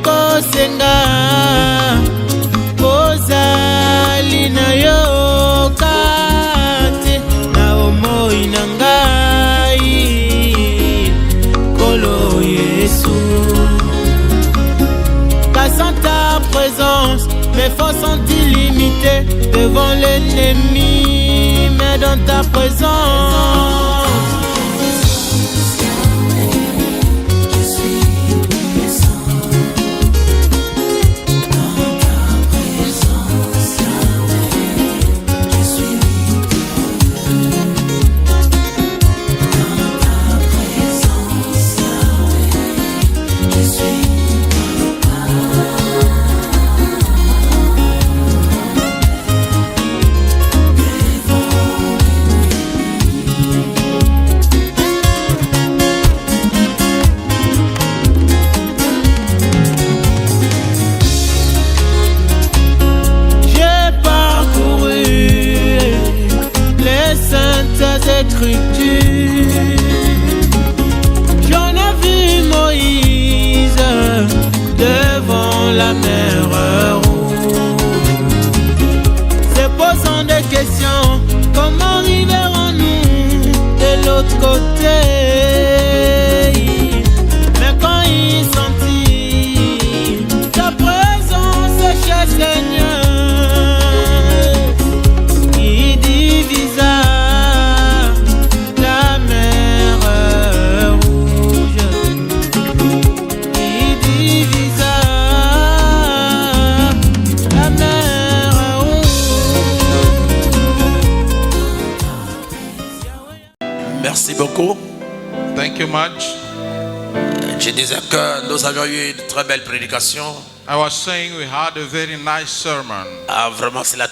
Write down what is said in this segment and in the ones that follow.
kosenga ozali na yo kate na omoi na ngai Kolo Yesu. Car sans ta présence mes forces sont illimitées devant l'ennemi, mais dans ta présence Écritures. J'en ai vu Moïse devant la mer rouge, se posant des questions, comment arriverons-nous de l'autre côté? Mais quand il sentit ta présence chez Seigneur, il divisa Merci beaucoup. Thank you much. Je disais que nous avions eu une très belle prédication. I was saying we had a very nice sermon. Ah, vraiment, cela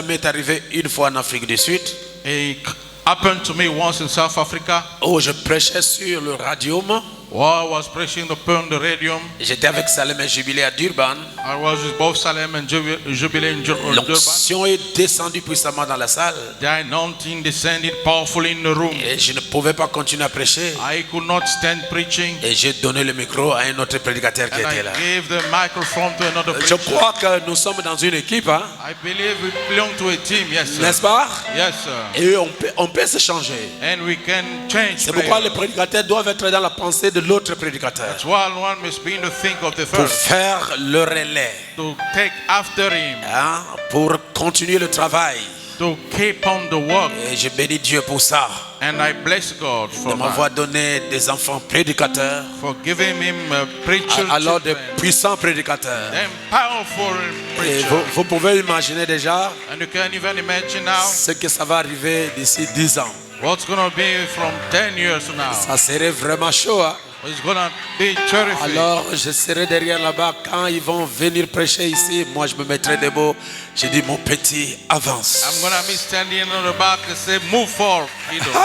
m'est arrivé une fois en Afrique du Sud. It happened to me once in South Africa. Où je prêchais sur le radium. While I was preaching upon the radium, j'étais avec Salem et Jubilé à Durban. I was with both Salem and Jubilee in Durban. L'onction est descendue puissamment dans la salle. The anointing descended powerfully in the room. Et je ne pouvais pas continuer à prêcher. I could not stand preaching. Et j'ai donné le micro à un autre prédicateur qui était là. I gave the microphone to another preacher. Je crois que nous sommes dans une équipe, hein? I believe we belong to a team, yes sir. N'est-ce pas? Yes sir. Et on peut se changer. And we can change. C'est pourquoi les prédicateurs doivent être dans la pensée de l'autre prédicateur. That's why one must be in the think of the first. Pour faire le relais. To take after him. Hein? Pour continuer le travail. To keep on the work. Et je bénis Dieu pour ça. And I bless God for de m'avoir donné des enfants prédicateurs. For giving him preachers. Alors des puissants prédicateurs. And powerful preachers. Et vous pouvez imaginer déjà. And you can even imagine now. Ce que ça va arriver d'ici 10 ans. What's going to be from 10 years now? Ça serait vraiment chaud, hein? It's gonna be terrific. Alors je serai derrière là-bas quand ils vont venir prêcher ici. Moi je me mettrai debout. Je dis mon petit avance. I'm gonna be standing on the back and say move forward.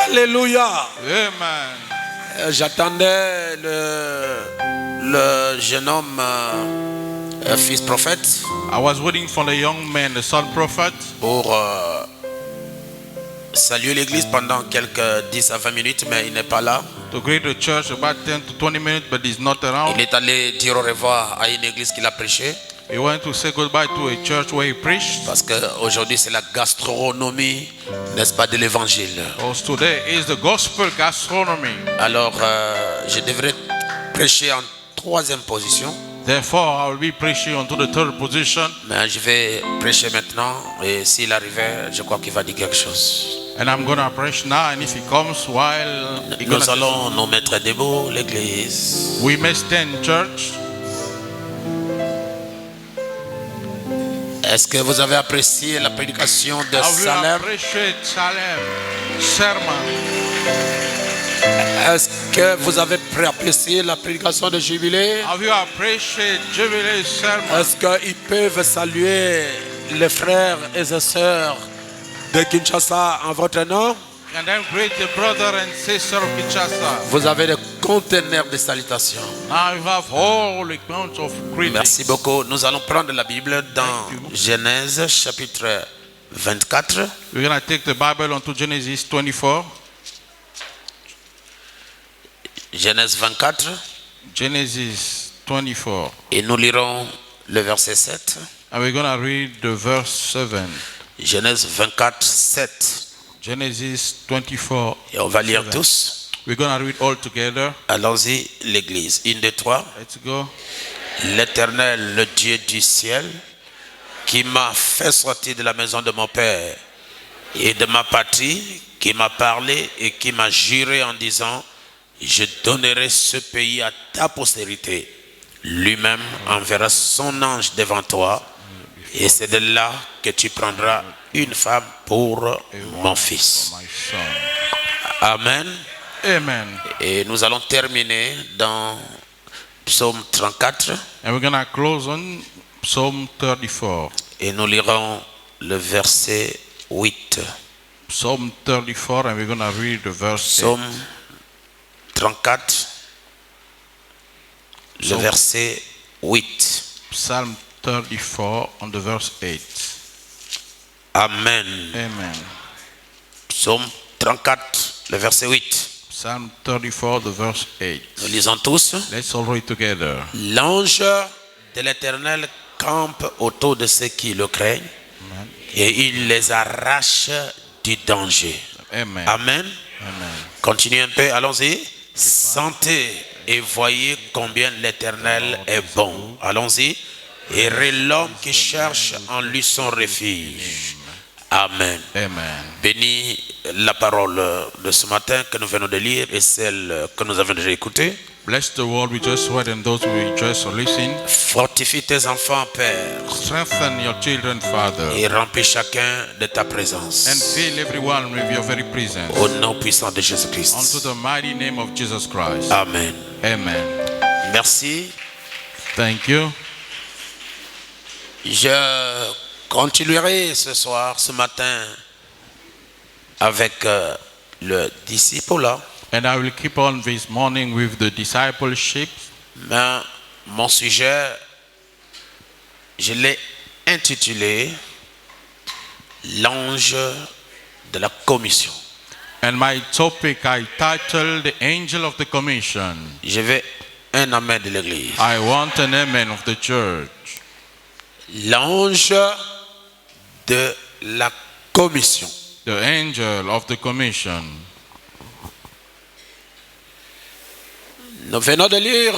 Alléluia. Amen. J'attendais le jeune homme fils prophète. I was waiting for the young man, the son prophet. Pour saluer l'église pendant quelques 10 à 20 minutes, mais il n'est pas là. To greet the church about 10 to 20 minutes, but he's not around. Il est allé dire au revoir à une église qu'il a prêché. He went to say goodbye to a church where he preached. Parce qu'aujourd'hui c'est la gastronomie, n'est-ce pas, de l'évangile. Because today is the gospel gastronomy. Alors je devrais prêcher en troisième position. Therefore, I will be preaching onto the third position. Mais je vais prêcher maintenant et s'il arrivait, je crois qu'il va dire quelque chose. And I'm going to preach now, and if he comes while nous allons nous mettre debout, l'église. We may stand, church. Est-ce que vous avez apprécié la prédication de Salem? Est-ce que vous avez apprécié la prédication de Jubilé? Est-ce qu'ils peuvent saluer les frères et les sœurs de Kinshasa en votre nom? And then greet the brother and sister of Kinshasa. Vous avez des conteneurs de salutations. Now you have all accounts of greetings. Merci beaucoup. Nous allons prendre la Bible dans Genèse chapitre 24. We're going to take the Bible onto Genesis 24. Genèse 24. Genesis 24. Et nous lirons le verset 7. And we're going to read the verse 7. Genèse 24, 7. Genesis 24. Et on va lire 7. tous. We're going to read all together. Allons-y, l'église. 1, 2, 3. Let's go. L'Éternel, le Dieu du ciel, qui m'a fait sortir de la maison de mon père et de ma patrie, qui m'a parlé et qui m'a juré en disant: je donnerai ce pays à ta postérité. Lui-même enverra son ange devant toi, et c'est de là que tu prendras une femme pour mon fils. Amen. Amen. Et nous allons terminer dans Psaume 34. And we're going to close on Psalm 34. Et nous lirons le verset 8. Psalm 34, and we're going to read the verse 8. Psaume 34, le verset 8. Psalm 34 on the verse 8. Amen. Amen. Psaume 34, le verset 8. Psalm 34, the verse 8. Nous lisons tous. Let's all read together. L'ange de l'Éternel campe autour de ceux qui le craignent, Amen. et il les arrache du danger. Amen. Amen. Amen. Continuez un peu, allons-y. Sentez et voyez combien l'Éternel est bon. Allons-y. Heureux l'homme qui cherche en lui son refuge. Amen. Amen. Bénis la parole de ce matin que nous venons de lire et celle que nous avons déjà écoutée. Bless the word we just read and those who just listen. Fortifie tes enfants, Père, Strengthen your children, Father, et remplis chacun de ta présence. and fill everyone with your very presence. Au nom puissant de Unto Jésus-Christ. the mighty name of Jesus Christ. Amen. Amen. Merci. Thank you. Je continuerai ce soir, ce matin, avec le disciple. And I will keep on this morning with the discipleship. Mais mon sujet, je l'ai intitulé L'ange de la commission. And my topic I titled The Angel of the Commission. Je veux un amen de l'église. I want an amen of the church. L'ange de la commission. The angel of the commission. Nous venons de lire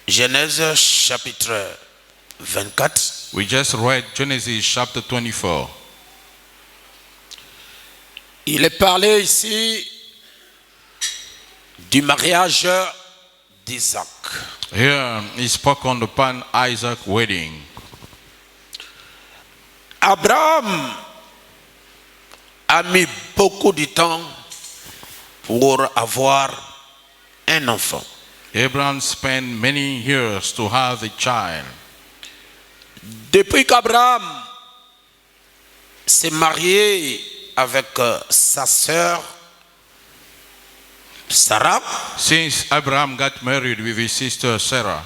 Genèse chapitre 24. We just read Genesis chapter 24. Il est parlé ici du mariage d'Isaac. Here he spoke on upon Isaac's wedding. Abraham a mis beaucoup de temps pour avoir un enfant. Abraham spent many years to have a child. Depuis qu'Abraham s'est marié avec sa sœur Sarah, Since Abraham got married with his sister Sarah,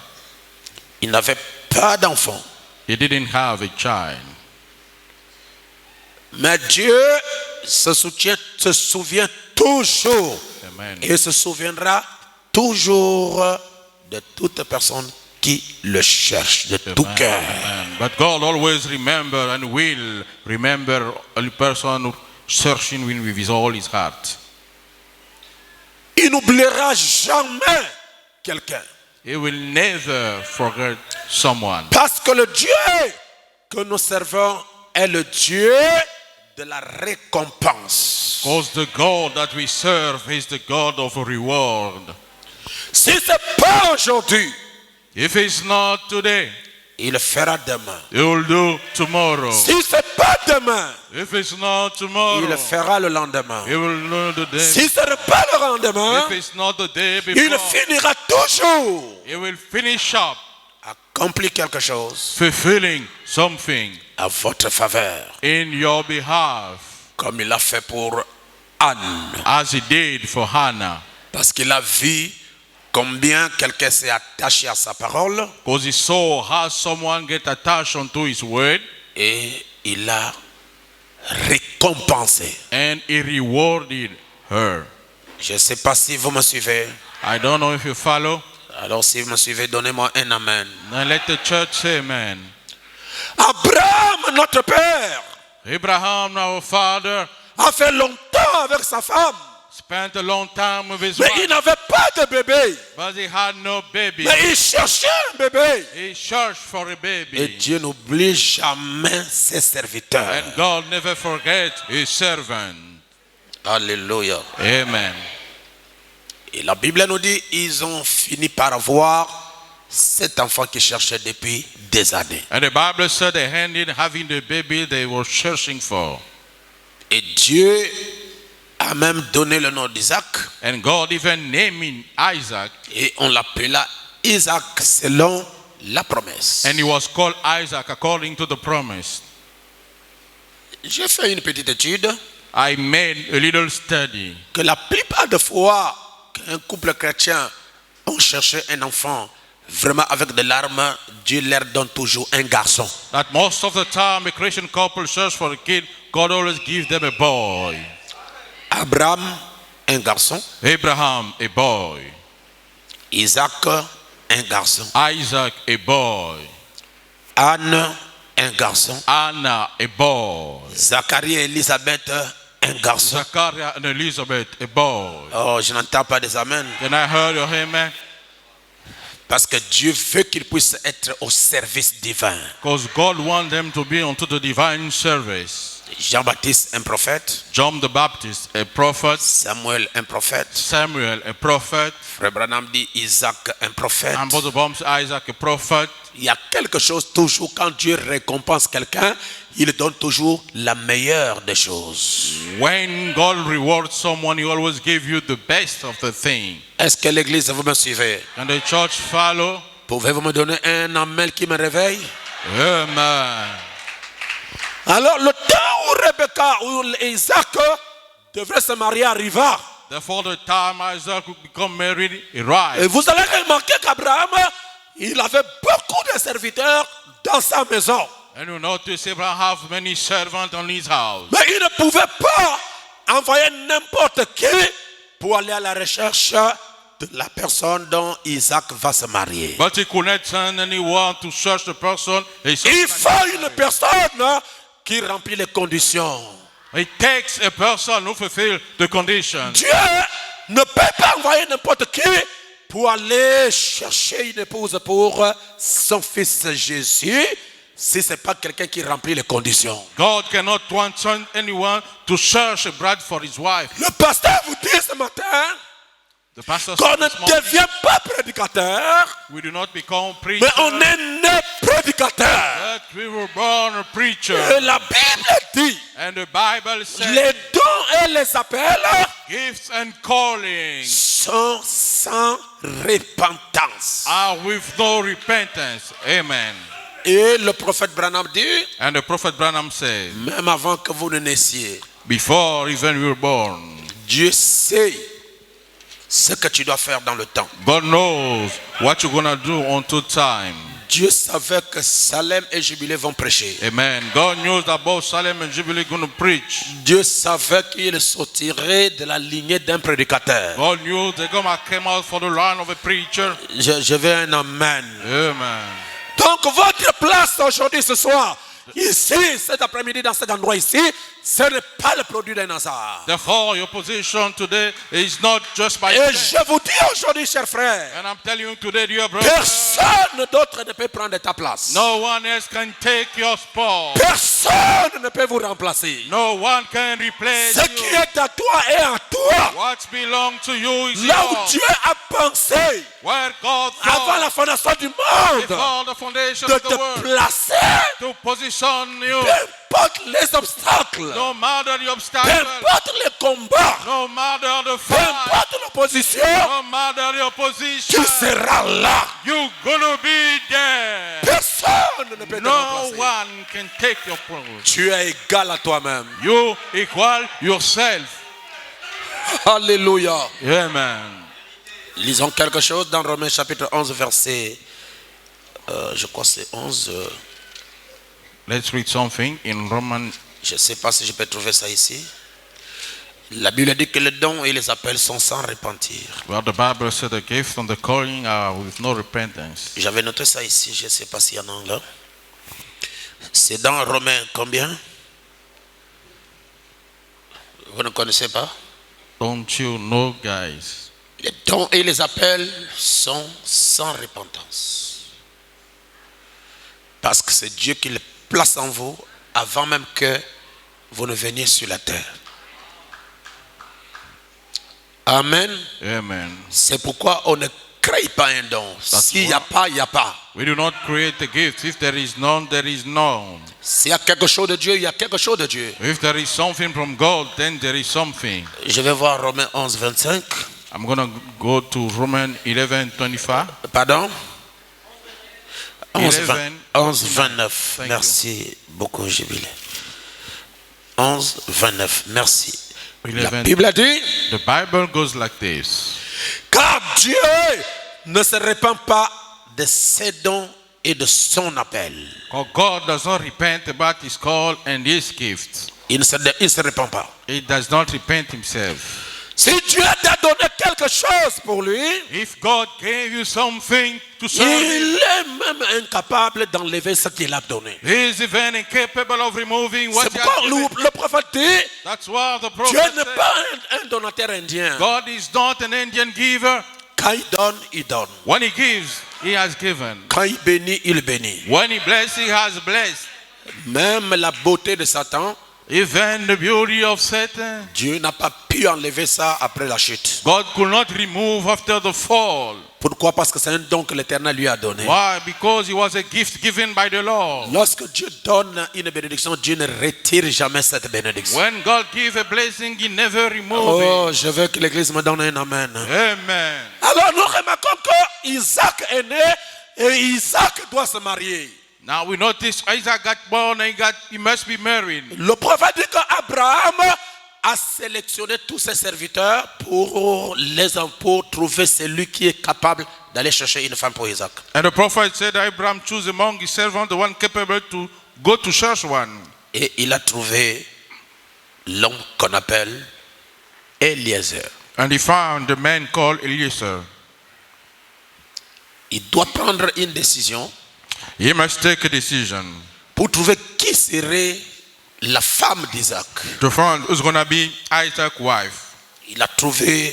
il n'avait pas d'enfant. he didn't have a child. Mais Dieu se souvient toujours Amen. et se souviendra toujours de toute personne qui le cherche de tout cœur. Amen. But God always remember and will remember a person who searching with his all his heart. Il n'oubliera jamais quelqu'un. He will never forget someone. Parce que le Dieu que nous servons est le Dieu de la récompense. Because the God that we serve is the God of reward. Si ce n'est pas aujourd'hui, If it's not today, il le fera demain. he will do tomorrow. Si ce n'est pas demain, If it's not tomorrow, il le fera le lendemain. he will do the day. Si ce n'est pas le lendemain, If it's not the day il before, finira toujours he will finish up accomplir quelque chose fulfilling something à votre faveur, in your behalf, comme il l'a fait pour Anne, as he did for Hannah. parce qu'il a vu combien quelqu'un s'est attaché à sa parole Because he saw how someone get attached onto his word, et il a récompensé. and he rewarded her. Je ne sais pas si vous me suivez. I don't know if you follow. Alors si vous me suivez, donnez-moi un amen. Now let the church say amen. Abraham, notre père, Abraham, our father, a fait longtemps avec sa femme. spent a long time with his Mais wife, il n'avait pas de bébé. but he had no baby. Mais il cherchait un bébé. He searched for a Et baby. Dieu n'oublie jamais ses serviteurs. And God never forgets his servant. Alléluia. Amen. Et la Bible nous dit, ils ont fini par avoir cet enfant qui cherchait depuis des années. And the Bible said they ended having the baby they were searching for. Et Dieu a même donné le nom d'Isaac. And God even named Isaac. Et on l'appela Isaac selon la promesse. And he was called Isaac according to the promise. J'ai fait une petite étude I made a little study. que la plupart des fois qu'un couple chrétien ont cherché un enfant vraiment avec des larmes, Dieu leur donne toujours un garçon. That most of the time a Christian couple search for a kid, God always gives them a boy. Abraham, un garçon. Abraham, a boy. Isaac, un garçon. Isaac, a boy. Anne, un garçon. Anna, a boy. Zacharie et Élisabeth, un garçon. Zachariah and Elizabeth, a boy. Oh, je n'entends pas des amen. Can I hear your amen? Parce que Dieu veut qu'ils puissent être au service divin. Because God wants them to be unto the divine service. Jean-Baptiste, un prophète. John the Baptist, a prophet. Samuel, un prophète. Samuel, a prophet. Frère Branham dit Isaac, un prophète. And Brother Bombs, Isaac, a prophet. Il y a quelque chose toujours, quand Dieu récompense quelqu'un, il donne toujours la meilleure des choses. When God rewards someone, He always gives you the best of the thing. Est-ce que l'église, vous me suivez? Can the church follow? Pouvez-vous me donner un amen qui me réveille? Amen. Alors le temps où Rebecca ou Isaac devrait se marier arriva. Therefore, the time Isaac would become married, he arrived. Et vous allez remarquer qu'Abraham, il avait beaucoup de serviteurs dans sa maison. And you notice Abraham have many servants on his house. Mais il ne pouvait pas envoyer n'importe qui pour aller à la recherche de la personne dont Isaac va se marier. But he could not send anyone to search the person. Il faut une personne qui remplit les conditions. It takes a person who fulfills the conditions. Dieu ne peut pas envoyer n'importe qui pour aller chercher une épouse pour son fils Jésus si ce n'est pas quelqu'un qui remplit les conditions. God cannot send anyone to search a bride for his wife. Le pasteur vous dit ce matin The pastor qu'on said ne this morning, devient pas prédicateur, we do not become mais preachers, on est né prédicateur. but we were born a preacher. Et la Bible dit, And the Bible says les dons et les appels gifts and callings sont sans repentance. are with no repentance. Amen. Et le prophète Branham dit, And the prophet Branham said, même avant que vous ne naissiez, before even you were born, Dieu sait ce que tu dois faire dans le temps. God knows what you're going to do until time. Dieu savait que Salem et Jubilé vont prêcher. Amen. God knows that both Salem and Jubilee going to preach. Dieu savait qu'il sortirait de la lignée d'un prédicateur. God knew they're going to come out for the line of a preacher. Je veux un amen. Amen. Donc votre place aujourd'hui, ce soir, ici, cet après-midi, dans cet endroit ici, ce n'est pas le produit d'un hasard. Therefore, your position today is not just by Et chance. je vous dis aujourd'hui, chers frères, And I'm telling you today, dear brother, personne d'autre ne peut prendre ta place. no one else can take your spot. Personne ne peut vous remplacer. No one can replace Ce qui you. est à toi est à toi. What belongs to you is Là où yours. Dieu a pensé, Where God avant thought, la fondation du monde, before the foundation de of the te world, placer, to position you, peu importe les obstacles, no matter the peu obstacle, importe les combats, no matter the peu fight, importe l'opposition, no matter the opposition, tu seras là. you're gonna be there. Personne ne peut te No remplacer. one can take your place. Tu es égal à toi-même. You equal yourself. Alléluia. Amen. Lisons quelque chose dans Romains chapitre 11, verset, je crois que c'est 11. Let's read something in Romans. Je ne sais pas si je peux trouver ça ici. La Bible dit que les dons et les appels sont sans repentir. Well, the Bible said the gift and the calling are with no repentance. J'avais noté ça ici, je ne sais pas s'il y en a un là. C'est dans Romains combien? Vous ne connaissez pas? Don't you know, guys? Les dons et les appels sont sans repentance. Parce que c'est Dieu qui les place en vous avant même que vous ne veniez sur la terre. Amen. Amen. C'est pourquoi on ne crée pas un don. S'il n'y a pas, il n'y a pas. We do not create a gift. If there is none, there is none. S'il y a quelque chose de Dieu, il y a quelque chose de Dieu. If there is something from God, then there is something. Je vais voir Romains 11, 25. I'm going to go to Romans 11:25. Pardon? 11, 11, 29. Thank Merci beaucoup, Jubilé. 11, 29. Merci. La 11. Bible a dit, The Bible goes like this. car Dieu ne se répand pas de ses dons et de son appel. God does not repent about his call and his gift. Il ne se répand pas. He does not repent himself. Si Dieu t'a donné quelque chose pour lui, If God gave you something to serve him, il est même incapable d'enlever ce qu'il a donné. he is even incapable of removing what C'est he has pourquoi given. le prophète dit, That's what the Dieu prophet n'est said. pas un donateur indien. God is not an Indian giver. Quand il donne, il donne. When he gives, he has given. Quand il bénit, il bénit. When he blesses, he has blessed. Même la beauté de Satan, Even the beauty of Satan, Dieu n'a pas pu enlever ça après la chute. God could not remove after the fall. Pourquoi? Parce que c'est un don que l'Éternel lui a donné. Why? Because it was a gift given by the Lord. Lorsque Dieu donne une bénédiction, Dieu ne retire jamais cette bénédiction. When God gives a blessing, he never removes Oh, je veux que l'Église me donne un amen. it. Amen. Alors nous remarquons que Isaac est né et Isaac doit se marier. Now we notice Isaac got born and he must be married. Le prophète dit qu'Abraham a sélectionné tous ses serviteurs pour trouver celui qui est capable d'aller chercher une femme pour Isaac. And the prophet said Abraham chose among his servants the one capable to go to search one. Et il a trouvé l'homme qu'on appelle Eliezer. And he found the man called Eliezer. Il doit prendre une décision He must take a decision pour trouver qui serait la femme d'Isaac. to find who's going to be Isaac's wife. Il a trouvé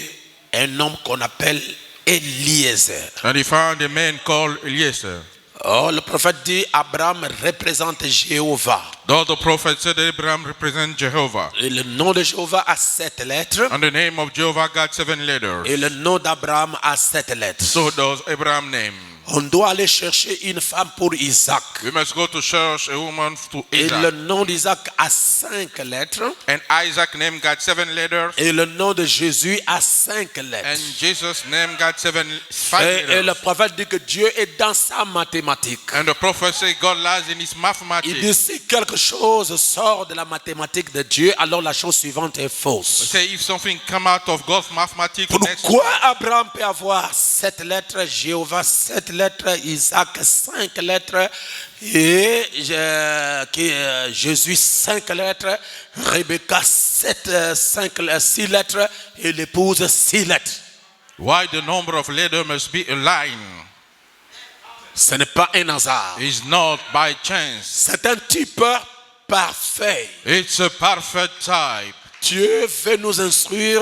un homme qu'on appelle Eliezer. And he found a man called Eliezer. Oh, le prophète dit Abraham représente Jéhovah. Though the prophet said Abraham represents Jehovah. Et le nom de Jéhovah a 7 lettres. And the name of Jehovah got 7 letters. Et le nom d'Abraham a 7 lettres. So does Abraham's name. On doit aller chercher une femme pour Isaac. We must go to search a woman to Et le Isaac. nom d'Isaac a 5 lettres. And Isaac's name got 7 letters. Et le nom de Jésus a 5 And lettres. Jesus' name got 5 Et le letters. prophète dit que Dieu est dans sa mathématique. And the prophet said God lies in his Il dit mathematics. si quelque chose sort de la mathématique de Dieu, alors la chose suivante est fausse. Say if something come out of God's mathematics, the next Pourquoi Abraham peut avoir 7 lettres, Jéhovah 7 lettres, Isaac 5 lettres et Jésus 5 lettres, Rebecca 6 lettres et l'épouse 6 lettres? why the number of letters must be aligned? Ce n'est pas un hasard. It's not by chance. C'est un type parfait. It's a perfect type. Dieu veut nous instruire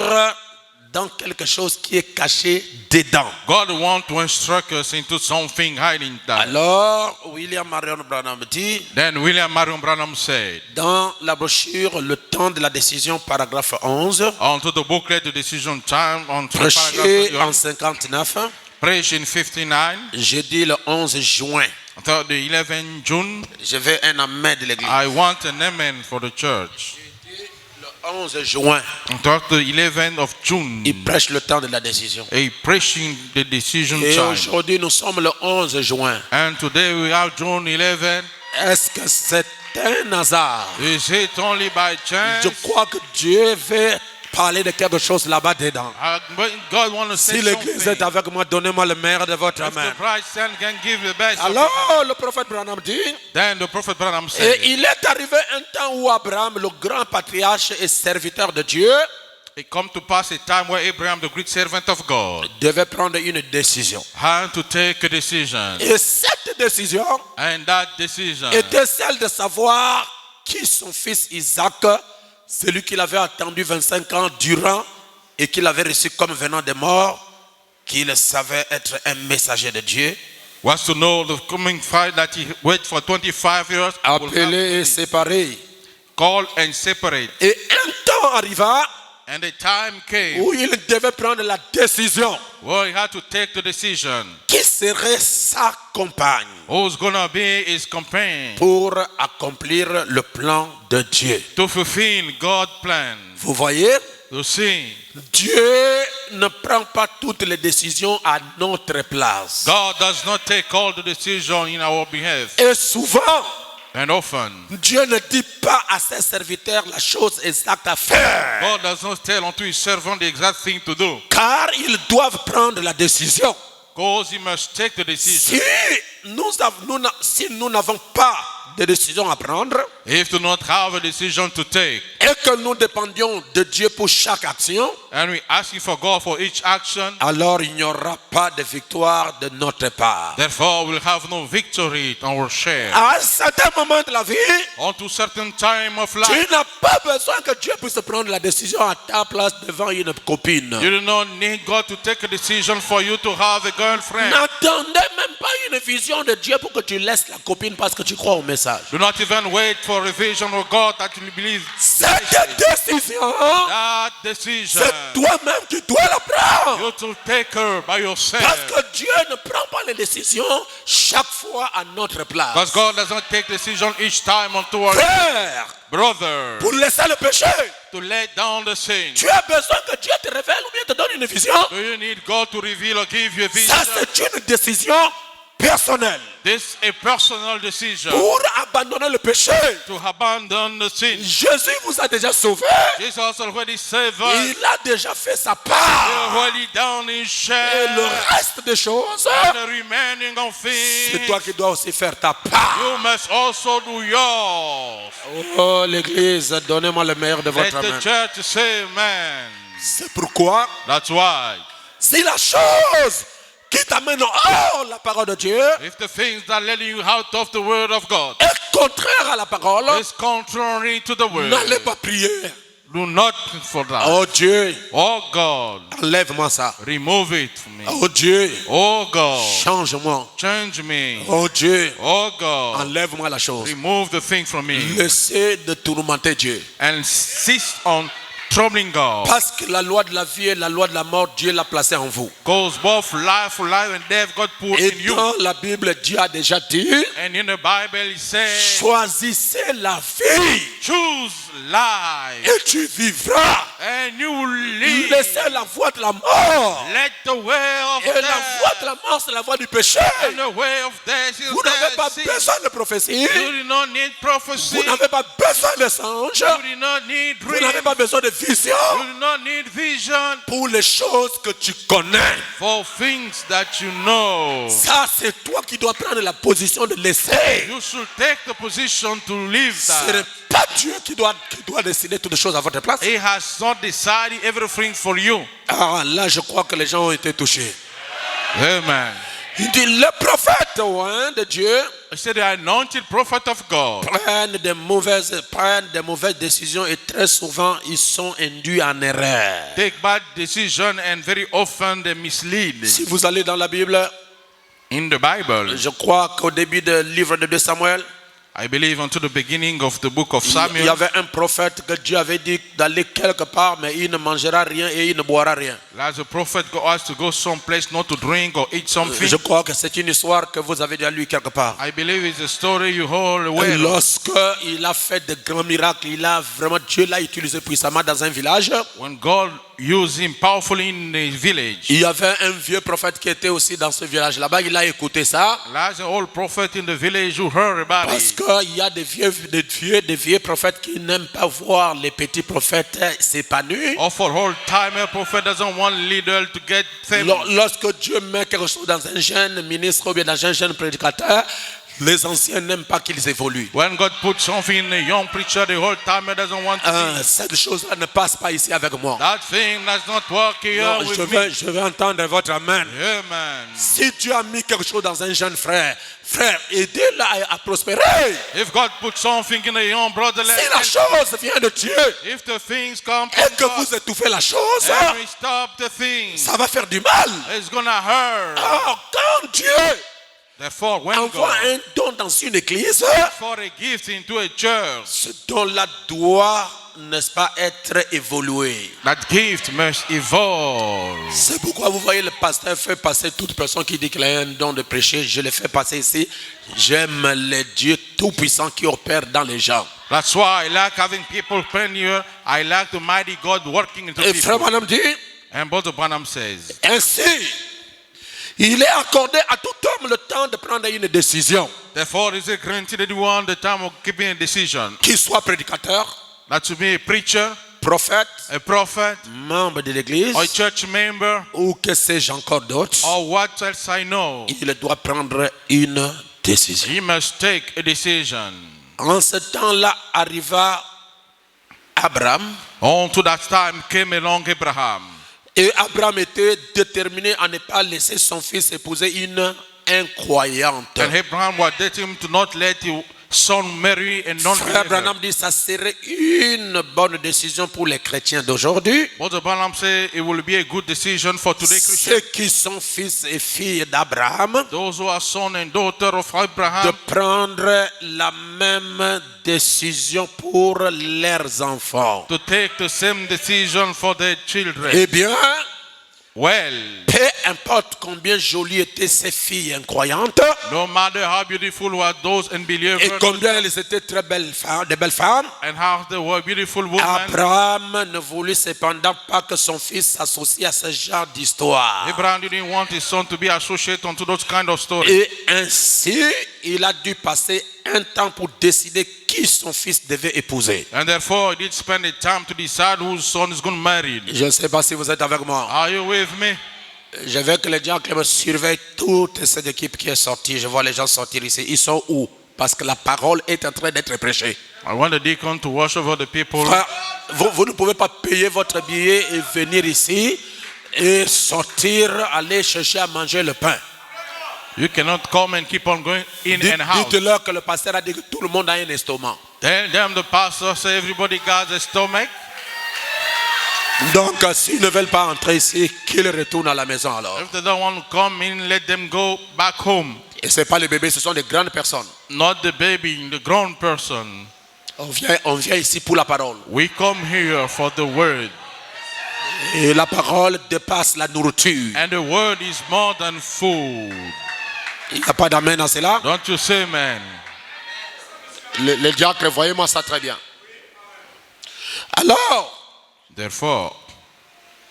dans quelque chose qui est caché dedans. God wants to instruct us into something hiding that. Alors, William Marion Branham dit, Then William Marion Branham said, dans la brochure Le temps de la décision, paragraphe 11, onto the booklet, the decision time, on prêché en paragraph 59, preached in 59, jeudi le 11 juin. until the 11th June. Je veux un amen de l'église. I want an amen for the church. Le 11 juin, Until the 11th of June, il prêche le temps de la décision. a preaching the decision Et time. aujourd'hui, nous sommes le 11 juin. And today we have June 11. Est-ce que c'est un hasard? Is it only by chance? Je crois que Dieu veut parler de quelque chose là-bas dedans. But God wants to say Si l'église est something. avec moi, donnez-moi le meilleur de votre If the amen. Christ son can give the best. of Alors, it. le prophète Branham dit, Then the prophet Branham et said, il est arrivé un temps où Abraham, le grand patriarche et serviteur de Dieu, it come to pass a time where Abraham, the great servant of God, devait prendre une décision. had to take a decision. Et cette décision And that decision était celle de savoir qui son fils Isaac, celui qu'il avait attendu 25 ans durant et qu'il avait reçu comme venant des morts, qu'il savait être un messager de Dieu, was to know the coming fight that he waited for 25 years, appelé et séparé. call and separate. Et un temps arriva And the time came où il devait prendre la décision. where he had to take the decision. Qui serait sa compagne Who's gonna be his companion pour accomplir le plan de Dieu? to fulfill God's plan? Vous voyez, To see, Dieu ne prend pas toutes les décisions à notre place. God does not take all the decision in our behalf. Et souvent, And often, Dieu ne dit pas à ses serviteurs la chose exacte à faire. God does not tell unto his servant the exact thing to do. Car ils doivent prendre la décision. Because he must take the decision. Si nous n'avons pas de décision à prendre If do not have a decision to take, et que nous dépendions de Dieu pour chaque action, and we asking for God for each action, alors il n'y aura pas de victoire de notre part. therefore we'll have no victory on our share. À un certain moment de la vie, Unto certain time of tu life, n'as pas besoin que Dieu puisse prendre la décision à ta place devant une copine. you do not need God to take a decision for you to have a girlfriend. N'attendez même pas une vision de Dieu pour que tu laisses la copine parce que tu crois au message. Do not even wait for a vision of God that you believe. Cette décision, That decision, c'est toi-même qui dois la prendre. you to take her by Parce yourself. que Dieu ne prend pas les décisions chaque fois à notre place. Because God does not take decision each time unto our Frère, brother pour laisser le péché, to lay down the sin. tu as besoin que Dieu te révèle ou bien te donne une vision. Do you need God to reveal or give you a vision? Ça, c'est une décision personnelle. This is a personal decision Pour abandonner le péché, to abandon the sin. Jésus vous a déjà sauvé. Jesus already saved us. Il a déjà fait sa He part. already done his Et le share. reste des choses, And the remaining of c'est things, toi qui dois aussi faire ta part. you must also do yours. Oh, l'église, donnez-moi le meilleur de Let votre the main. church say amen. C'est pourquoi, That's why. si la chose qui t'amène hors la parole de Dieu If the things that lead you out of the word of God est contraire à la parole, is contrary to the word, n'allez pas prier. do not for that. Oh Dieu, Oh God, enlève-moi ça. remove it from me. Oh Dieu, Oh God, change-moi. change me. Oh Dieu, Oh God, enlève-moi la chose. remove the thing from me. Laissez de tourmenter Dieu. And cease on troubling God. Parce que la loi de la vie et la loi de la mort, Dieu l'a placée en vous. Because both life and death God put Et in you. dans la Bible, Dieu a déjà dit, And in the Bible it says, choisissez la vie choose life et tu vivras. and you will live. Laissez la voie de la mort. Let the way of Et la voie de death la mort, c'est la voie du péché. and the way of death is Vous n'avez pas death. besoin de prophétie. You do not need prophecy. Vous n'avez pas besoin de songe. You do not need Vous n'avez dreams. pas besoin de vision You do not need vision pour les choses que tu connais. for things that you know. Ça, c'est toi qui dois prendre la position de laisser. You should take the position to leave Ce n'est that. pas Dieu qui doit décider toutes les choses à votre place. He has not decided everything for you. Ah, là, je crois que les gens ont été touchés. Amen. Il dit, les prophètes de Dieu I said the anointed prophet of God prennent des mauvaises décisions et très souvent, ils sont induits en erreur. take bad decision and very often they mislead. Si vous allez dans la Bible, In the Bible, je crois qu'au début du livre de 2 Samuel, I believe unto the beginning of the book of il y Samuel, avait un prophète que Dieu avait dit d'aller quelque part, mais il ne mangera rien et il ne boira rien. as a prophet God has to go someplace not to drink or eat something. Je crois que c'est une histoire que vous avez déjà lue quelque part. I believe it's a story you hold Et away. lorsque il a fait de grands miracles, Dieu l'a utilisé puissamment dans un village. When God used him powerfully in the village, Il y avait un vieux prophète qui était aussi dans ce village là-bas. Il a écouté ça. as an old prophet in the village who heard about Parce it. qu'il y a des vieux prophètes qui n'aiment pas voir les petits prophètes s'épanouir. Or for whole time, a prophet doesn't want leader to get famous. Lorsque Dieu met quelque chose dans un jeune ministre ou bien dans un jeune prédicateur, Les anciens n'aiment pas qu'ils évoluent. When God puts something in a young preacher, the whole time he doesn't want to Cette chose-là ne passe pas ici avec moi. that thing does not work here Non, with me. je vais entendre votre amen. Amen. Si Dieu a mis quelque chose dans un jeune frère, aidez-le à prospérer. If God puts something in a young brother, Si la chose vient de Dieu if the things come et from que God, vous étouffez la chose, and we stop the thing, ça va faire du mal. it's gonna hurt. Oh, quand Dieu Therefore, when envoie God un don dans une église, for a gift into a church, ce don-là doit, n'est-ce pas, être évolué. that gift must evolve. C'est pourquoi vous voyez le pasteur fait passer toute personne qui dit qu'il a un don de prêcher. Je le fais passer ici. J'aime le Dieu tout-puissant qui opère dans les gens. That's why I like having people praying here. I like the mighty God working into Et Frère people. Branham dit, And Brother Branham says, ainsi, il est accordé à tout homme le temps de prendre une décision. therefore is it granted anyone the time of keeping a decision, Qu'il soit prédicateur, that to be a preacher, prophète, a prophet, membre de l'église, or a church member, ou que sais-je encore d'autre, or what else I know. il doit prendre une décision. He must take a decision. En ce temps-là arriva Abraham. On to that time came along Abraham. Et Abraham était déterminé à ne pas laisser son fils épouser une incroyante. And Abraham was determined to not let his son marry a Frère non-believer. Branham dit que ça serait une bonne décision pour les chrétiens d'aujourd'hui. Brother Branham said it will be a good decision for today's Christians. Ceux qui sont fils et filles d'Abraham, Those who are son and daughter of de Abraham, prendre la même décision pour leurs enfants. to take the same decision for their children. Eh bien, Well, peu importe combien jolies étaient ces filles incroyantes no matter how beautiful were those et unbelievers combien elles étaient très belles femmes, de belles femmes, and how they were beautiful women, Abraham ne voulut cependant pas que son fils s'associe à ce genre d'histoire. Abraham didn't want his son to be associated onto those kind of stories. Et ainsi, il a dû passer un temps pour décider qui son fils devait épouser. And therefore, he did spend the time to decide whose son is going to marry. Je ne sais pas si vous êtes avec moi. Are you with me? Je veux que les diacres me surveillent toute cette équipe qui est sortie. Je vois les gens sortir ici. Ils sont où? Parce que la parole est en train d'être prêchée. I want the deacon to watch over the people. Frère, vous ne pouvez pas payer votre billet et venir ici et sortir, aller chercher à manger le pain. You cannot come and keep on going in and out. Dites-leur que le pasteur a dit que tout le monde a un estomac. Tell them the pastor say everybody got a stomach. Donc, s'ils ne veulent pas entrer ici, qu'ils retournent à la maison alors. If they don't want to come in, let them go back home. Et ce n'est pas les bébés, ce sont des grandes personnes. Not the baby, the grown person. On vient ici pour la parole. We come here for the word. Et la parole dépasse la nourriture. And the word is more than food. Il n'y a pas d'amen dans cela. Don't you say, man? Le diacre, voyez-moi ça très bien. Alors, Therefore,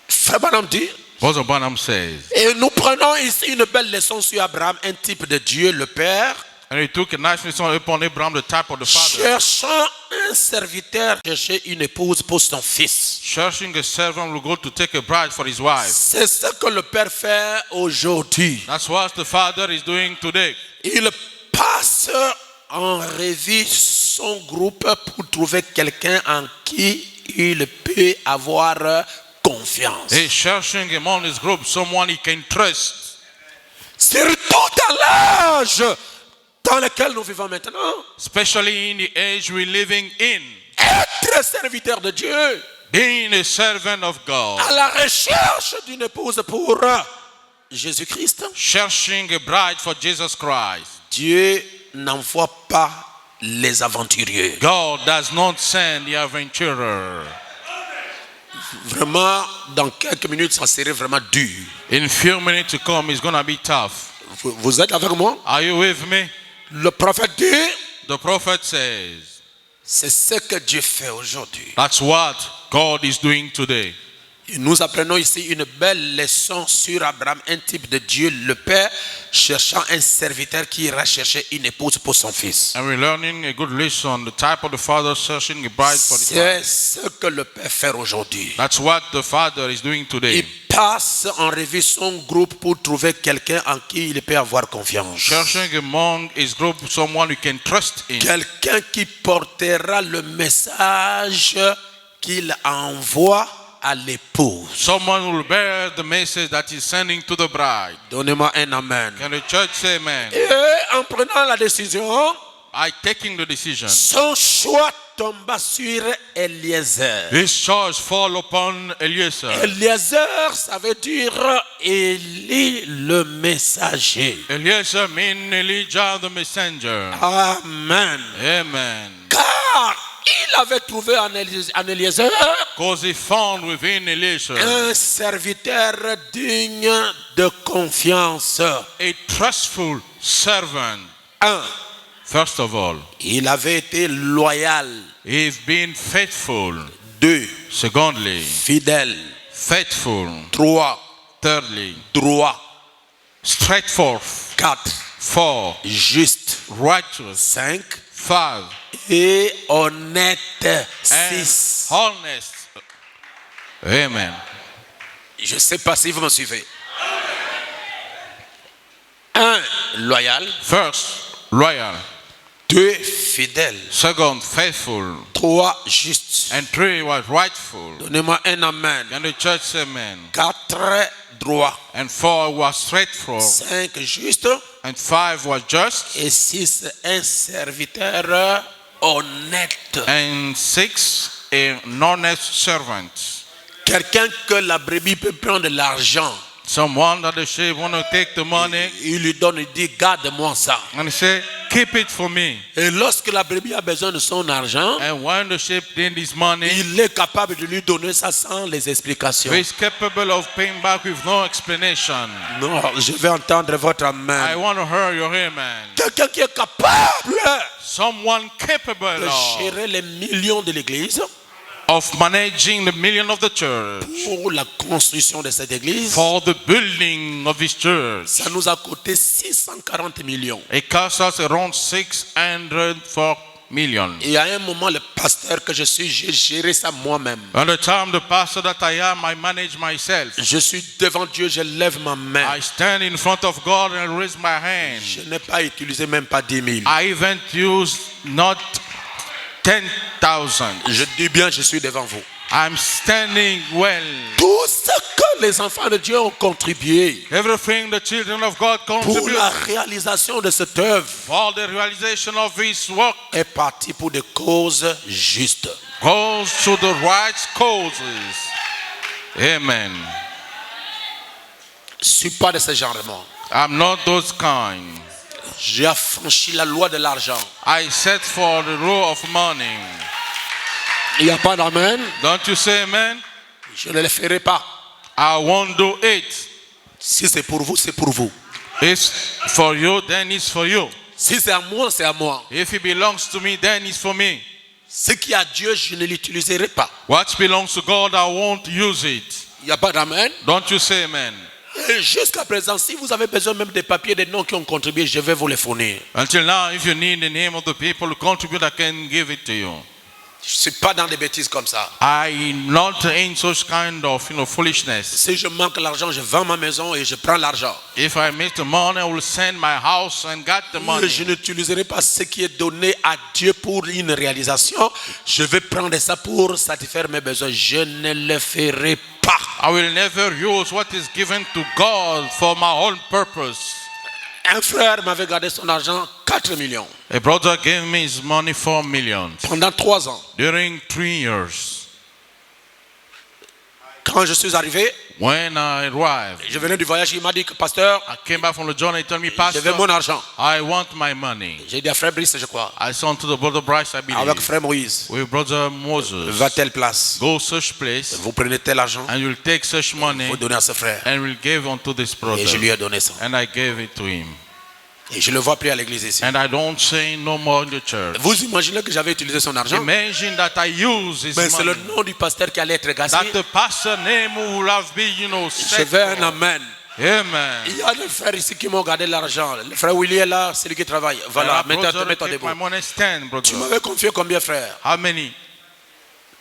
Frère Branham dit, Brother Branham says, et nous prenons ici une belle leçon sur Abraham, un type de Dieu, le Père, and he took a nice lesson upon Abraham, the type of the father, cherchant un serviteur, chercher une épouse pour son fils. cherching a servant will go to take a bride for his wife. C'est ce que le Père fait aujourd'hui. That's what the father is doing today. Il passe en revue son groupe pour trouver quelqu'un en qui il peut avoir confiance. He's searching among his group someone he can trust. Surtout dans l'âge dans lequel nous vivons maintenant. Especially in the age we're living in. Être serviteur de Dieu. Being a servant of God. À la recherche d'une épouse pour Jésus-Christ. Searching a bride for Jesus Christ. Dieu n'envoie pas les aventuriers. God does not send the adventurer. Vraiment, dans quelques minutes, ça serait vraiment dur. In few minutes to come, it's going to be tough. Vous êtes avec moi? Are you with me? Le prophète dit, The prophet says, c'est ce que Dieu fait aujourd'hui. that's what God is doing today. Et nous apprenons ici une belle leçon sur Abraham, un type de Dieu, le Père, cherchant un serviteur qui ira chercher une épouse pour son fils. And we're learning a good lesson, the type of the father searching a bride for his C'est son. ce que le Père fait aujourd'hui. That's what the father is doing Il today. passe en revue son groupe pour trouver quelqu'un en qui il peut avoir confiance. Searching among his group someone you can trust in. Quelqu'un qui portera le message qu'il envoie à l'épouse. Someone who will bear the message that he's sending to the bride. Donnez-moi un amen. Can the church say amen? Et en prenant la décision, I taking the decision. son choix tomba sur Eliezer. His charge fall upon Eliezer. Eliezer, ça veut dire Élie le messager. Eliezer mean Elijah the messenger. Amen. Amen. Car il avait trouvé en Eliezer Because he found within Eliezer un serviteur digne de confiance. a trustful servant. First of all, Il avait été loyal. he's been faithful. 2. Secondly, Fidèle. faithful. 3. Thirdly, Droit. straightforward. 4. 4, Juste. righteous. 5. 5, Et honnête. and 6. honest. Amen. Je ne sais pas si vous me suivez. 1. Loyal. First, loyal. 2. Fidèle. Second, faithful. 3. Juste. And 3 was rightful. Donnez-moi un amen. And the church say amen. 4. Droit. And 4 was straightforward. 5. Juste. And 5 was just. Et 6. Un serviteur honnête. And 6, an honest servant. Quelqu'un que la brebis peut prendre de l'argent. Someone that the sheep want to take the money Il lui donne, il dit, garde-moi ça. and say, keep it for me. Et lorsque la brebis a besoin de son argent, And when the sheep need his money, il est capable de lui donner ça sans les explications. he is capable of paying back with no explanation. Non, je vais entendre votre I amen. want to hear your amen. Quelqu'un qui est capable Someone capable de gérer les millions de l'église of managing the million of the church pour la construction de cette église. for the building of his church. Ça nous a coûté 640 millions. It costs us around 604 million. Et à un moment, le pasteur que je suis, j'ai géré ça moi-même. At the time, the pastor that I am, I manage myself. Je suis devant Dieu, je lève ma main. I stand in front of God and raise my hand. Je n'ai pas utilisé même pas 10 000. I even use not 10,000. Je dis bien, je suis devant vous. I'm standing well. Tout ce que les enfants de Dieu ont contribué Everything the children of God pour contribute la réalisation de cette œuvre for the realization of his work est parti pour des causes justes. goes to the right causes. Amen. Je ne suis pas de ce genre de monde. I'm not those kind. J'ai affranchi la loi de l'argent. I set for the rule of money. Il n'y a pas d'amen. Don't you say amen? Je ne le ferai pas. I won't do it. Si c'est pour vous, c'est pour vous. It's for you, then it's for you. Si c'est à moi, c'est à moi. If it belongs to me, then it's for me. Ce qui est à Dieu, je ne l'utiliserai pas. What belongs to God, I won't use it. Il n'y a pas d'amen. Don't you say amen? Et jusqu'à présent, si vous avez besoin même des papiers, des noms qui ont contribué, je vais vous les fournir. Until now, if you need the name of the people who contribute, I can give it to you. Je ne suis pas dans des bêtises comme ça. I'm not in such kind of foolishness. Si je manque l'argent, je vends ma maison et je prends l'argent. If I make the money, I will send my house and get the money. Je n'utiliserai pas ce qui est donné à Dieu pour une réalisation. Je vais prendre ça pour satisfaire mes besoins. Je ne le ferai pas. I will never use what is given to God for my own purpose. Un frère m'avait gardé son argent 4 millions A brother gave me his money 4 million pendant 3 ans. during 3 years. Quand je suis arrivé, When I arrived, je venais du voyage, il m'a dit que pasteur, I came back from the journey. He told me, je veux mon Pastor, argent. I want my money. J'ai dit à frère Brice, je crois, I sent to the brother Bryce, I avec believe, frère Moïse, with brother Moses. va telle place. Go such place, Vous prenez tel argent, and you'll take such money, vous donnez à ce frère. and will give unto this brother. Et je lui ai donné ça. And I gave it to him. Et je le vois prier à l'église ici. And I don't say no more in the church. Vous imaginez que j'avais utilisé son argent? Imagine that I use his Mais c'est le money. nom du pasteur qui allait être gâché. That the pastor name will have been, Je set veux un for. amen. Amen. Il y a des frères ici qui m'ont gardé l'argent. Le frère Willy est là, c'est lui qui travaille. Voilà, mets-toi debout. My money stand, brother. Tu m'avais confié combien, frère? How many?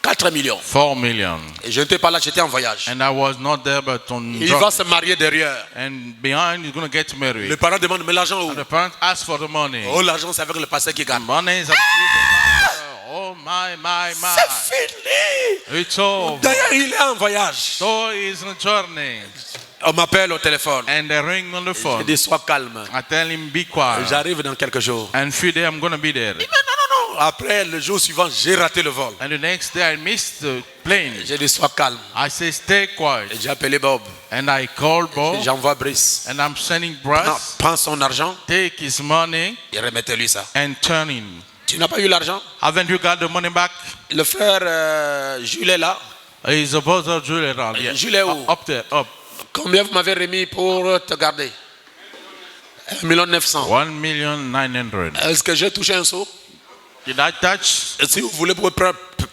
4 millions. 4 million. Et je n'étais pas là, j'étais en voyage. And I was not there, but on Il journey. va se marier derrière. And behind, he's going to get married. Les parents demandent, mais l'argent où? And the parents ask for the money. Oh, l'argent, c'est avec le pasteur qui gagne. Money is up to the pastor. Oh, my. C'est fini. It's over. D'ailleurs, il est en voyage. So he's on a journey. On m'appelle au téléphone. And they ring on the Je phone. dis, sois calme. I tell him, be quiet. J'arrive dans quelques jours. And few days, I'm going to be there. Mais non. Après, le jour suivant, j'ai raté le vol. And the next day, I missed the plane. J'ai dit, sois calme. I say, stay quiet. Et j'ai appelé Bob. And I call Bob. J'envoie Brice. And I'm sending Brass. Prends son argent Take his money et remettez-lui ça. and turn him. Tu n'as pas eu l'argent? Haven't you got the money back? Le frère Jules est là. He's a brother Julie around here. Jules est où? Up there, up. Combien vous m'avez remis pour te garder? 1 900 000. 1,900,000. Est-ce que j'ai touché un seau? Did I touch? Si vous voulez,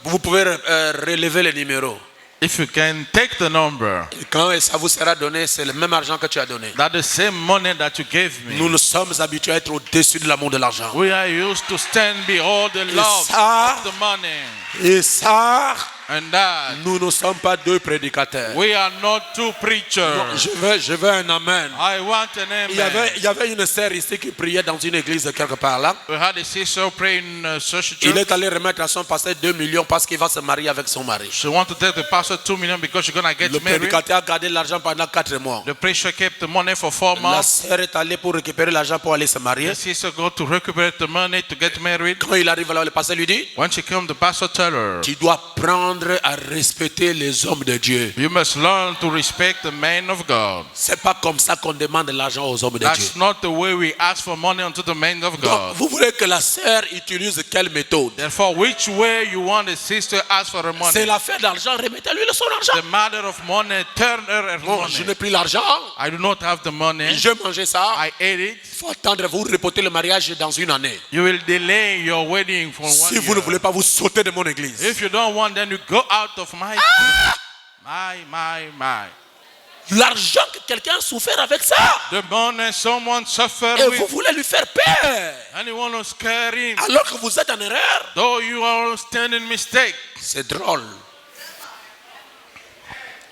vous pouvez relever les numéros. If you can take the number, Et quand ça vous sera donné, c'est le même argent que tu as donné. that the same money that you gave me. Nous nous sommes habitués à être au-dessus de l'amour de l'argent. We are used to stand behold the love ça- of the money. Et ça, And that nous ne sommes pas deux prédicateurs. we are not two preachers. Je veux un amen. I want an amen. Il y avait une sœur ici qui priait dans une église quelque part là. We had a sister praying in such a Il church. est allé remettre à son pasteur 2 millions parce qu'il va se marier avec son mari. She wanted to take the pastor 2 million because she's gonna get Le married. prédicateur a gardé l'argent pendant 4 mois. The preacher kept the money for 4 La months. sœur est allée pour récupérer l'argent pour aller se marier. The sister go to recuperate the money to get married. Quand il arrive là, le pasteur lui dit, When she came, the pastor tell her, tu dois prendre à respecter les hommes de Dieu. you must learn to respect the man of God. C'est pas comme ça qu'on demande l'argent aux hommes de Dieu. That's not the way we ask for money unto the man of Donc, God. vous voulez que la sœur utilise quelle méthode? Therefore, which way you want the sister ask for her C'est money? l'affaire d'argent, remettez-lui son argent. The matter of money, turn her her Bon, je money. n'ai plus l'argent, I do not have the money. je mangeais ça. I ate it. Il faut attendre, vous reporter le mariage dans une année. You will delay your wedding for 1 Si year. vous ne voulez pas vous sauter de mon église. If you don't want, then you go out of my. My. L'argent que quelqu'un a souffert avec ça. The money someone suffered Et vous with, voulez lui faire peur. and you want to scare him. Alors que vous êtes en erreur. Though you are standing mistake. C'est drôle.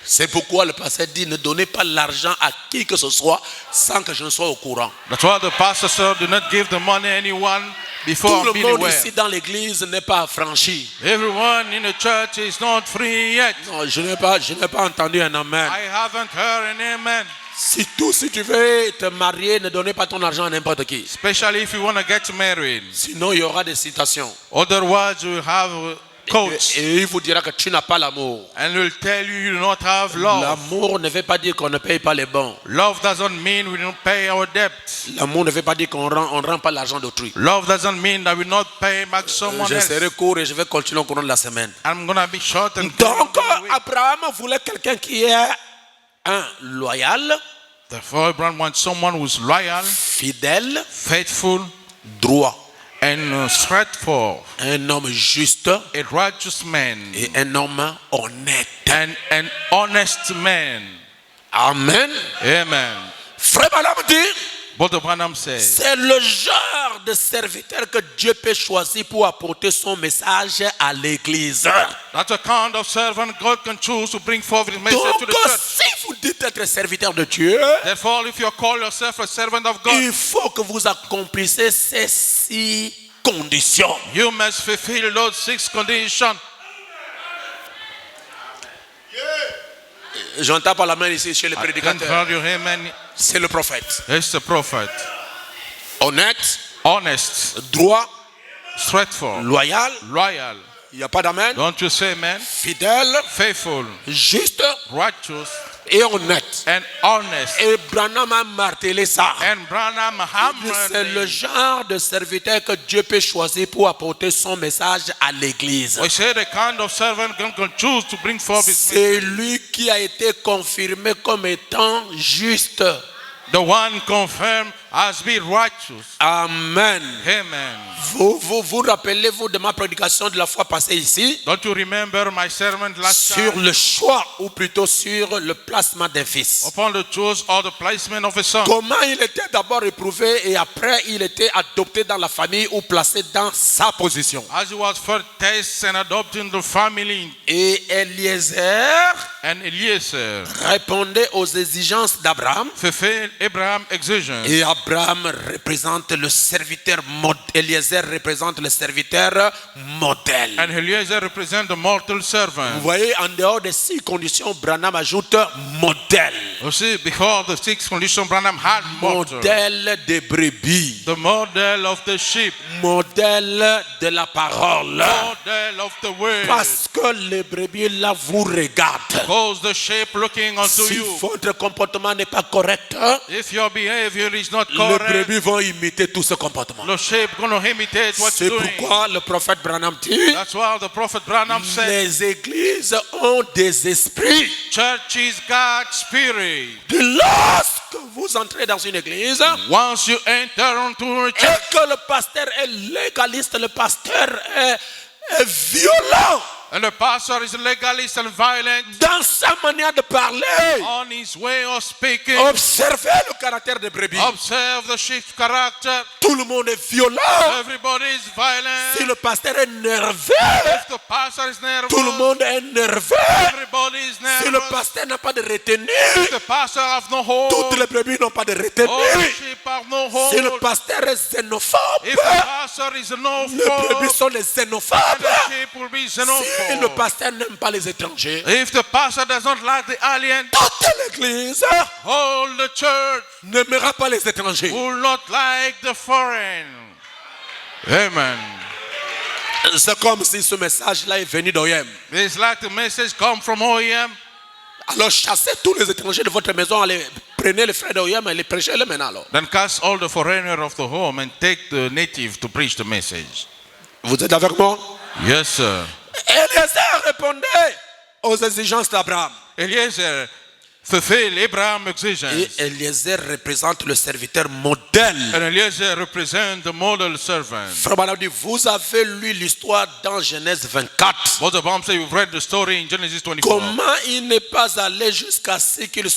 C'est pourquoi le pasteur dit ne donnez pas l'argent à qui que ce soit sans que je ne sois au courant. That's why the pastor said, do not give the money anyone before Tout I'm le being monde aware. ici dans l'église n'est pas affranchi. Everyone in the church is not free yet. Non, je n'ai pas entendu un amen. I haven't heard an amen. Si tu veux te marier, ne donnez pas ton argent à n'importe qui. Especially if you want to get married. Sinon, il y aura des citations. Otherwise, you will have quotes. Et il vous dira que tu n'as pas l'amour. And will tell you do not have love. L'amour ne veut pas dire qu'on ne paye pas les bons. Love doesn't mean we don't pay our debts. L'amour ne veut pas dire qu'on rend pas l'argent d'autrui. Love doesn't mean that we not pay back someone Je else. serai court et je vais continuer au courant de la semaine. I'm gonna be short and Donc, Abraham voulait quelqu'un qui est loyal, therefore, Abraham wants someone who's loyal, fidèle, faithful, droit. and straightforward. Un homme juste A righteous man et un homme honnête. and an honest man. Amen. Amen. Frère Balaam dit, Brother Branham says, c'est le genre de serviteur que Dieu peut choisir pour apporter son message à l'église. that's a kind of servant God can choose to bring forth his message Donc, to the church. si vous dites être serviteur de Dieu, Therefore, if you call yourself a servant of God, il faut que vous accomplissez ces 6 conditions. you must fulfill those 6 conditions. J'entends par la main ici chez les I can't prédicateurs. hear you, amen. C'est le prophète. It's the prophet. Honnête, Honest, droit, straightforward, loyal. loyal. Il n'y a pas d'amen. Don't you say amen? Fidèle, Faithful, juste righteous, et honnête. and honest. Et Branham a martelé ça. And Branham C'est le hammered. genre de serviteur que Dieu peut choisir pour apporter son message à l'église. We say the kind of servant God can choose to bring forth his C'est message. lui qui a été confirmé comme étant juste. The one confirmed has been righteous. Amen. Amen. Vous rappelez-vous de ma prédication de la fois passée ici? Don't you remember my sermon last Sur time? le choix, ou plutôt sur le placement d'un fils. Upon the choice or the placement of a son. Comment il était d'abord éprouvé et après il était adopté dans la famille ou placé dans sa position. As he was first tested and adopted in the family. Et Eliezer And Eliezer répondait aux exigences d'Abraham. fulfilled Abraham's exigence. Et Abraham représente le serviteur modèle. Eliezer représente le serviteur modèle. And Eliezer represents the mortal servant. Vous voyez, en dehors des 6 conditions, Branham ajoute modèle. You see, before the 6th condition, Branham had mortal. Modèle des brebis. The model of the sheep. Modèle de la parole. Model of the word. Parce que les brebis là vous regardent. Because the sheep looking unto Si you. votre comportement n'est pas correct, If your behavior is not les correct, brebis vont imiter tout ce comportement. the sheep gonna imitate what C'est you're doing. pourquoi le prophète Branham dit, That's why the prophet Branham said, les églises ont des esprits. church is God's spirit. Lorsque vous entrez dans une église Once you enter into a et church que le pasteur est légaliste, le pasteur est violent and the pastor is legalist and violent dans sa manière de parler, on his way of speaking, observez le caractère des brebis. observe the sheep's character. Tout le monde est violent. Everybody is violent. Si le pasteur est nerveux, If the pastor is nervous, tout le monde est nerveux. everybody is Si le nervous. pasteur n'a pas de retenue, If the pastor have no hold, toutes les brebis n'ont pas de retenue. all the sheep have no Si le hold. pasteur est xénophobe, If the pastor is no les brebis fault, sont les then xénophobes. the sheep will be Si le xenophobe. pasteur n'aime pas les étrangers, If the pastor does not like the alien, toute l'église all the church n'aimera pas les étrangers. will not like the foreign. Amen. C'est comme si ce message-là est venu d'OIM. It's like the message come from OEM. Alors chassez tous les étrangers de votre maison, allez, prenez les frères d'OIM et les prêchez-les maintenant. Alors. Then cast all the foreigner of the home and take the native to preach the message. Vous êtes avec moi? Yes, sir. Eliezer répondait aux exigences d'Abraham. Eliezer fulfilled Abraham's Et exigence. Eliezer représente le serviteur modèle. And Eliezer represents the model servant. Frère Branham dit, vous avez lu l'histoire dans Genèse 24. What the Bible says, you've read the story in Genesis 24. Comment il n'est pas allé jusqu'à ce qu'il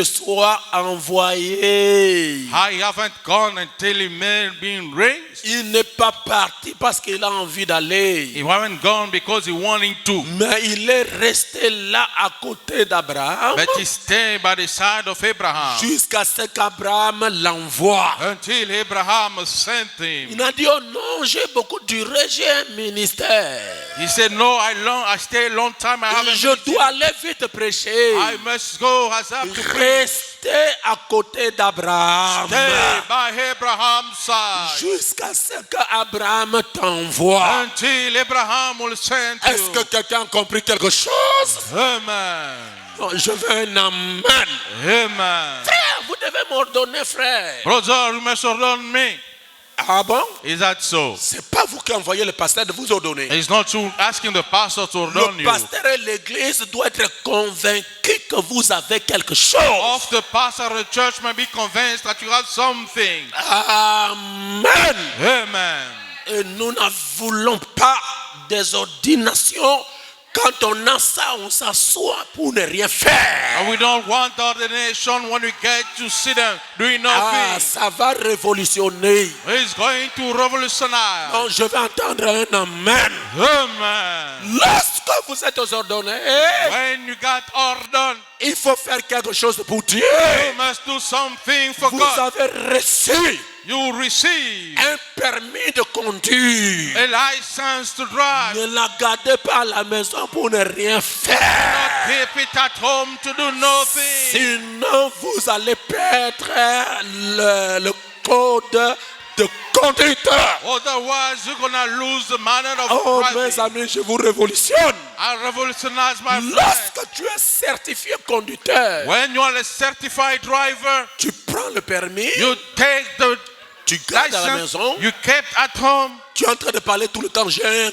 soit envoyé. I haven't gone until he may been raised. Il n'est pas parti parce qu'il a envie d'aller. He haven't gone because he wanted to. Mais il est resté là à côté d'Abraham But he stayed by the side of Abraham jusqu'à ce qu'Abraham l'envoie. until Abraham sent him. Il a dit, oh non, j'ai beaucoup duré, j'ai un ministère. He said, no, I stay a long time. I haven't Je dois aller vite prêcher. I must go. I have to preach. Restez à côté d'Abraham Stay by Abraham's side jusqu'à ce qu'Abraham t'envoie. until Abraham will send Est-ce que you. quelqu'un a compris quelque chose? Amen. Non, je veux un amen. Amen. Frère, vous devez m'ordonner, frère. Brother, you must ordon me. Ah bon? Is that so? C'est pas vous qui envoyez le pasteur de vous ordonner. It's not you asking the pastor to ordon Le you. pasteur et l'église doivent être convaincus que vous avez quelque chose. Of the pastor, the church may be convinced that you have something. Amen. Amen. Et nous ne voulons pas des ordinations. Quand on a ça, on s'assoit pour ne rien faire. And we don't want ordination when we get to sit down doing Ah, nothing. ça va révolutionner. It's going to revolutionize. Non, je vais entendre un amen. Amen. Lorsque vous êtes aux ordonnés, When you got ordained, il faut faire quelque chose pour Dieu. you must do something for Vous God. avez reçu You receive un permis de conduire. a license to drive. Ne la gardez pas à la maison pour ne rien faire. Keep it at home to do nothing. Sinon, vous allez perdre le code de conduite. Otherwise, you're going to lose the manner of Oh, mes driving. amis, je vous révolutionne. I revolutionize my friend. Lorsque tu es certifié conducteur, When you are a certified driver, tu prends le permis, you take the tu gardes à la license maison, you kept at home, tu es en train de parler tout le temps, j'ai un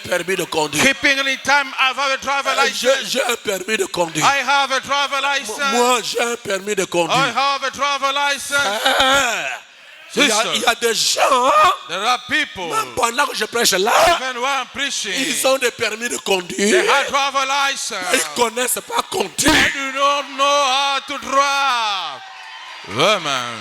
permis de conduire. keeping any time I have a driver license. J'ai un permis de conduire. I have a driver license. Moi, j'ai un permis de I conduire. have a driver license, Il y a des gens, there are people, même pendant que je prêche là, even when I'm preaching, ils ont des permis de they conduire, have driver ils license. ne connaissent pas conduire. They do not know how to drive. Amen.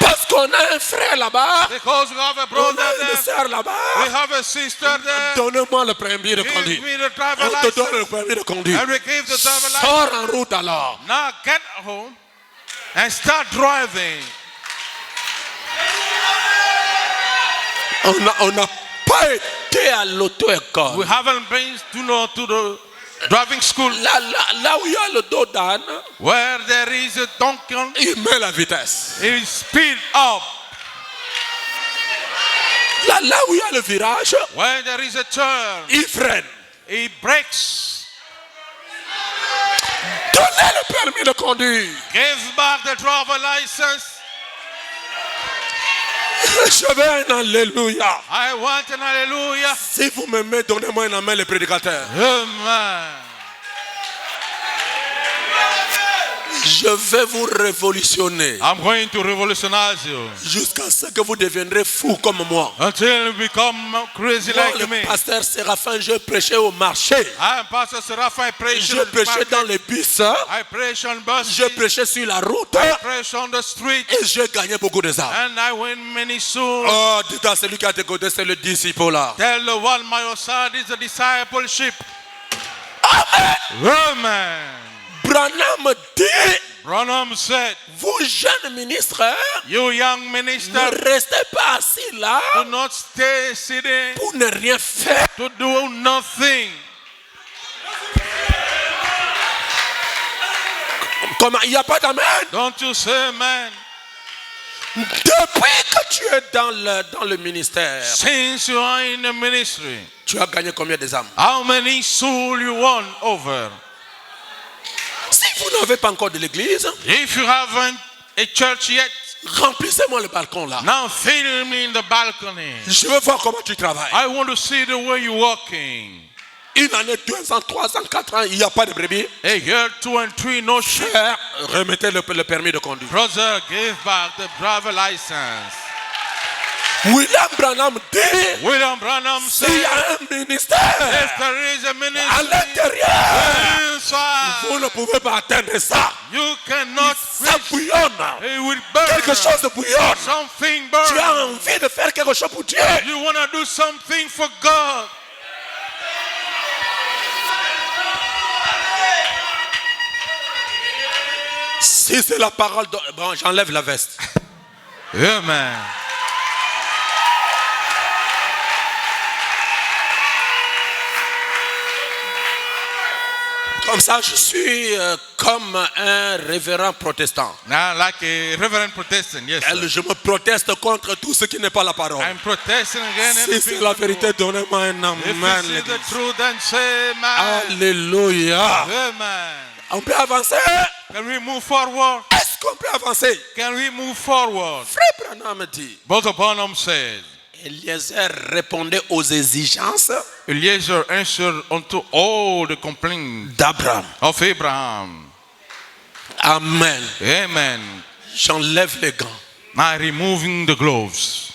Parce qu'on a un frère là-bas, Because we have a on brother a une there, sœur we là-bas. have a sister there. Donnez-moi le permis de Give conduire. me the driver On te donne le license. permis de conduire. And we give the driver license. Sors en route alors. Now get home and start driving. On n'a pas été à l'auto-école. We haven't been to the driving school Là où il y a le dos d'âne, where there is a donkey. il met la vitesse. It speed up. Là où il y a le virage, When there is a turn, il freine. it brakes. Donnez le permis de conduire. Give back the driver license. Je veux un alléluia. I want an hallelujah. Si vous m'aimez, donnez-moi un amen, le prédicateur. Amen. Je vais vous révolutionner I'm going to revolutionize you jusqu'à ce que vous deviendrez fou comme moi. until you become crazy Moi, like le me. pasteur Séraphin, je prêchais au marché. I'm Pastor Seraphin. I preach Je in the prêchais market. dans les bus. I preach on bus. Je prêchais sur la route. I preach on the street. Et j'ai gagné beaucoup de âmes. And I win many souls. Oh, dites à celui qui a te côté, c'est le disciple là. Tell the one my side is the discipleship. Amen. Branham dit, Branham said, vous jeunes ministres, you young ne minister, restez pas assis là do not stay sitting pour ne rien faire. to do nothing. Comment? Il n'y a pas d'amen. Don't you say amen? Depuis que tu es dans le ministère, Since you are in the ministry, tu as gagné combien de âmes? how many souls you won over? Si vous n'avez pas encore de l'église, If you haven't a church yet, remplissez-moi le balcon là. now fill me in the balcony. Je veux voir comment tu travailles. I want to see the way you're walking. Une année, 2 ans, 3 ans, 4 ans, il n'y a pas de brebis. A year, 2 and 3, no shit. Frère, remettez le permis de conduire. Brother, give back the driver license. William Branham dit, William Branham s'il y said, a un ministère if there is a à ministry l'intérieur, inside, vous ne pouvez pas atteindre ça. you cannot Ça reach. bouillonne. It will burn. Quelque chose de bouillonne. Something Tu as burn. envie de faire quelque chose pour Dieu. You want to do something for God. Si c'est la parole, bon, j'enlève la veste. Amen. Comme ça, je suis comme un révérend protestant. Now, like a reverend Protestant, yes. Sir. Je me proteste contre tout ce qui n'est pas la parole. I'm protesting again. Si c'est la vérité, donnez-moi un If amen. you see the truth, then say amen. Alléluia. Amen. On peut avancer? Can we move forward? Est-ce qu'on peut avancer? Can we move forward? Frère Branham dit, Brother Branham said, Eliezer répondait aux exigences Eliezer answered unto all the complaints d'Abraham. of Abraham. Amen. Amen. J'enlève les gants. Now removing the gloves.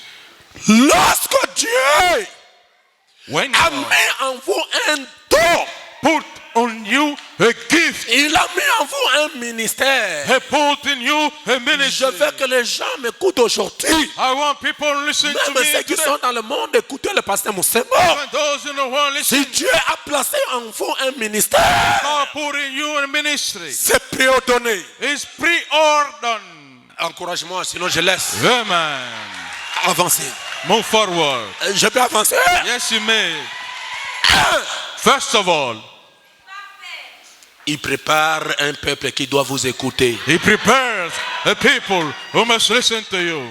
Lorsque Dieu When a God mis en vous un don, put on you a gift, il a mis en vous un ministère. He put in you a Je ministry. veux que les gens m'écoutent aujourd'hui. I want people to listen to Même me ceux qui today. sont dans le monde, écoutez le pasteur Moussembo. When those in the world listen, Si Dieu a placé en vous un ministère, God put in you a ministry. c'est préordonné. It's preordained. Encourage-moi, sinon je laisse Amen. avancer. Move forward. Je peux avancer? Yes, you may. First of all, Il prépare un peuple qui doit vous écouter. He prepares a people who must listen to you.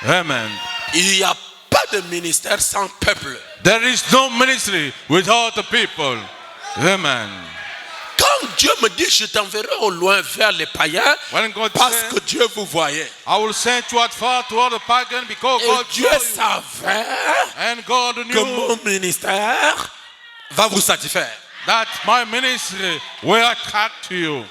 Amen. Il n'y a pas de ministère sans peuple. There is no ministry without the people. Amen. Quand Dieu me dit je t'enverrai au loin vers les païens, When God parce said, que Dieu vous voyait. I will send you out far to all the pagans because Et God Dieu saw you. savait And God que knew mon ministère va vous satisfaire. that my ministry will attach to you.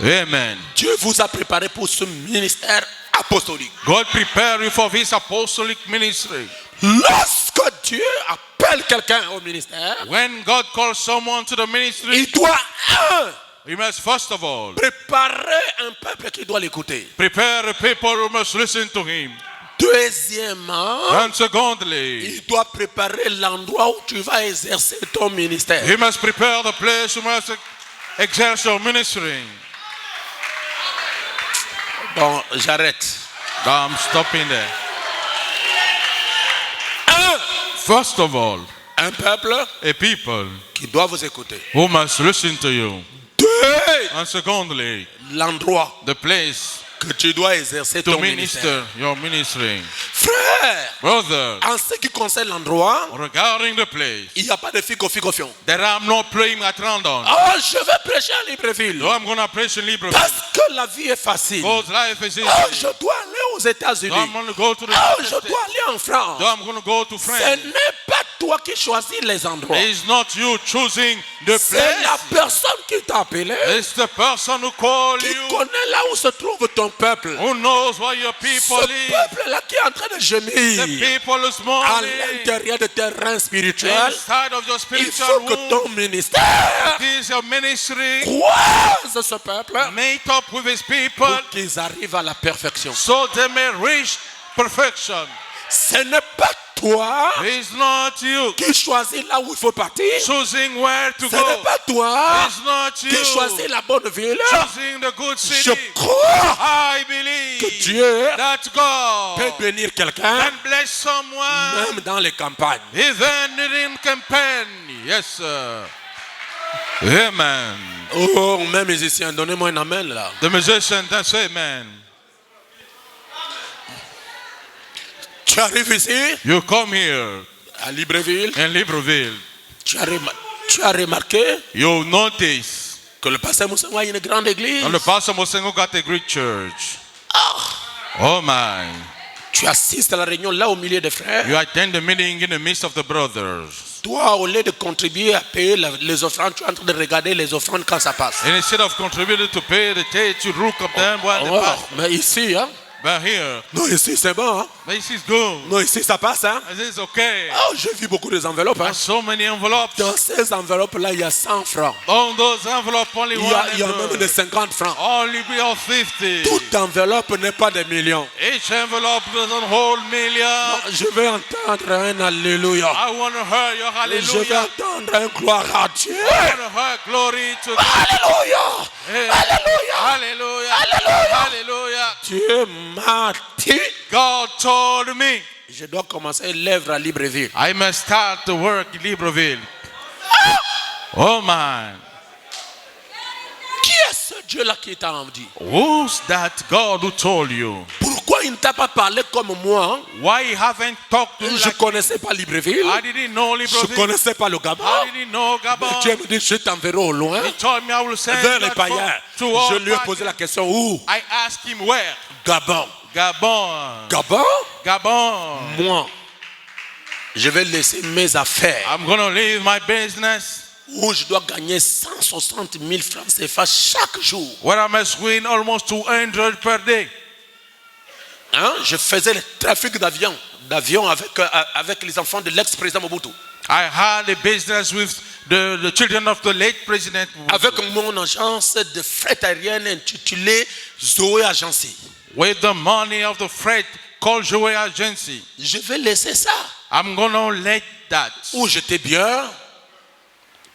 Amen. Dieu vous a préparé pour ce ministère apostolique. God prepare you for this apostolic ministry. Lorsque Dieu appelle quelqu'un au ministère, When God calls someone to the ministry, il doit, he must first of all préparer un peuple qui doit l'écouter. prepare the people who must listen to him. Deuxièmement, And secondly, il doit préparer l'endroit où tu vas exercer ton ministère. he must prepare the place who must exerce your ministry. Bon, j'arrête. I'm stopping there. First of all, Un peuple a people qui doit vous écouter. who must listen to you. Deux, And secondly, l'endroit the place que tu dois exercer to ton ministère. minister your ministry. Frère, Brother, en ce qui concerne l'endroit, regarding the place, il n'y a pas de figo-figo-fion. there I'm not playing at random. Oh, je vais prêcher à Libreville. So I'm going to preach in Libreville. Parce que la vie est facile. God's life is easy. Oh, je dois aller aux So États-Unis. I'm going to go to the Oh, United je States. dois aller en France. So I'm going to go to Ce France. n'est pas toi qui choisis les endroits. It's not you choosing the C'est la place. personne qui t'a appelé, It's the person who called qui you, connaît là où se trouve ton peuple. who knows where your Ce people live. peuple-là qui est en train de The gémir people is à mourning l'intérieur de tes reins spirituels. inside of your Il spiritual faut que womb. ton ministère It is your ministry. croise ce peuple Mate up with his people pour qu'ils arrivent à la perfection. so they may reach perfection. Ce n'est pas toi It's not you qui choisis là où il faut partir. choosing where to Ce n'est go. pas toi It's not qui choisis you la bonne ville. choosing the good Je city. crois I que believe Dieu that God peut bénir quelqu'un can bless someone même dans les campagnes. even in campaign. Yes, sir. Amen. Oh, mes musiciens, donnez-moi un amen là. The musician, that's amen. Tu arrives ici, You come here à Libreville, in Libreville. tu as remarqué You notice que le pasteur Moussango a une grande église. and the pastor Mosengo got a great church. Oh my. Tu assistes à la réunion là au milieu des frères. You attend the meeting in the midst of the brothers. Toi, au lieu de contribuer à payer les offrandes, tu es en train de regarder les offrandes quand ça passe. And instead of contributing to pay the tithe, you look up them while they Oh, pass. mais ici, hein? But here, Non, ici c'est bon. Hein? this is good. Non, ici ça passe. Hein? This is okay. Oh, j'ai vu beaucoup des enveloppes. Hein? And so many envelopes. Dans ces enveloppes-là, il y a 100 francs. On those envelopes, only Il one y a même envelope. des 50 francs. Only be of 50. Toute enveloppe n'est pas des millions. Each envelope doesn't hold millions. Je vais entendre un alléluia. I want to hear your Je vais hallelujah. entendre un gloire à Dieu. I want to hear glory to God. Alléluia. Hey. Alléluia. Hallelujah. Alléluia. Hallelujah. Dieu m'a dit, God told me je dois commencer l'œuvre à Libreville. I must start to work in Libreville. Oh my. Qui est ce Dieu-là qui t'a dit? Who's that God who told you? Pourquoi il ne t'a pas parlé comme moi? Why you haven't talked to me Je ne like connaissais pas Libreville. I didn't know Je ne Libreville. connaissais pas le Gabon. I didn't know Mais Gabon. Dieu me dit, je t'enverrai au loin He told me I will send vers les that païens. to all Je lui ai posé la pagans. question, où? I asked him where. Gabon. Gabon. Gabon? Gabon. Moi, je vais laisser mes affaires I'm gonna leave my business où je dois gagner 160 000 francs CFA chaque jour. where I must win almost 200 per day. Hein? Je faisais le trafic d'avions avec les enfants de l'ex-président Mobutu. I had a business with the children of the late president. Avec mon agence de fret aérienne intitulée Zoé Agency. With the money of the freight called Joey Agency. Je vais laisser ça. I'm gonna let that. Où j'étais bien,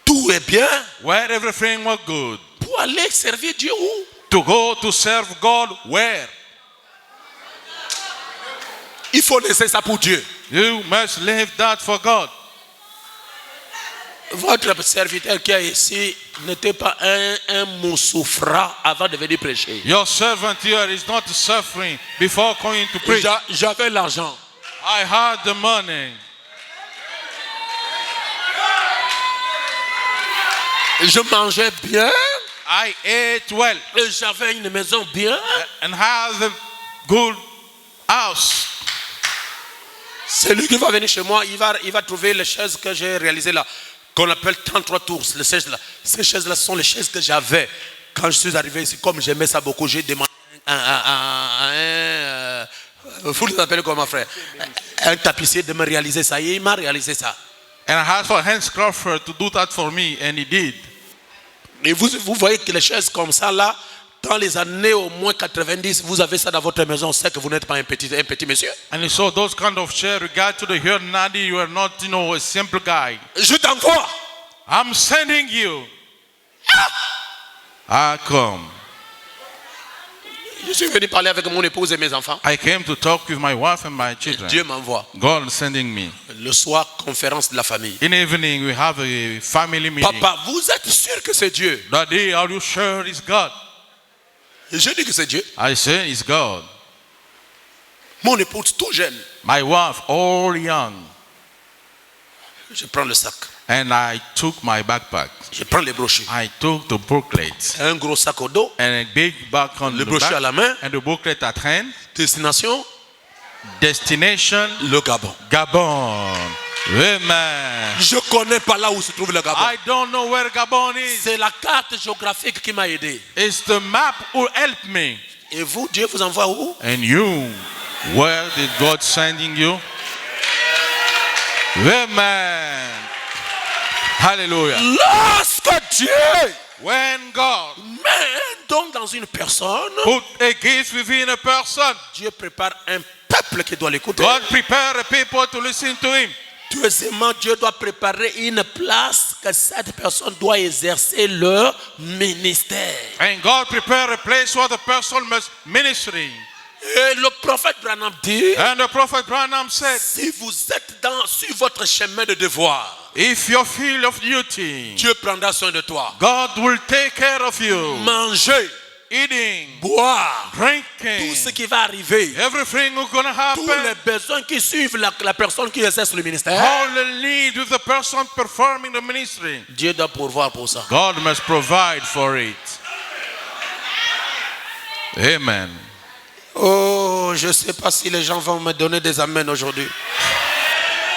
tout est bien, Where everything was good. pour aller servir Dieu où? To go to serve God where? Il faut laisser ça pour Dieu. You must leave that for God. Votre serviteur qui est ici n'était pas un monsouffra avant de venir prêcher. Your servant here is not suffering before going to preach. J'avais l'argent. I had the money. Je mangeais bien. I ate well Et j'avais une maison bien. and have a good house. Celui qui va venir chez moi, il va trouver les chaises que j'ai réalisées là, qu'on appelle 33 tours, les chaises là. Ces chaises là sont les chaises que j'avais quand je suis arrivé ici, comme j'aimais ça beaucoup, j'ai demandé vous l'appelez comment, frère? Un tapissier de me réaliser ça. Et il m'a réalisé ça. And I asked for Hans Crawford to do that for me, and he did. Et vous voyez que les chaises comme ça, là, dans les années au moins 90, vous avez ça dans votre maison, on sait que vous n'êtes pas un petit monsieur. And he saw those kind of chairs. Regard to the here, Nadi, you are not, a simple guy. Je t'envoie. I'm sending you. I come. Je suis venu parler avec mon épouse et mes enfants. I came to talk with my wife and my children. Dieu m'envoie. God is sending me. Le soir, conférence de la famille. In the evening, we have a family meeting. Papa, vous êtes sûr que c'est Dieu? Daddy, are you sure it's God? Je dis que c'est Dieu. I say it's God. Mon épouse tout jeune. My wife, all young. Je prends le sac. And I took my backpack. Je prends les brochures. I took the booklet. Un gros sac au dos. And a big bag on Le the brochure back. à la main. And the booklet at hand. Destination, Destination, le Gabon. Gabon. Amen. Je connais pas là où se trouve le Gabon. I don't know where Gabon is. C'est la carte géographique qui m'a aidé. It's the map who helped me. Et vous, Dieu vous envoie où? And you, where did God sending you? Amen. Hallelujah. Lorsque Dieu When God met un don dans une personne, put a gift within a person, Dieu prépare un peuple qui doit l'écouter. God prepare a people to listen to him. Deuxièmement, Dieu doit préparer une place que cette personne doit exercer leur ministère. And God prepare a place where the person must ministry. Et le prophète Branham dit, And the prophet Branham said, si vous êtes sur votre chemin de devoir, if your field of duty, Dieu prendra soin de toi. God will take care of you. Manger, Eating, boire, drinking, tout ce qui va arriver, everything is going to tous les happen. besoins qui suivent la personne qui exerce le ministère, All the need with the person performing the ministry. Dieu doit pourvoir pour ça. God must provide for it. Amen. Oh, je ne sais pas si les gens vont me donner des amens aujourd'hui.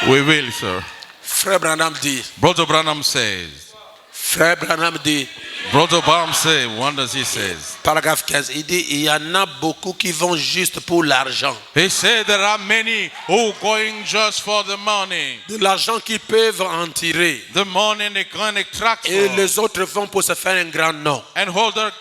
We will, sir. Frère Branham dit, Brother Branham says. Frère Branham dit, Brother Branham says, what does he says? paragraphe 15, il dit, il y en a beaucoup qui vont juste pour l'argent. He said there are many who going just for the money. De l'argent qu'ils peuvent en tirer. The money they can extract Et from. les autres vont pour se faire un grand nom. And others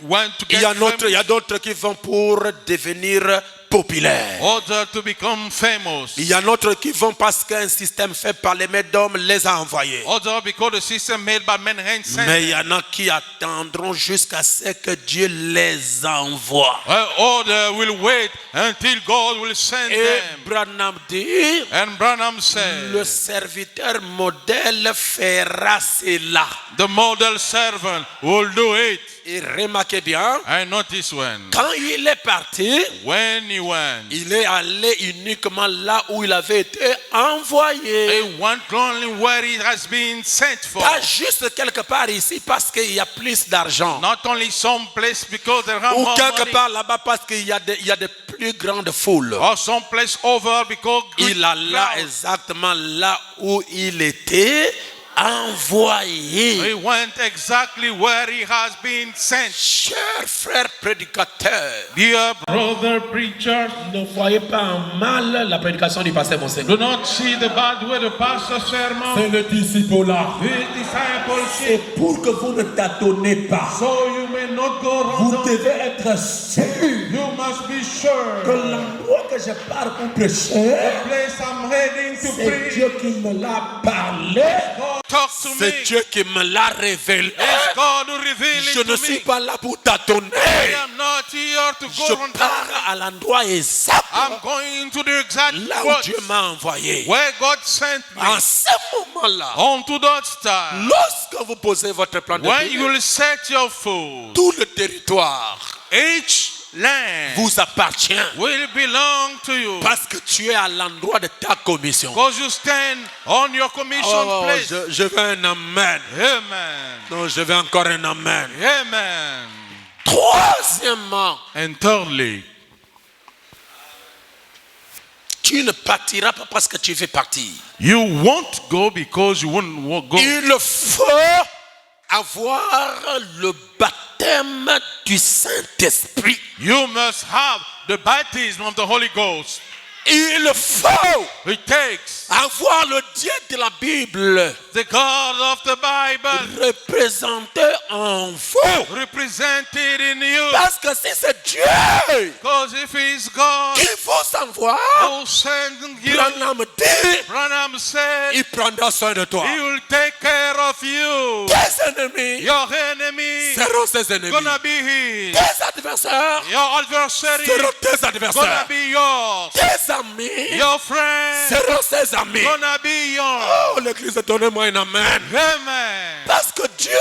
want to Il get y a d'autres qui vont pour devenir populaires. others to become famous. Il y a d'autres qui vont parce qu'un système fait par les mains d'hommes les a envoyés. Others because the system made by men hands sent Mais il y them. en a qui attendront jusqu'à ce que Dieu les envoie. While others will wait until God will send Et them. Branham dit, And Branham said, le serviteur modèle fera cela. the model servant will do it. Et remarquez bien, I noticed quand il est parti, when he went, il est allé uniquement là où il avait été envoyé. he went only where he has been sent for. Pas juste quelque part ici parce qu'il y a plus d'argent. Not only some place because there are Ou more quelque money, part là-bas parce qu'il y a de plus grandes foules. or some place over because good Il alla crowd. exactement là où il était envoyé. He went exactly where he has been sent. Cher frère prédicateur, Dear brother preacher, ne voyez pas en mal la prédication du pasteur Monseigneur. do not see the bad way the pastor sermon. C'est le disciple-là. The discipleship, Et pour que vous ne tâtonnez pas, so you may not go vous wrong. devez être sûr You must be que sure l'endroit que je pars pour prêcher, the place I'm heading to c'est preach. Dieu qui me l'a parlé. God talk to me. C'est Dieu qui me l'a révélé. It's God who revealed Je it ne to suis me. pas là pour tâtonner. I am not here to Je go on pars à l'endroit exact I'm going to the exact là où spot Dieu m'a envoyé. where God sent me. En ce moment-là, Onto that star. lorsque vous posez votre plan de When vie, you will set your foot, tout le territoire each land vous appartient. will belong to you. Parce que tu es à l'endroit de ta commission. Because you stand on your commission Oh, place. je veux un amen. Amen. Non, je veux encore un amen. Amen. Troisièmement, And thirdly, tu ne partiras pas parce que tu veux partir. you won't go because you won't go. Il faut avoir le baptême du Saint-Esprit. You must have the baptism of the Holy Ghost. Il faut It takes avoir le Dieu de la Bible the God of the Bible représenté en vous. represented in you. Parce que si c'est Dieu Because if it's God qui vous envoie, who sent you, Branham dit, Branham said, il prendra soin de toi. He will take care of you. Tes ennemis Your enemy seront ses ennemis. gonna be his. Tes adversaires Your adversary seront tes gonna adversaires. be yours. Tes amis Your friend seront ses amis. gonna be yours. Oh, l'église, donnez-moi un amen. Amen. Parce que Dieu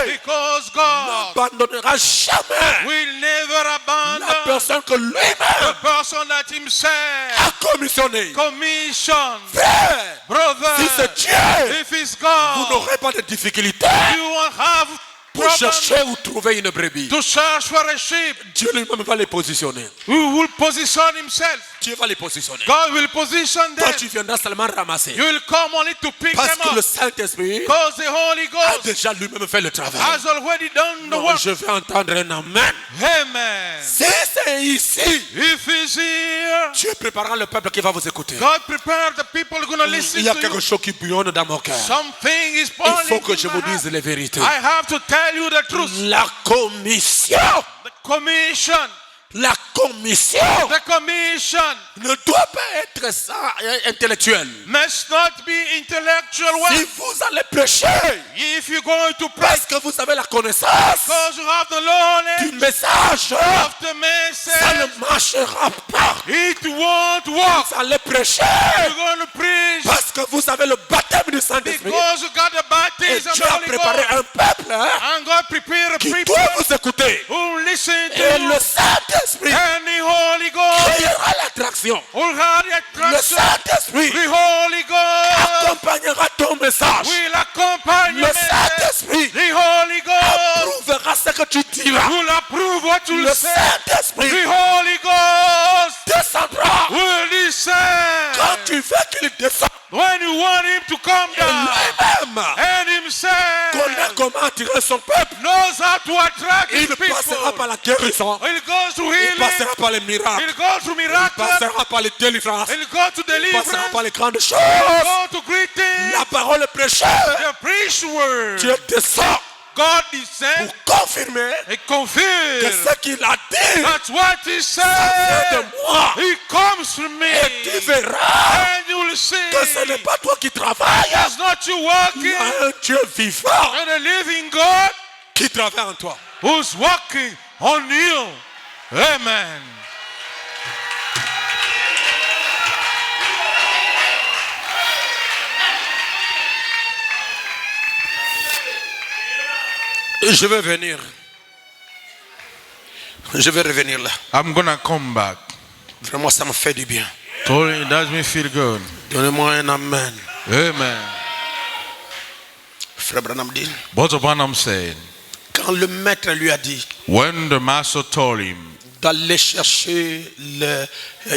Because God n'abandonnera jamais will never la abandon personne que the lui-même person that himself a commissionné. commissioned. Frère, Brother, si c'est Dieu, if it's vous God, n'aurez pas de difficulté you won't have pour problem chercher ou trouver une brebis. to search for a sheep. Dieu lui-même va les positionner. Who will position himself? Dieu va les positionner. God will position Toi, them. tu viendras seulement ramasser. You will come only to pick Parce them que le up. Saint-Esprit Because the Holy a Ghost déjà lui-même fait le travail. has already done the Non, work. je vais entendre un amen. Amen. Si c'est ici, If he's here, Dieu préparera le peuple qui va vous écouter. God prepare the people who are going to Il listen y a to quelque you. chose qui bouillonne dans mon cœur. Something is Il boiling faut que je in my vous heart. dise les vérités. I have to tell you the truth. La commission, The commission la commission The commission ne doit pas être ça, intellectuelle. must not be intellectual Si work. vous allez prêcher, If you're going to pray, parce que vous avez la connaissance because you have the knowledge du message, of the ça message, ne marchera pas. it won't work. Vous allez prêcher You're going to preach parce que vous avez le baptême du Saint-Esprit. because you got the Et baptism of Dieu the a Holy préparé Ghost. un peuple And God prepare a qui people doit vous écouter. who listen to Et you. le Saint-Esprit And the Holy Ghost créera l'attraction. will have the Le attraction. Saint-Esprit The Holy Ghost accompagnera ton message. will accompany Le your message. Saint-Esprit The Holy Ghost prouvera ce que tu diras. will approve what you Le say. Saint-Esprit The Holy Ghost descendra will listen. quand tu veux qu'il descende. When you want him to come Et down, lui-même and himself connaît comment attirer son peuple. knows how to attract his Il ne passera people. par la guérison. He'll go to Il healing. passera par les miracles. He'll go to Il miracles. passera par les délivrances. He'll go to Il passera deliverance. par les grandes choses. He'll go to great things. La parole est prêchée. The preach word. Dieu descend God pour descends confirmer and que confirm. ce qu'il a dit That's what he ça vient said. de moi. He comes from me. Et tu verras And you will see que ce n'est pas toi qui travailles. it's not you Il y walking a un Dieu vivant and a living God qui travaille en toi. who's walking on you. Amen. Je vais venir. Je vais revenir là. I'm gonna come back. Vraiment, ça me fait du bien. Totally, it does me feel good. Donnez-moi un amen. Amen. Frère Branham dit, Brother Branham said, quand le maître lui a dit when the master told him d'aller chercher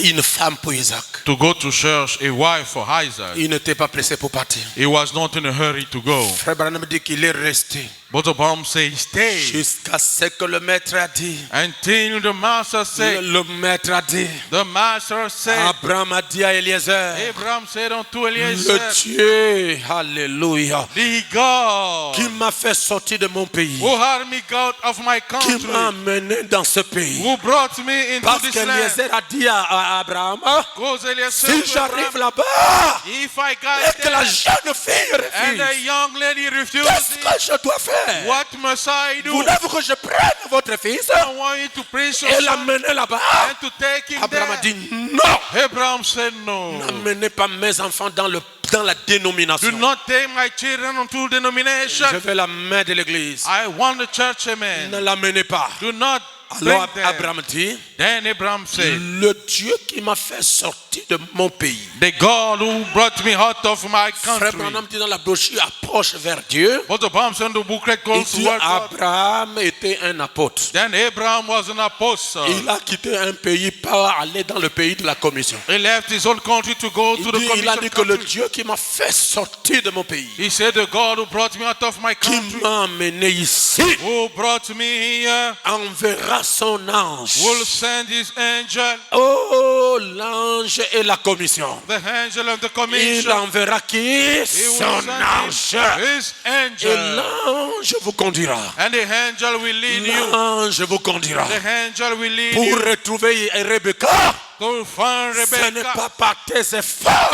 une femme pour Isaac, to go to church a wife for Isaac, il n'était pas pressé pour partir. he was not in a hurry to go. Frère Branham dit qu'il est resté Brother Branham said he stayed jusqu'à ce que le maître a dit. until the master said, Le maître a dit. the master said, Abraham a dit à Eliezer, Abraham said unto le Eliezer, Dieu, alléluia, the God qui m'a fait sortir de mon pays, who had me out of my qui country, m'a amené dans ce pays. who brought me into Parce this qu'Eliezer land. a dit à Abraham, Because Eliezer si said to j'arrive Abraham, là-bas if I et got que la there jeune fille and a refuse, young lady qu'est-ce refuses, que je dois faire? what must I do? Voulez-vous que je prenne votre fils I want you to praise your et son l'amener là-bas? and to take him Abraham a there. dit non, Abraham said no. n'amenez pas mes enfants dans la dénomination. Do not take my children unto denomination. Je veux la main de l'église. I want the church, amen. Ne l'amenez pas. Do not Alors bring them. Abraham dit, Then Abraham said, le Dieu qui m'a fait sortir sorti de mon pays. The God who brought me out of my Frère country. Branham dit dans la brochure, approche vers Dieu. Brother Branham said in the booklet Il goes dit, toward God. Abraham était un apôtre. Then Abraham was an apostle. Il a quitté un pays pour aller dans le pays de la commission. He left his own country to go to the Il a dit commission que le country. Dieu qui m'a fait sortir de mon pays, He said, the God who brought me out of my qui country, m'a amené ici, who brought me here, enverra son ange. will send his angel, Oh, l'ange et la commission. the angel of the Il commission. enverra qui? He will Son send ange. his Et angel. l'ange vous conduira. And the angel will lead you. L'ange vous conduira. The angel will lead Pour you retrouver Rebecca, to find ce n'est Rebecca. pas par tes efforts.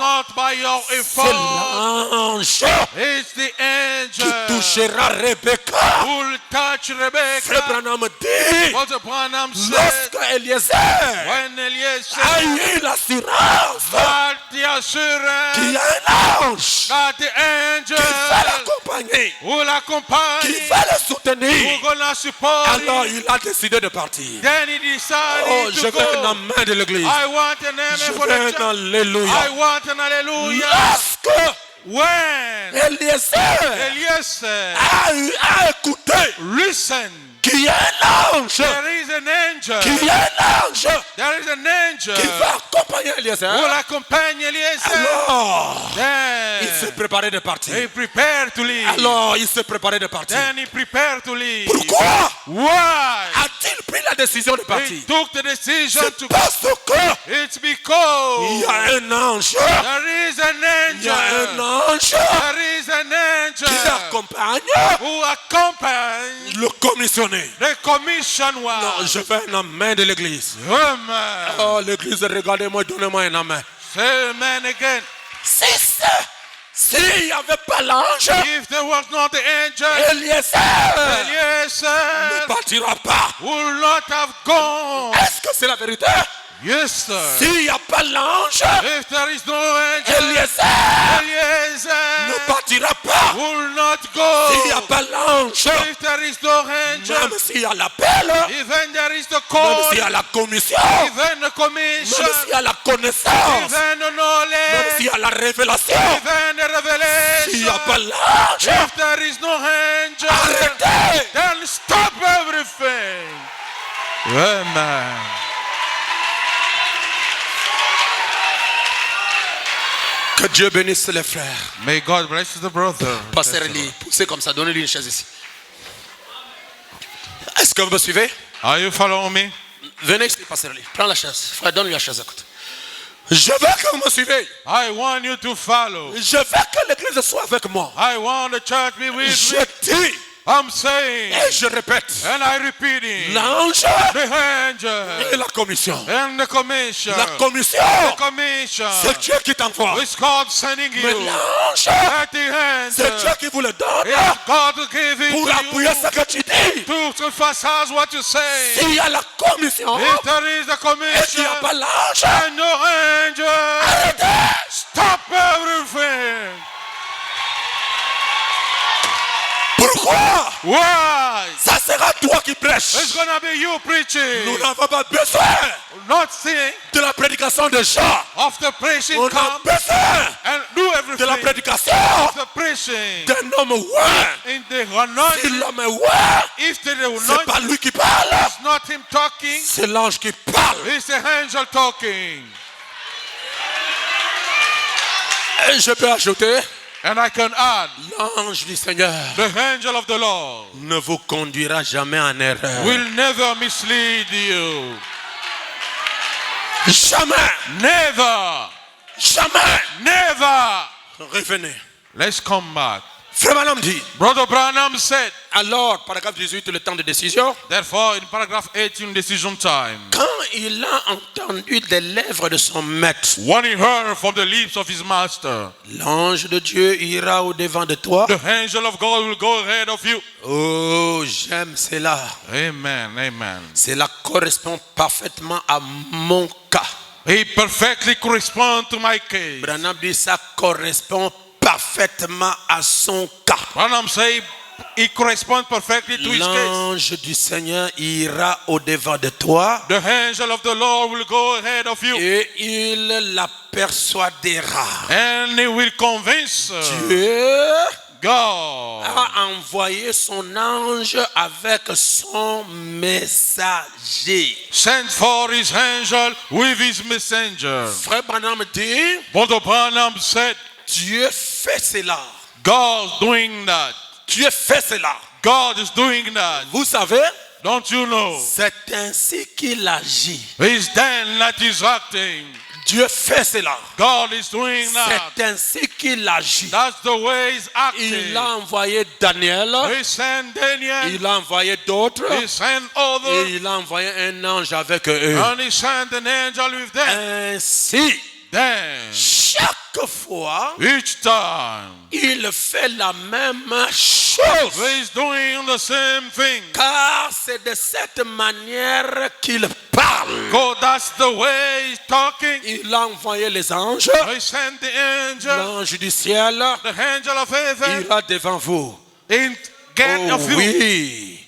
Not by your C'est effort. l'ange It's the qui angel touchera Rebecca. who will touch Frère Rebecca. Branham dit, What the Branham said lorsque Eliezer when Eliezer a eu l'assurance had the qu'il y assurance a un ange that the angel qui va l'accompagner, will accompany, qui va le who soutenir, gonna support alors him. il a décidé de partir. Then he decided Oh, je to veux un go. amen de l'église. I want an amen Je for veux the un church. alléluia. I want an hallelujah. Lorsque When Eliezer Eliezer a écouté listen, qu'il y a un ange, there is an angel. qu'il y a un ange There is an angel qui va accompagner who will Eliezer, accompany Eliezer. alors il Then s'est préparé de partir. he prepared to leave. Alors il s'est préparé de partir. Then he prepared to leave. Pourquoi Why? a-t-il pris la décision de partir? He took the decision C'est to. parce que It's because il y a un ange. there is an Il y a un angel. ange There is an qui angel accompagne who accompanies le commissionné. the commission Non, one. je veux un amen de l'église. Amen. Oh, l'église, regardez-moi, donnez-moi un amen. Say amen again. S'il n'y avait pas l'ange, If there was not the angel, Eliezer ne Eliezer partira pas. would not have gone. Est-ce que c'est la vérité? Yes, sir. S'il n'y a pas l'ange, If there is no angel, Eliezer ne Eliezer partira pas. will not go. S'il n'y a pas l'ange, If there is no angel, même s'il y a l'appel, even there is the même call, s'il y a la commission, even the même commission, s'il y a la connaissance, even the même knowledge, s'il y a la révélation, even the s'il n'y a revelation, pas l'ange, if there is no angel, arrêtez. then stop everything. Amen. Que Dieu bénisse les frères. May God bless the brother. Pasteur Eli, poussez comme ça, donnez-lui une chaise ici. Est-ce que vous me suivez? Are you following me? Venez ici, Pasteur Eli. Prends la chaise. Frère, donne-lui la chaise à côté. Je veux que vous me suivez. I want you to follow. Je veux que l'église soit avec moi. I want the church to be with Je me. dis I'm saying, et je répète. and I repeat it, L'ange the angel et la commission. and the commission. La commission, The commission. c'est Dieu qui t'envoie. It's God sending Mais you. l'ange, At the c'est Dieu angel. qui vous le donne It's God to give it pour to appuyer ce you. que tu dis. To emphasize what you say. S'il y a la commission If there is a et qu'il n'y commission a pas l'ange, and no angel, arrêtez. stop everything. Pourquoi? Why? Ça sera toi qui prêches. It's gonna be you Nous preaching. n'avons pas besoin Not seeing de la prédication de Jean. of the preaching On a come besoin and do de la everything. prédication The preaching d'un homme ouin. in the Si anointing. l'homme est ouin, If the c'est pas anointing lui qui parle, is not him talking, c'est l'ange qui parle. it's the angel talking. Et je peux ajouter, And I can add, l'ange du Seigneur the angel of the Lord ne vous conduira jamais en erreur. will never mislead you. Jamais, Never, jamais. never. Revenez. Let's come back. Frère Branham dit, Brother Branham said, alors, paragraphe 18, le temps de décision, therefore, in paragraph 18, decision time, quand il a entendu des lèvres de son maître, when he heard from the lips of his master, l'ange de Dieu ira au-devant de toi. the angel of God will go ahead of you. Oh, j'aime cela. Amen, amen. Cela correspond parfaitement à mon cas. He perfectly corresponds to my case. Branham dit ça correspond parfaitement à son cas. Branham say it corresponds perfectly to his case. L'ange du Seigneur ira au-devant de toi The angel of the Lord will go ahead of you, et il la persuadera. and he will convince Dieu God. a envoyé son ange avec son messager. Send for his angel with his messenger. Frère Branham dit, Brother Branham said, Dieu fait cela. God's doing that. Dieu fait cela. God is doing that. Vous savez, Don't you know? c'est ainsi qu'il agit. It's then that he's acting. Dieu fait cela. God is doing that. C'est ainsi qu'il agit. That's the way he's acting. Il a envoyé Daniel. He sent Daniel. Il a envoyé d'autres. He sent others. Et il a envoyé un ange avec eux. And he sent an angel with them. Ainsi, Then, chaque fois, each time, il fait la même chose. he's doing the same thing. Car c'est de cette manière qu'il parle. Because that's the way he's talking. Il a envoyé les anges. He sent the angel, L'ange du ciel the angel of heaven, ira devant vous. in get Oh of you. oui.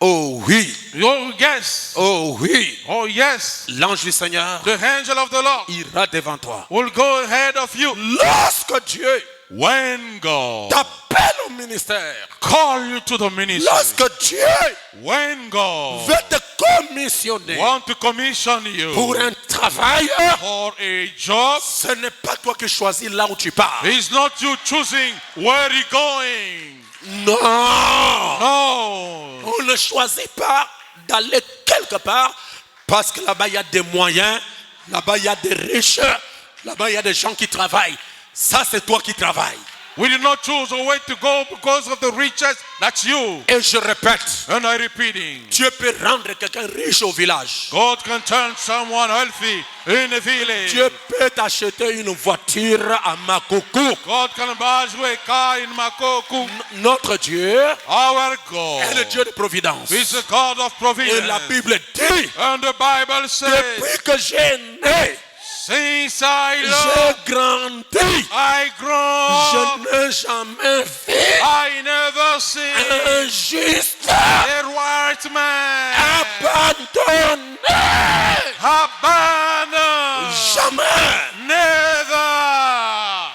Oh oui. Oh yes. Oh oui. Oh yes. L'ange du Seigneur The angel of the Lord ira devant toi. will go ahead of you. Lorsque Dieu When God t'appelle au ministère, call you to the ministry, lorsque Dieu when God veut te commissionner want to commission you pour un travail, for a job, ce n'est pas toi qui choisis là où tu pars. it's not you choosing where you're going. Non. No. On ne choisit pas d'aller quelque part parce que là-bas il y a des moyens, là-bas il y a des riches, là-bas il y a des gens qui travaillent. Ça c'est toi qui travailles. We did not choose a way to go because of the riches. That's you. Et je répète, And I repeating, Dieu peut rendre quelqu'un riche au village. God can turn someone healthy in a village. Dieu peut t'acheter une voiture à Makoko. God can buy you a car in Makoku. Notre Dieu Our est le God Dieu de providence. is a God of Et providence. la Bible dit, And the Bible says, depuis que j'ai né, since I j'ai love, grandi, I grow, je n'ai jamais vu I never see un juste a right man abandonné. abandoned. Jamais. Never.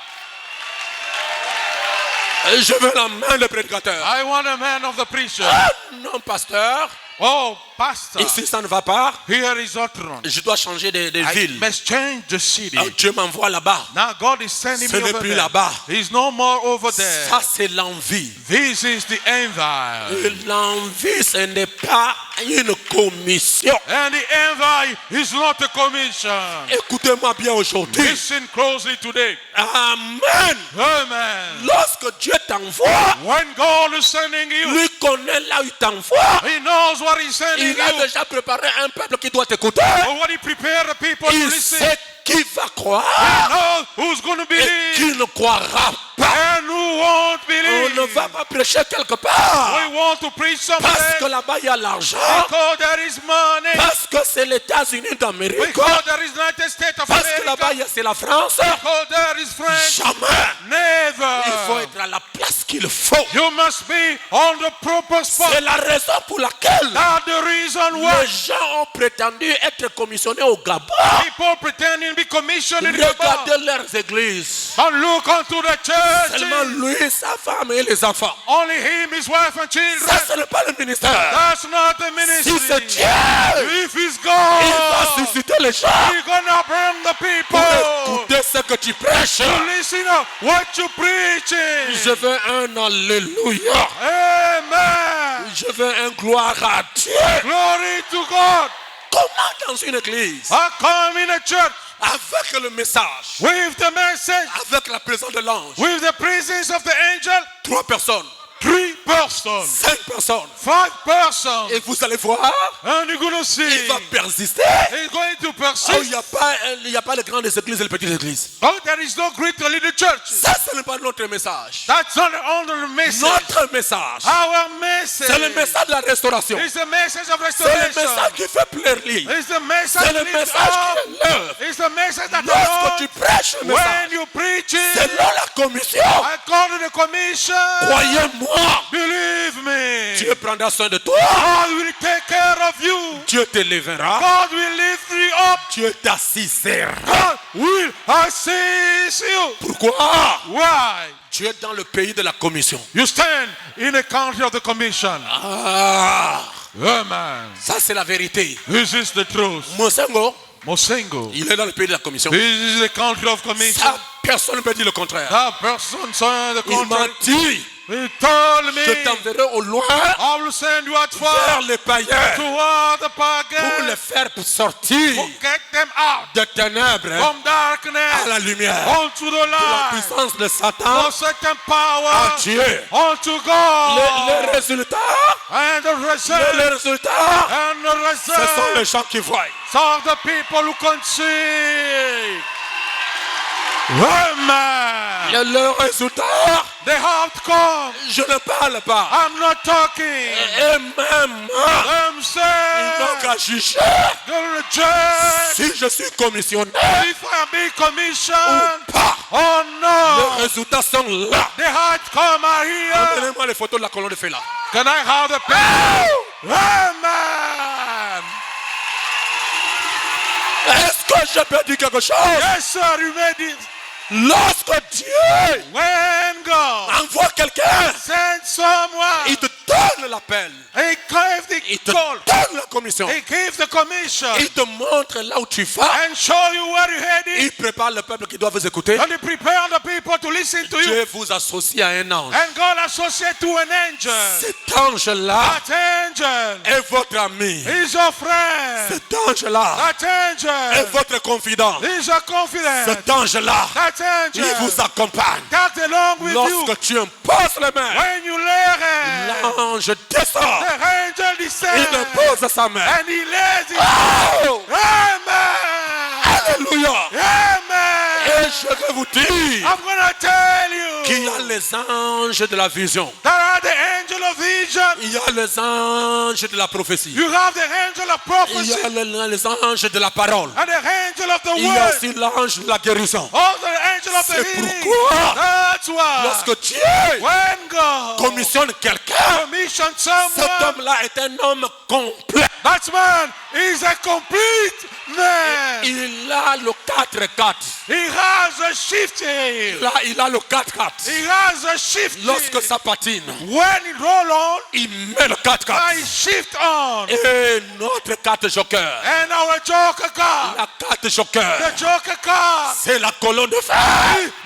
Je veux la main du prédicateur. I want a man of the preacher. Ah non, pasteur. Oh, pastor, Ici, ça ne va pas. here is not wrong. Je dois changer de I ville. must change the city. Ah, Dieu m'envoie là-bas. Now God is sending Ce me n'est over plus there. là-bas. He's no more over there. Ça, c'est l'envie. This is the envy. Et l'envie, ce n'est pas une commission. And the envy is not a commission. Écoutez-moi bien aujourd'hui. Listen closely today. Amen. Amen. Lorsque Dieu t'envoie, When God is sending you, lui connaît là où il t'envoie. He knows what He's sending Il a you. déjà préparé un peuple qui doit t'écouter. But when He prepared the people to Il listen, sait qui va croire He knows who's going to et believe qui ne croira pas. and who won't On believe. ne va pas prêcher quelque part. We want to preach something Parce que là-bas, il y a l'argent. because there is money. Parce que c'est les États-Unis d'Amérique. Because there is United States of Parce que là-bas, America. c'est la France. Because there is France. Jamais. Never. Il faut être à la place qu'il faut. You must be on the proper spot. C'est la raison pour laquelle That's the reason why les gens ont prétendu être commissionnés au Gabon. people pretending to be commissioned in the bar. Regardez leurs églises. But look unto the church. Seulement lui, sa femme et les enfants. Only him, his wife, and children. Ça, ce n'est pas le ministère. That's not the Si ministry. c'est Dieu, If it's il va God, susciter les gens He's gonna bring the pour people écouter ce que tu prêches. to listen to what you preaching. Je veux un alléluia. Amen. Je veux un gloire à Dieu. Glory to God. Comment dans une église, I come in a church avec le message, with the message, avec la présence de l'ange, with the presence of the angel, 3 personnes, 3 persons, 5 personnes, 5 persons, et vous allez voir, and you're going to see. il va persister. He's going to Oh, persist. il n'y a pas les grandes églises et les petites églises. Oh, there is no great or little church. Ça, ce n'est pas notre message. That's not only the message. Notre message, Our message. c'est le message de la restauration. It's the message of C'est le restoration. message qui fait plaire lui. It's the message C'est le that message lifts qui élève. up. It's the message that Lorsque tu Lord, prêches le when message, you preach it, selon la commission, according to the commission, croyez-moi, believe me, Dieu prendra soin de toi. God will take care of you. Dieu te lèvera. God will lift you up. Dieu t'assistera. God will assist you. Pourquoi? Why? Tu es dans le pays de la commission. You stand in the country of the commission. Ah, Amen. ça c'est la vérité. This is the truth. Mosengo, Mosengo. il est dans le pays de la commission. This is the country of commission. Ça, personne ne peut dire le contraire. That person said the Il m'a contrary. dit, He told me, je t'enverrai au loin I will send you out vers far les païens toward the pour pagan, les faire sortir to get them out de ténèbres from à darkness la lumière. unto the De la light. puissance de Satan For certain à power Dieu. unto God. Les résultats, And the les result, résultats, and the ce sont les result, gens qui voient. are the people who can see. Amen. Le résultat, The outcome, je ne parle pas. I'm not talking. Et même, I'm ils n'ont saying, qu'à juger the judge, si je suis commissionnaire if I be commissioned ou pas. or Les no, résultats sont là. the outcome are here. Donnez-moi les photos de la colonne de feu là. Can I have the people? Amen. Est-ce que je peux dire quelque chose? Yes, sir, you made it. Lorsque Dieu When God envoie quelqu'un, sent someone, il te donne l'appel, He gave the il te call, donne la commission, He gave the commission, il te montre là où tu vas, and show you where you're heading, il prépare le peuple qui doit vous écouter. and He prepare the people to listen to you. Dieu vous associe à un ange. And God associate to an angel. Cet ange-là That angel est votre ami. is your friend. Cet ange-là That est angel votre confident. is your confidant. Cet ange-là, That il angel vous accompagne. comes along with you. Lorsque tu imposes les mains, When you lay hands, l'ange descend. the angel Il descends impose sa main. and he lays it. Oh! Amen. Alléluia. Amen. Et je vais vous dire I'm going to tell qu'il y you a les anges de la vision. there are the angel of vision. Il y a les anges de la prophétie. You have the angel of Il y prophecy a les anges de la parole. and the angel of the Il y a word. aussi l'ange de la guérison. Oh, the angel of the C'est healing. pourquoi, That's why lorsque Dieu when God commissionne quelqu'un, commissioned cet someone, homme-là est un homme complet. that man is a complete man. Il a le 4-4. He has a shifting. Il a le 4-4. He has a shifting. Lorsque ça patine, When it roll on, il met le 4-4. I shift on. Et notre 4 joker, And our joker card, la 4 joker, the joker card, c'est la colonne de feu.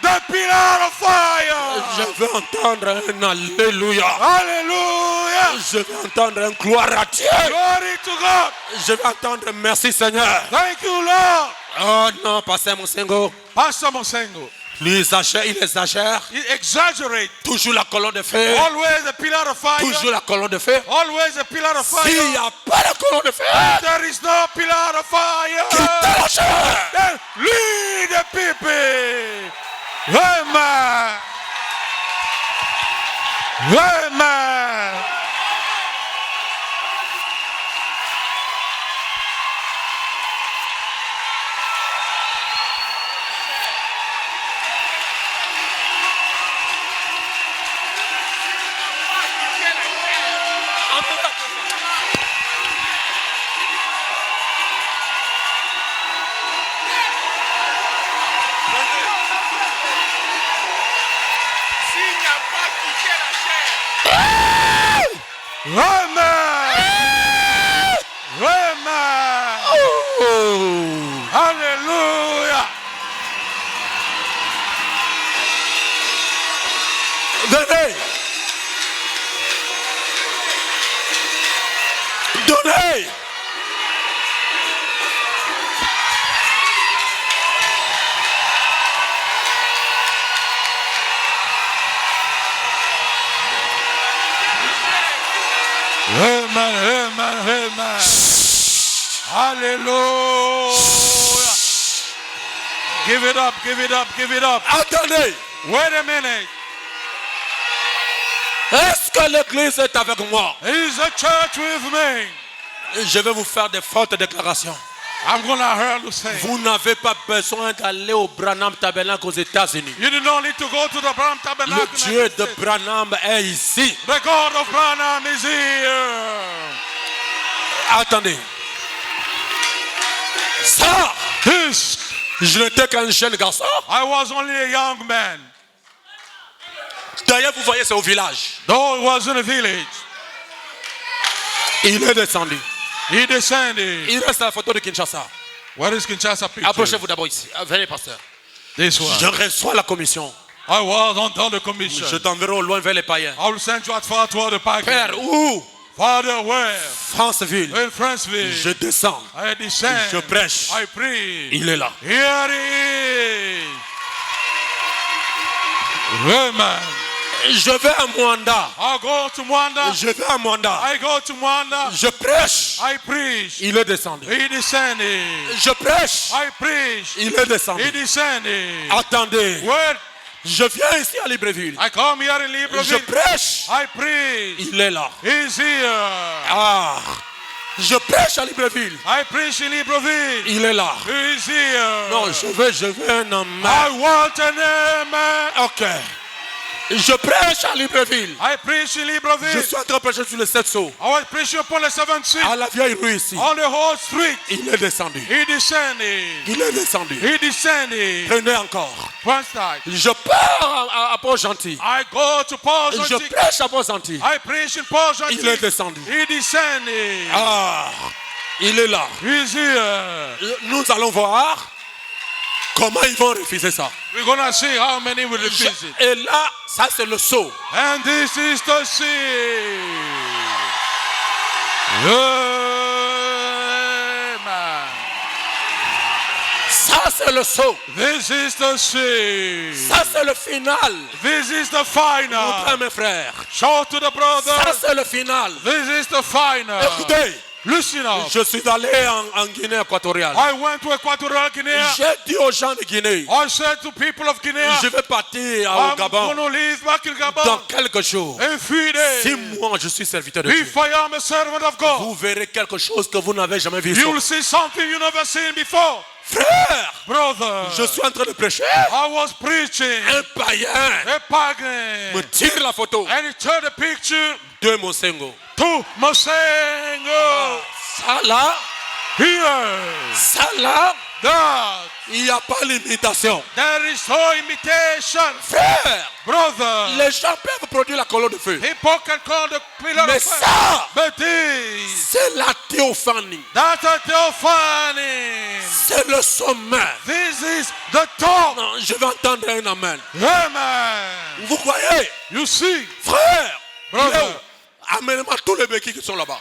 the pillar of fire. Je veux entendre un alléluia. Hallelujah. Je veux entendre un gloire à Dieu. Glory to God. Je veux entendre merci Seigneur. Thank you, Lord. Oh non, Pasteur Mosengo. Pastor Mosengo, Il exagère. he exaggerate. Toujours la colonne de feu. Always a pillar of fire. Toujours la colonne de feu. Always a pillar of S'il n'y fire. a pas de colonne de feu, There is no pillar of fire. quittez la chair. Then lead the people. Amen. Amen. Amen. Amen. Oh. Hallelujah. Donnez. Donnez. Amen. Amen. Amen. Hallelujah. Give it up. Give it up. Give it up. Attendez. Wait a minute. Est-ce que l'église est avec moi? Is the church with me? Je vais vous faire des fortes déclarations. I'm going to hear you say. Vous n'avez pas besoin d'aller au Branham Tabernacle aux États-Unis. You do not need to go to the Branham Le Tabernacle. Dieu de Branham est ici. The God of Branham is here. Attendez. Ça, This, je n'étais qu'un jeune garçon. I was only a young man. D'ailleurs, vous voyez, c'est au village. Though it was in a village, Il est descendu. he descended. Il reste la photo de Kinshasa. Where is Kinshasa picture? Approchez-vous d'abord ici. Venez, pasteur. This Je one. reçois la commission. I was under the commission. Je t'enverrai au loin vers les païens. I will send you at far toward the park. Père, où? Father, where? Franceville. In Franceville. Je descends. I descend. Je prêche. I preach. Il est là. Here he is. Amen. Je vais à Mwanda. I go to Mwanda. Je vais à Mwanda. I go to Mwanda. Je prêche. I preach. Il est descendu. He descended. Je prêche. I preach. Il est descendu. He descended. Attendez. When Je viens ici à Libreville. I come here in Je Libreville, prêche. I preach. Il est là. He's here. Ah. Je prêche à Libreville. I preach in Libreville. Il est là. He's here. Non, je veux un homme. I want an amen. Ok. Je prêche à Libreville. I preach in Je Libreville. suis en train de prêcher sur le 7 sauts. I was preaching upon the 7th street, À la vieille rue ici. on the whole street. Il est descendu. He descended. Il est descendu. He descended. Prenez encore. One side. Je pars à Port-Gentil. I go to Paul Je Gentil. prêche à Port-Gentil. I preach in Paul Il est Gentil. descendu. He descended. Ah, il est là. He's here. Nous allons voir comment ils vont refuser ça. We're gonna see how many will refuse it. Et là, ça c'est le saut. And this is the seed. Amen. Ça c'est le saut. This is the seed. Ça c'est le final. This is the Montrez final. mes frères. Shout to the Ça brother. c'est le final. This is the final. Écoutez, Listen up. je suis allé en Guinée équatoriale. I went to Equatorial Guinea. J'ai dit aux gens de Guinée, I said to people of Guinea, je vais partir au I'm Gabon going to leave back in dans Gabon quelques jours. in 3 days. Si moi je suis serviteur de Dieu, If I am a servant of God, vous verrez quelque chose que vous n'avez jamais vu. you will see something you never seen before. Frère, Brother, je suis en train de prêcher. I was preaching. Un païen A pagan. me tire la photo And he turned the picture de Mosengo. to Mosengo. Ça là, Here, ça là, that, il n'y a pas l'imitation. there is no imitation. Frère, Brother, les gens peuvent produire la colonne de feu. people can call the pillar Mais of fire. ça, But this, c'est la théophanie. that's a theophany. C'est le sommet. This is the top. Non, je vais entendre un amen. Amen. Vous croyez? You see, Frère, Brother. Léo, amène-moi tous les béquilles qui sont là-bas.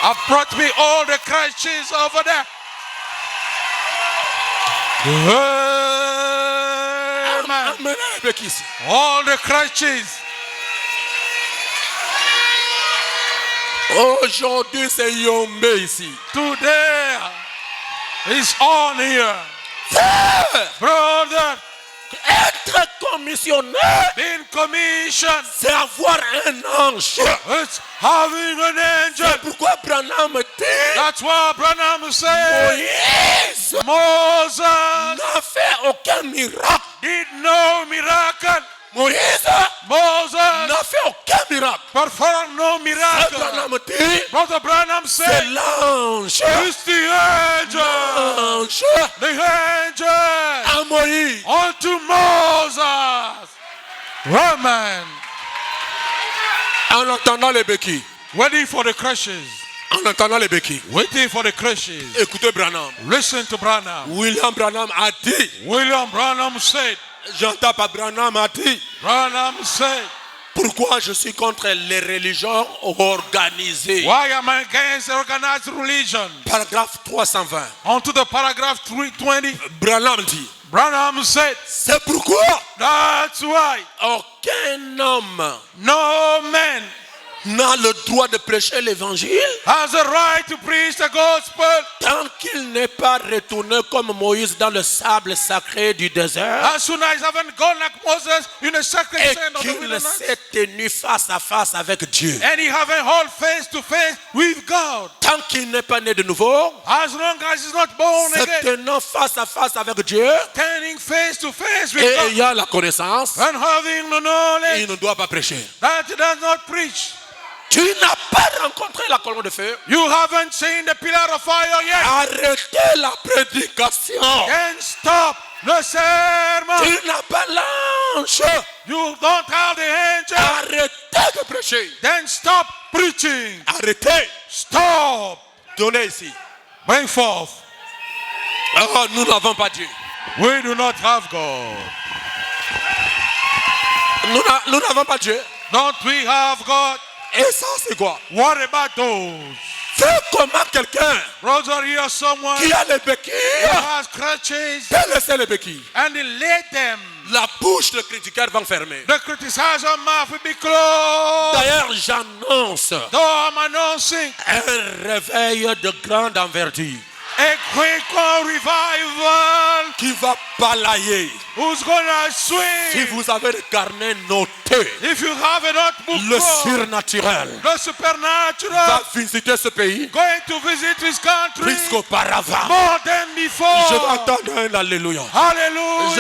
I brought me all the Christians over there. Amen. Amenez les béquilles ici. All the Christians. Aujourd'hui, c'est Yombe ici. Today is on here. Frère, Brother, être commissionnaire, being commissioned, c'est avoir un ange. it's having an C'est angel. pourquoi Branham dit, That's why Branham said Moïse Moses n'a fait aucun miracle. did no miracle. Moïse Moses n'a fait aucun miracle. performed no Et miracle. Branham dit, Brother Branham c'est said l'ange. it's the angel. L'ange The angel à Moïse. unto Moses. Amen. En entendant les béquilles. Waiting for the crashes. En entendant les béquilles. Waiting for the crashes. Écoutez Branham. Listen to Branham. William Branham a dit. William Branham said. J'entends pas Branham a dit. Branham said. Pourquoi je suis contre les religions organisées. Why am I against organized religion? Paragraphe 320. On to the paragraph 320. Branham dit. Branham said. C'est pourquoi That's why aucun homme no man n'a le droit de prêcher l'évangile has the right to preach the gospel tant qu'il n'est pas retourné comme Moïse dans le sable sacré du désert as soon as he haven't gone like Moses in the sacred et sand of the qu'il wilderness. s'est tenu face à face avec Dieu. And he haven't held face to face with God. Tant qu'il n'est pas né de nouveau, As long as he's not born se again, tenant face à face avec Dieu standing face to face with et God, ayant la connaissance, and having the knowledge il ne doit pas prêcher. that he does not preach. Tu n'as pas rencontré la colonne de feu. You haven't seen the pillar of fire yet. Arrêtez la prédication. Then stop the sermon. Tu n'as pas l'ange. You don't have the angel. Arrêtez de prêcher. Then stop preaching. Arrêtez. Stop. Donnez ici. Bring forth. Oh, nous n'avons pas Dieu. We do not have God. Nous n'avons pas Dieu. Don't we have God? Et ça, c'est quoi? What about those? C'est comment quelqu'un Brother, here someone qui a les who béquilles has crutches peut laisser les béquilles. and he laid them. La bouche de critiqueur va fermer. The criticizer mouth will be closed. D'ailleurs, j'annonce Though I'm announcing un réveil de grande envergure a great revival qui va balayer. who's gonna Si swing. vous avez le carnet noté, If you have a notebook, le called surnaturel the va supernatural visiter ce pays going to visit this country plus qu'auparavant. more than Je vais before. entendre un alléluia. Je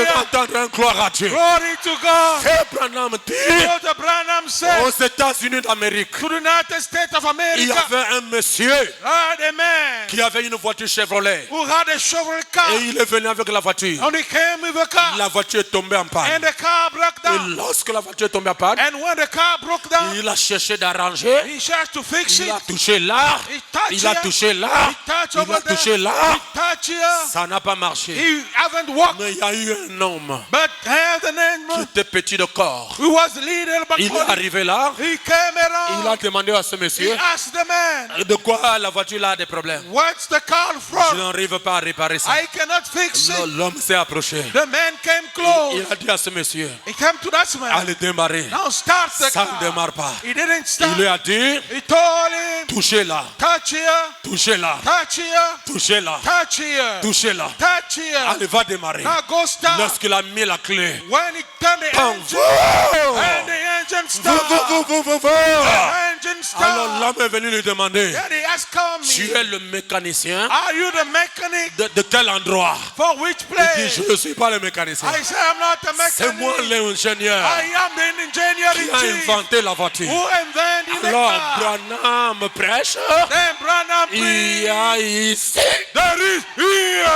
vais Hallelujah. entendre un gloire à Dieu. Glory to God. Frère Branham dit Brother Branham said aux États-Unis d'Amérique, to the United States of il y America, avait un monsieur had a man qui avait une voiture Chevrolet who had a shovel car, et il est venu avec la voiture. and he came with a car, La voiture est tombée en and panne. the car broke Et down. lorsque la voiture est tombée en panne, And when the car broke down, il a cherché d'arranger. he tried to fix Il it. a touché là. He touched Il a here. touché là. He touched Il over a there. touché là. He touched here. Ça n'a pas marché. He haven't walked, Mais il y a eu un homme but had an qui animal était petit de corps. who was little but Il est body. arrivé là. He came Il a around. demandé à ce He monsieur asked the man, de quoi la voiture a des problèmes. what's the car Je from? n'arrive pas à réparer ça. I cannot fix it. L'homme s'est approché. The man came Il close. a dit à ce monsieur, He came to that man. allez démarrer. Now start the Ça car. ne démarre pas. He didn't Il start. lui a dit, He told him, touchez là, touch here, touchez là, touch here, touchez là, touch here, touchez là. touch here. Allez, va démarrer. Now go start. Lorsqu'il a mis la clé, When he turned the bam, engine, and the engine started. The engine Alors started. l'homme est venu lui demander, Then he asked tu me, es le mécanicien are you the mechanic? de quel endroit? For which Il dit, place? je ne suis pas le mécanicien. I said, I'm not a C'est moi mechanic. l'ingénieur I am the engineer qui in a chief inventé la voiture. who invented the Alors car. Branham prêche, Then Branham il preached, y a ici there is here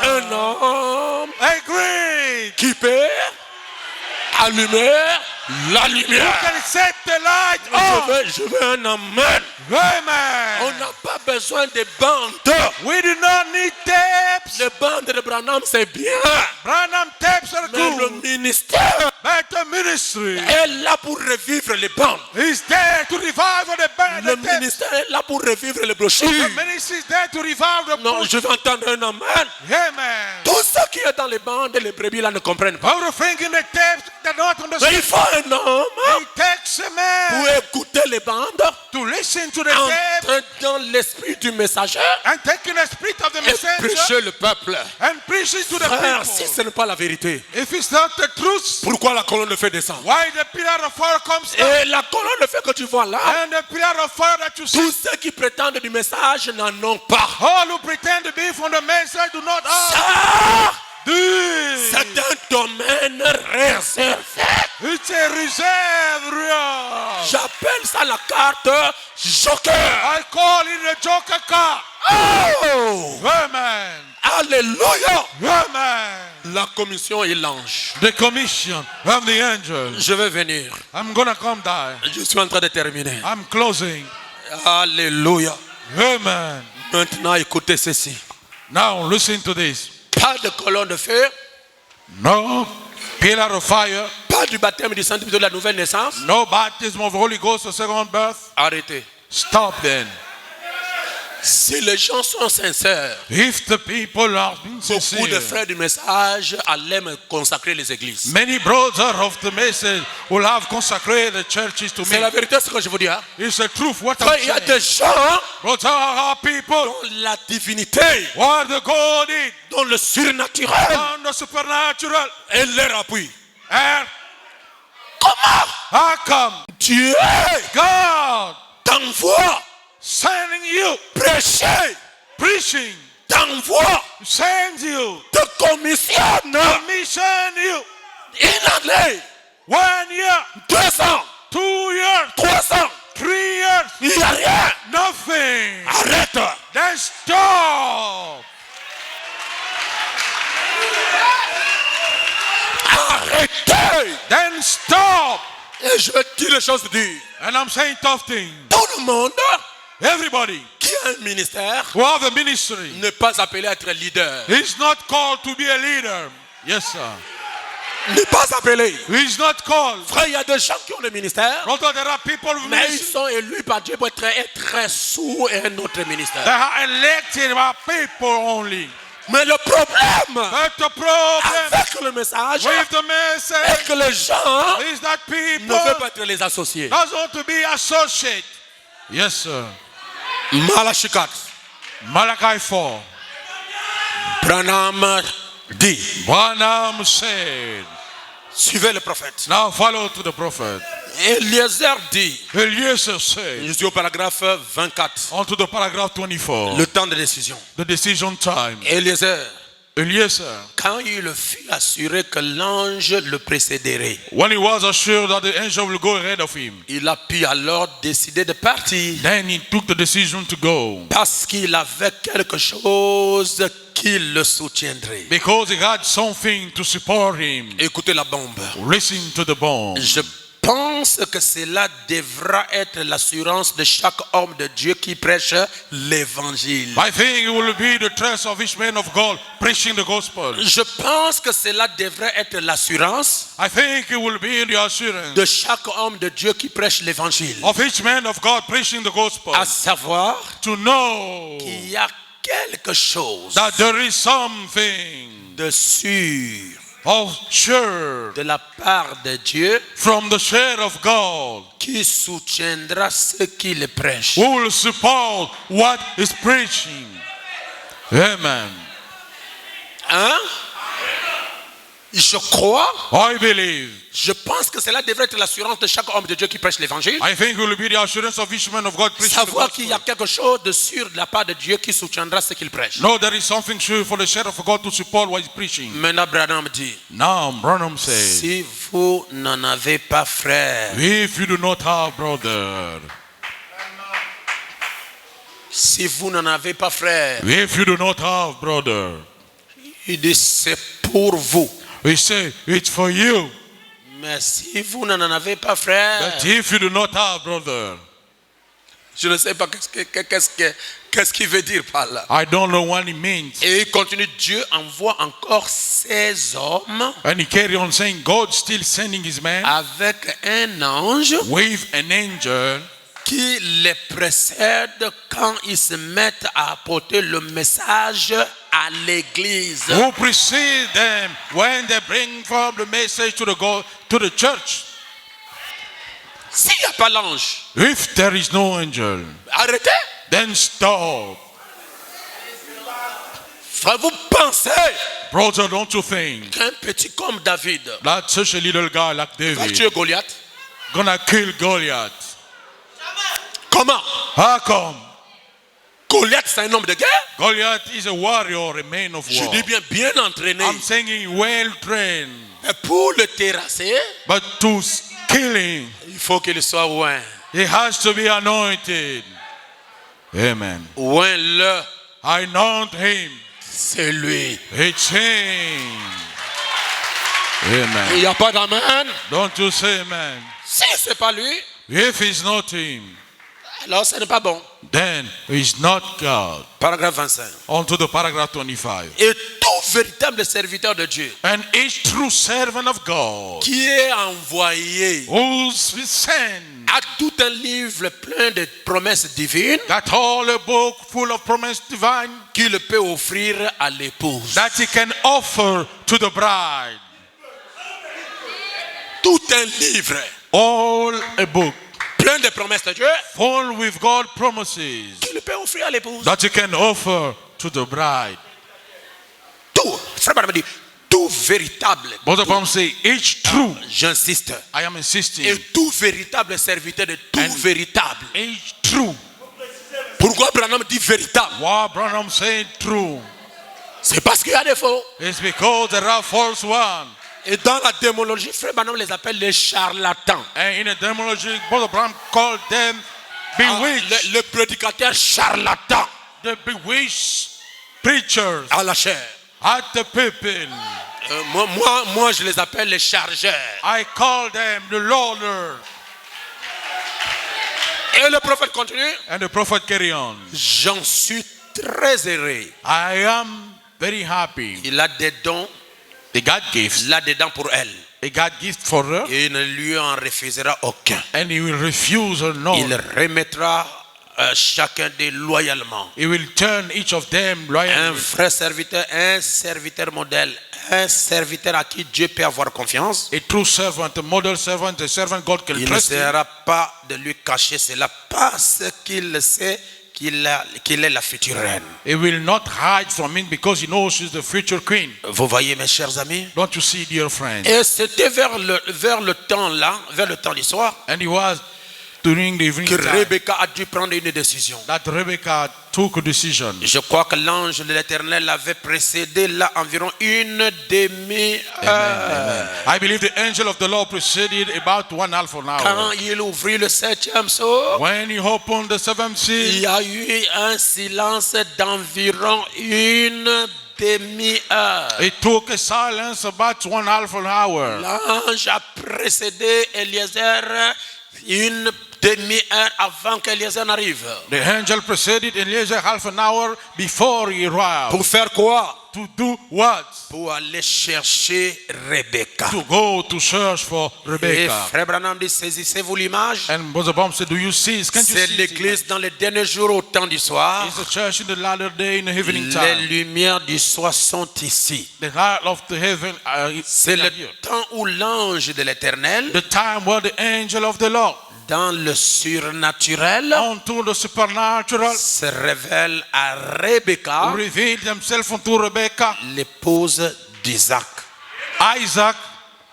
un homme a great qui peut allumer la lumière. can set the light on. Je veux un amen. On Amen. n'a pas besoin de bandes. We do not need tapes. Les bandes de Branham, c'est bien. Branham tapes are Mais le good. ministère But the ministry est là pour revivre les bandes. is there to revive the band. Le The tapes. ministère est là pour revivre les brochures. The ministry is there to revive the Non, book. je vais entendre un amen. Amen. Tout ce qui est dans les bandes, les brebis là ne comprennent pas. Everything in the tapes that not Mais understand. il faut un homme It takes a pour man écouter les bandes, to listen to the tape entrer dans l'esprit du messager and taking the spirit of the et messenger prêcher le peuple. and preach it to the Frère, si people. ce n'est pas la vérité, If it's not the truth, pourquoi la colonne de feu descend? why the pillar of fire comes down? Et la colonne de feu que tu vois là, And the pillar of fire that you see, tous ceux qui prétendent du message n'en ont pas. all who pretend to be from the message do not have Ça, this. c'est un domaine réservé. It's a reserve area. J'appelle ça la carte Joker. I call it the Joker card. Oh! Amen. Alléluia! Amen. La commission est l'ange. The commission of the angel. Je vais venir. I'm gonna come down. Je suis en train de terminer. I'm closing. Alléluia. Amen. Maintenant, écoutez ceci. Now listen to this. Pas de colonne de feu, No pillar of fire. pas du baptême du Saint-Esprit de la nouvelle naissance. No baptism of the Holy Ghost or second birth. Arrêtez. Stop then. Si les gens sont sincères, If the people are being beaucoup de sincere, frères du message allaient me consacrer les églises. many brothers of the message will have consecrated the churches to C'est me. la vérité ce que je vous dis. Hein? It's the truth. What Frère, I'm il y a saying. des gens But there are people dont la divinité, what the God is dont le surnaturel and the supernatural. est leur appui. And Comment how come Dieu God t'envoie sending you, prêcher, preaching, t'envoie, sends you, te commissionne commission you, une année, 1 year, 2 ans, 2 years, 3 ans, 3 years, il n'y a rien. nothing. Arrête. Then stop. Arrêtez. Then stop. Et je vais dire les choses dures. And I'm saying tough things. Tout le monde Everybody qui a un ministère who have a ministry n'est pas appelé à être leader. is not called to be a leader. Yes, sir. N'est pas appelé. He's not called. Frère, il y a des gens qui ont le ministère, Although there are people with mais ils ministry, sont élus par Dieu pour être sous un autre they ministère. are elected by people only. Mais le problème But the problem avec le message with the message est que les gens is that ne people veulent pas être les associés. doesn't want to be associate. Yes, sir. Malachi 4. Malachi 4. Branham dit, Branham said, suivez le prophète. now follow to the prophet. Eliezer dit, Eliezer said, je suis au paragraphe 24, on to the paragraph 24, le temps de décision. the decision time. Eliezer, Eliezer, quand il fut assuré que l'ange le précéderait, when he was assured that the angel will go ahead of him, il a pu alors décider de partir then he took the decision to go parce qu'il avait quelque chose qui le soutiendrait. because he had something to support him. Écoutez la bombe. Listen to the bone. Je pense que cela devra être l'assurance de chaque homme de Dieu qui prêche l'évangile. I think it will be the trust of each man of God preaching the gospel. Je pense que cela devrait être l'assurance I think it will be the assurance de chaque homme de Dieu qui prêche l'évangile. of each man of God preaching the gospel À savoir to know qu'il y a quelque chose that there is something de sûr of sure de la part de Dieu from the share of God qui soutiendra ceux qui le prêchent. who will support what is preaching. Amen. Hein? Je crois, I believe. je pense que cela devrait être l'assurance de chaque homme de Dieu qui prêche l'évangile. I think it will be the assurance of each man of God preaching the Savoir qu'il y a gospel. quelque chose de sûr de la part de Dieu qui soutiendra ce qu'il prêche. No, there is something sure for the share of God to support what he's preaching. Maintenant, Branham dit, Now, Branham says, si vous n'en avez pas, frère, if you do not have brother, si vous n'en avez pas, frère, if you do not have brother, il dit, c'est pour vous. he say it's for you. Mais si vous n'en avez pas, frère, But if you do not have brother, je ne sais pas qu'est-ce qu'il veut dire par là. I don't know what it means. Et il continue, Dieu envoie encore ces hommes And he carry on saying, God still sending his man avec un ange with an angel qui les précède quand ils se mettent à apporter le message à l'église. who precede them when they bring forth the message to the church. S'il n'y a pas l'ange, If there is no angel, arrêtez. then stop. Frère, vous pensez Brother, don't you think qu'un petit comme David that such a little guy like va David tuer Goliath? gonna kill Goliath? Comment? How come? Goliath, c'est un homme de guerre. Goliath is a warrior, a man of Je war. dis bien entraîné. I'm saying well trained, Et pour le terrasser, but to kill him, il faut qu'il soit loin. he has to be anointed. Amen. Loin-le, I anoint him. c'est lui. It's him. Il Amen. n'y a pas d'amen. Don't you say amen? Si ce n'est pas lui, If it's not him, alors ce n'est pas bon. then he's not God. Paragraphe 25. On to the paragraph 25. Et tout véritable serviteur de Dieu And each true servant of God qui est envoyé who's sent a tout un livre plein de promesses divines got all a book full of promise divine qu'il peut offrir à l'épouse. that he can offer to the bride. Tout un livre All a book plein de promesses de Dieu full with God promises qu'il peut offrir à l'épouse. that he can offer to the bride. Tout, frère Branham dit, tout véritable. Brother Branham say, each true, J'insiste. I am insisting, Et tout véritable serviteur de tout And- véritable. each true. Pourquoi Branham dit véritable? Why Branham said true? C'est parce qu'il y a des faux. It's because there are false ones. Et dans la démonologie, frère Branham les appelle les charlatans. And in the demonology, Brother Branham called them bewitched. Le prédicateur charlatan The bewitched preachers à la chair. at the people. Moi, je les appelle les chargeurs. I call them the loaders. Et le prophète continue. And the prophet carry on. J'en suis très heureux. I am very happy. Il a des dons They got gifts. là-dedans pour elle. They got gifts for her. Et il ne lui en refusera aucun. And he will refuse her Il none. remettra chacun des loyalement. He will turn each of them Un loyally. vrai serviteur, un serviteur modèle, un serviteur à qui Dieu peut avoir confiance. A true servant, a model servant, a servant God can Il ne trust in. sera pas de lui cacher cela parce qu'il sait qu'il est la future reine. He will not hide from him because he knows she's the future queen. Vous voyez mes chers amis? Don't you see, dear friend? Et c'était vers le temps là, vers le temps du soir, And it was during the evening que time Rebecca a dû prendre une décision. that Rebecca took a decision. Je crois que l'ange de l'Éternel avait précédé là environ une demi-heure. Amen. I believe the angel of the Lord preceded about 1/2 an hour. Quand il ouvrit le 7e sceau, When he opened the seventh il seal, y a eu un silence d'environ une demi-heure. it took a silence about 1/2 an hour. L'ange a précédé Eliezer une demi-heure avant qu'Eliezer n'arrive. The angel preceded Eliezer half an hour before he arrived. Pour faire quoi? To do what? Pour aller chercher Rebecca. To go to search for Et Rebecca. frère Branham dit, saisissez-vous l'image? And Brother Baum said, do you see it? Can't you C'est see it? l'église dans les derniers jours au temps du soir. It's the church in the latter day in the evening Les time. lumières du soir sont ici. The light of the heaven C'est le here. temps où l'ange de l'Éternel, The time where the angel of the Lord dans le surnaturel, unto the supernatural se révèle à Rebecca, revealed themselves unto Rebecca, l'épouse d'Isaac. Isaac,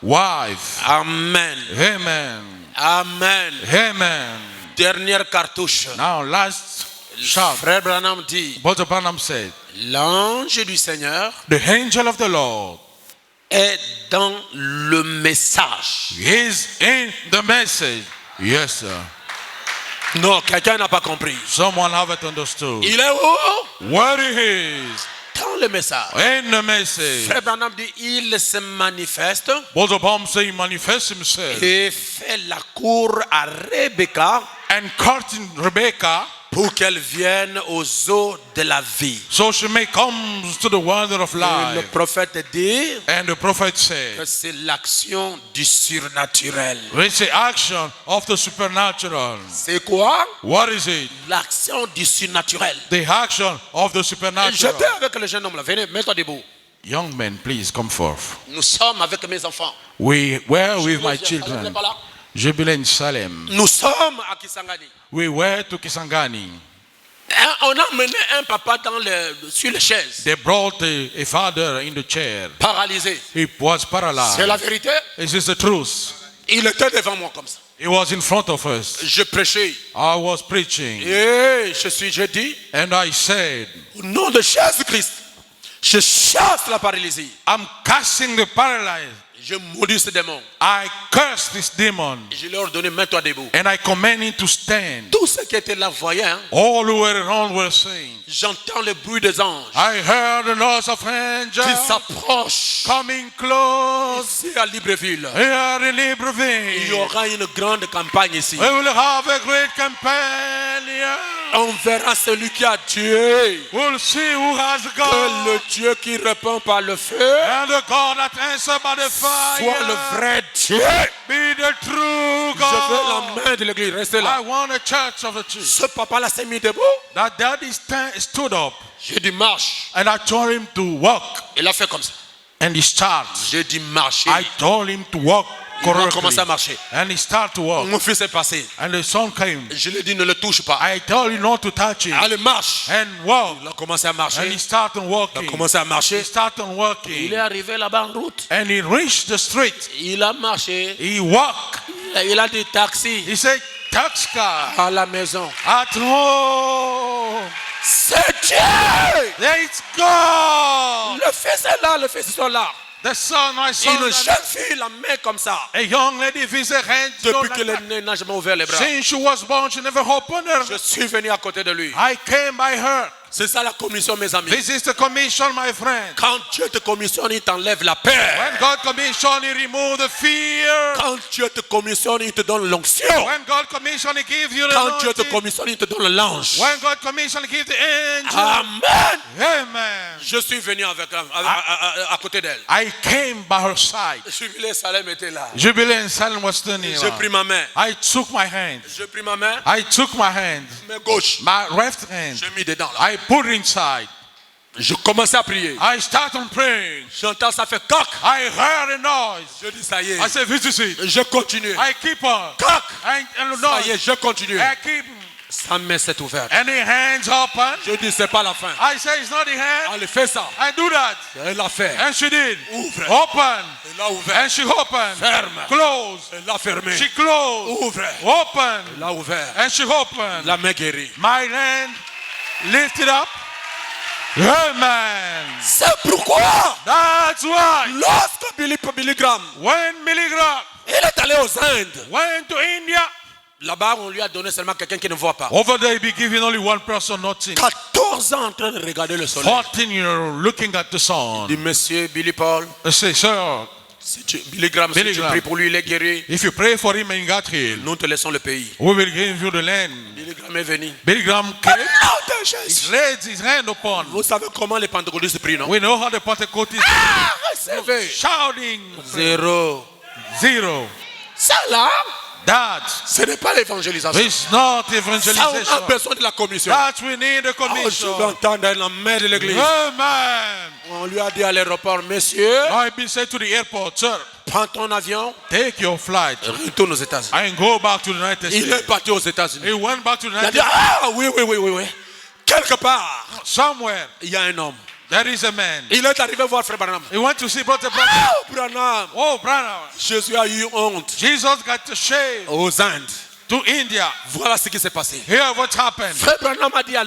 wife. Amen. Amen. Amen. Amen. Dernière cartouche. Now last shot. Frère Branham dit, Brother Branham said, l'ange du Seigneur the angel of the Lord est dans le message. is in the message. Yes, sir. Non, quelqu'un n'a pas compris. Someone haven't understood. Il est où? Where he is Dans le message. in the message. Frère Branham dit, il se manifeste Brother Branham say he manifests himself et fait la cour à Rebecca and courting Rebecca pour qu'elle vienne aux eaux de la vie. so she may come to the water of Et le life. prophète dit And the prophet que said, c'est l'action du surnaturel. it's the action of the supernatural. C'est quoi? What is it? L'action du surnaturel. The action of the J'étais supernatural. avec le jeune homme là. Venez, mets-toi debout. Young men, please come forth. Nous sommes avec mes enfants. We were with my Salem n'est children. pas là. Jubilee Salem. Nous sommes à Kisangani. We were to Kisangani. On a emmené un papa sur les chaises, They brought a father in the chair. paralysé. He was C'est paralyzed. la vérité. This is the truth. Il était devant moi comme ça. He was in front of us. Je prêchais. I was preaching. Et je dis, And I said, au nom de Jésus-Christ, je chasse la paralysie. I'm casting the paralyzed. Je maudis ce démon. I curse this demon. Je leur ai donné, mets-toi debout. And I command him to stand. Tous ceux qui étaient là voyaient. Hein? All who were around were saying, J'entends le bruit des anges I heard the noise of qui angels s'approchent. coming close. Ici à Libreville, Here in il y Libreville. aura une grande campagne ici. We will have a great campaign here. On verra celui qui a tué. We'll see who has Que God. le Dieu qui répond par le feu And the God that answers by the soit le fire vrai entier. Be the true Je veux God. la main de l'église. Restez I là. want a church of the truth. Ce papa-là s'est mis debout. That daddy stood up J'ai dit marche. and I told him to walk Il a fait comme ça. and he started. J'ai dit marcher. I told him to walk Il a correctly commencé à marcher. and he started to walk. Mon fils est passé. And the son came. Je lui ai dit ne le touche pas. I told him not to touch it Allez, marche. and walk. Il a commencé à And he marcher. started Il a walking. commencé à He marcher. started Il walking est arrivé là-bas en route. and he reached the street. Il a marché. He walked. Il a dit taxi He said, tax car à la maison. at home. C'est Dieu. It's God. Le fils est là, le fils sont là. The son, my son, Une jeune fille, la main comme ça. a young lady with her hands Depuis like qu'elle est that. née, n'a jamais ouvert les bras. Since she was born, she never opened her. Je suis venu à côté de lui. I came by her. C'est ça la commission, mes amis. This is the commission, my friend. Quand Dieu te commissionne, il t'enlève la peur. When God commissioned, He removed the fear. Quand Dieu te commissionne, il te donne l'onction. When God commissioned, He gives you the Quand Dieu te anointing. commissionne, il te donne l'ange. When God commissioned, He gives the angel. Amen. Amen. Je suis venu à côté d'elle. I came by her side. Jubilé Salem était là. Jubilee and Salem was standing J'ai pris ma main. I took my hand. J'ai pris ma main, I took my hand, main gauche. my left hand. J'ai mis dedans là. I put inside. Je commençais à prier. I started praying. J'entends ça fait coq. I heard a noise. Je dis ça y est. I said, this is it. Je continue. I keep on. Coq. And the Ça y est, noise. je continue. I keep. Sa main s'est ouverte. And the hands open. Je dis c'est pas la fin. I say, it's not the hand. Allez, fais ça. I do that. Elle l'a fait. And she did. Ouvre. Open. Elle l'a ouvert. And she opened. Ferme. Close. Elle l'a fermé. She closed. Ouvre. Open. Elle l'a ouvert. And she opened. La main guérie. My hand lifted up. Amen. C'est pourquoi, That's why lorsque Billy Graham, when Billy Graham il est allé aux Indes, went to India, là-bas, on lui a donné seulement quelqu'un qui ne voit pas. over there he be given only one person not seeing. 14 ans en train de regarder le soleil. 14 years looking at the Il sun. dit, monsieur Billy Paul, I say, sir, Billy Graham, si Billy tu Graham. pries pour lui, il est guéri. if you pray for him and he got healed, Nous te laissons le pays. we will give you the land. Billy Graham est venu. Billy Graham came, Jésus. laid his hand upon. Vous savez comment les pentecôtistes prient, non? We know how the Pentecostals Recevez. shouting. 0. Zero. Ça là, That ce n'est pas l'évangélisation. is not Ça, on a evangelization. besoin de la commission. That we need a Oh, je commission. vais entendre la main de l'église. Amen. On lui a dit à l'aéroport, monsieur, I've been said to the airport, sir, prends ton avion, take your flight retourne aux États-Unis. and go back to the United Il est States. parti aux États-Unis. He went back to the Il a United dit, ah oui. Quelque part, Somewhere il y a un homme. there is a man. Il est arrivé voir Frère Branham. He went to see Brother Branham. Ah, Branham, Oh, Branham. Jésus a eu honte Jesus got to shame aux Indes. to India. Voilà ce qui s'est passé. Hear what happened. Frère Branham a dit à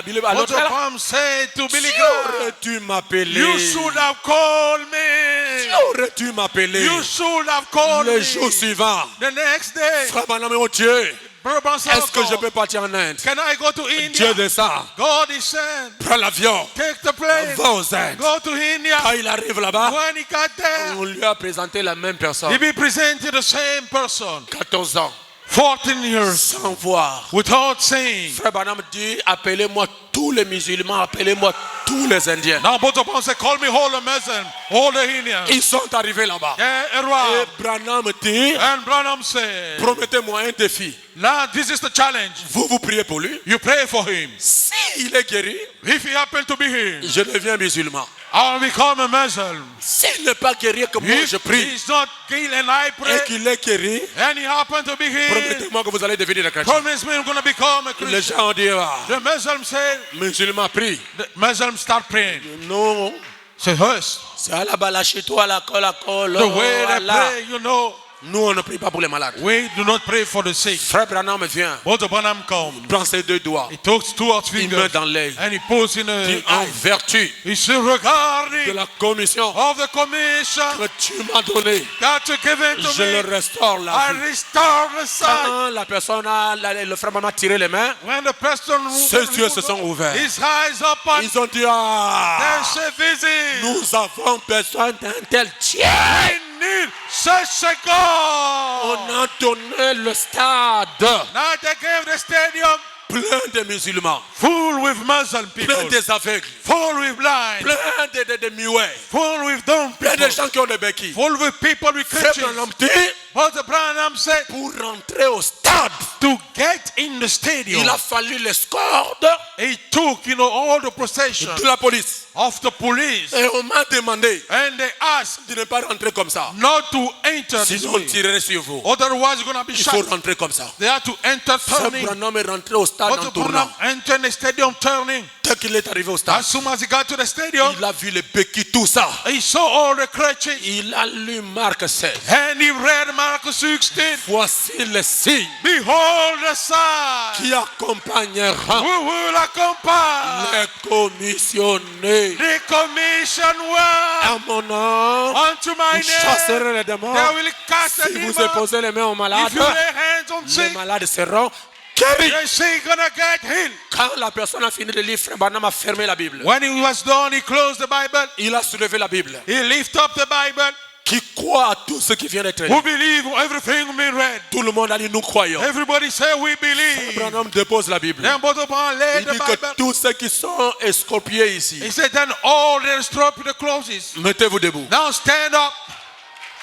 Billy, à l'autre, Brother Branham said to Billy tu Graham, aurais dû m'appeler. you should have called Tu me. aurais dû m'appeler. You should have called Le me. jour suivant, The next day, Frère Branham, oh Dieu, Brother Branham said, est-ce que je peux partir en Inde? can I go to Dieu India? descend, God is sent. prends l'avion, Take the plane. va aux Indes. Go to India. Quand il arrive là-bas, When he got there, on lui a présenté la même personne. he be presented the same person. 14 ans, 14 years sans voir. without saying. Frère Branham dit, appelez-moi tous les musulmans, appelez-moi tous les Indiens. Now both of us say, call me all the Muslim, all the Indians. Ils sont arrivés là-bas. Yeah, Et Erwa. Branham dit, And Branham said, promettez-moi un défi. now this is the challenge. Vous priez pour lui. You pray for him. Si il est guéri, If he happen to be here, je deviens musulman. I'll become a Muslim. S'il n'est pas guéri comme moi, je If prie, he's not healed and I et pray, qu'il est guéri, and he happen to be here, promettez-moi que vous allez devenir un chrétien. promise me I'm going to become a Les Christian. gens ont dit, ah, The Muslim said, musulman prie. the Muslim start praying. Non, Say, hush. c'est à la balachito, à la colle. The way they Voilà. pray, you know, Nous, on ne prie pas pour les malades. we do not pray for the sick. Frère Branham vient, Brother Branham come. prend ses deux doigts, He takes two or three il met fingers dans l'œil, and he puts in dit a en vertu he said, de regarding la commission of the commission que tu m'as donnée, that you given to je le me, restaure I la vie. restore the sight. Quand la personne a, le frère Branham a tiré les mains, When the person ses yeux se sont ouverts. his eyes open, Ils ont dit, ah, there's a visit. nous avons besoin d'un tel Dieu. We need such a God. On a donné le stade Now they gave the stadium plein de musulmans, full with Muslim plein people, des aveugles, full with blind, plein de muets, full with dumb plein plein de gens qui ont des béquilles. full with people with Frère crutches. Branham dit, Brother Branham said, pour rentrer au stade, to get in the stadium, il a fallu l'escorte he took, all the procession de la police. of the police. Et on m'a demandé And they asked de ne pas rentrer comme ça. not to enter this Sinon, on way. tirerait sur vous. Otherwise, you're going to be Il faut shot. rentrer comme ça. They have to enter Frère turning. Branham est rentré au stade en Brother tournant. Branham entered the stadium turning. Dès qu'il est arrivé au stade, As soon as he got to the stadium, il a vu les béquilles, tout ça. he saw all the crutches. Il a lu Marc 16. And he read Mark 16. Voici les signes Behold the sign. qui accompagnera Who will accompany les commissionnés the commission word à mon nom. unto my Vous name? chasserez les démons. They will cast a Si vous demon. imposez les mains aux malades, If you lay hands on les sick, malades seront guéris. the sick gonna get healed. Quand la personne a fini de lire, Frère Branham a fermé la Bible. When he was done, he closed the Bible. Il a soulevé la Bible. He lifted up the Bible. Qui croit à tout ce qui vient d'être dit. Who believe everything we read? Tout le monde a dit nous croyons. Everybody say we believe. Branham dépose la Bible. Then Brother Branham laid Il the dit que Bible. tous ceux qui sont escorpiés ici, He said, then all the strap the closes. mettez-vous debout. Now stand up.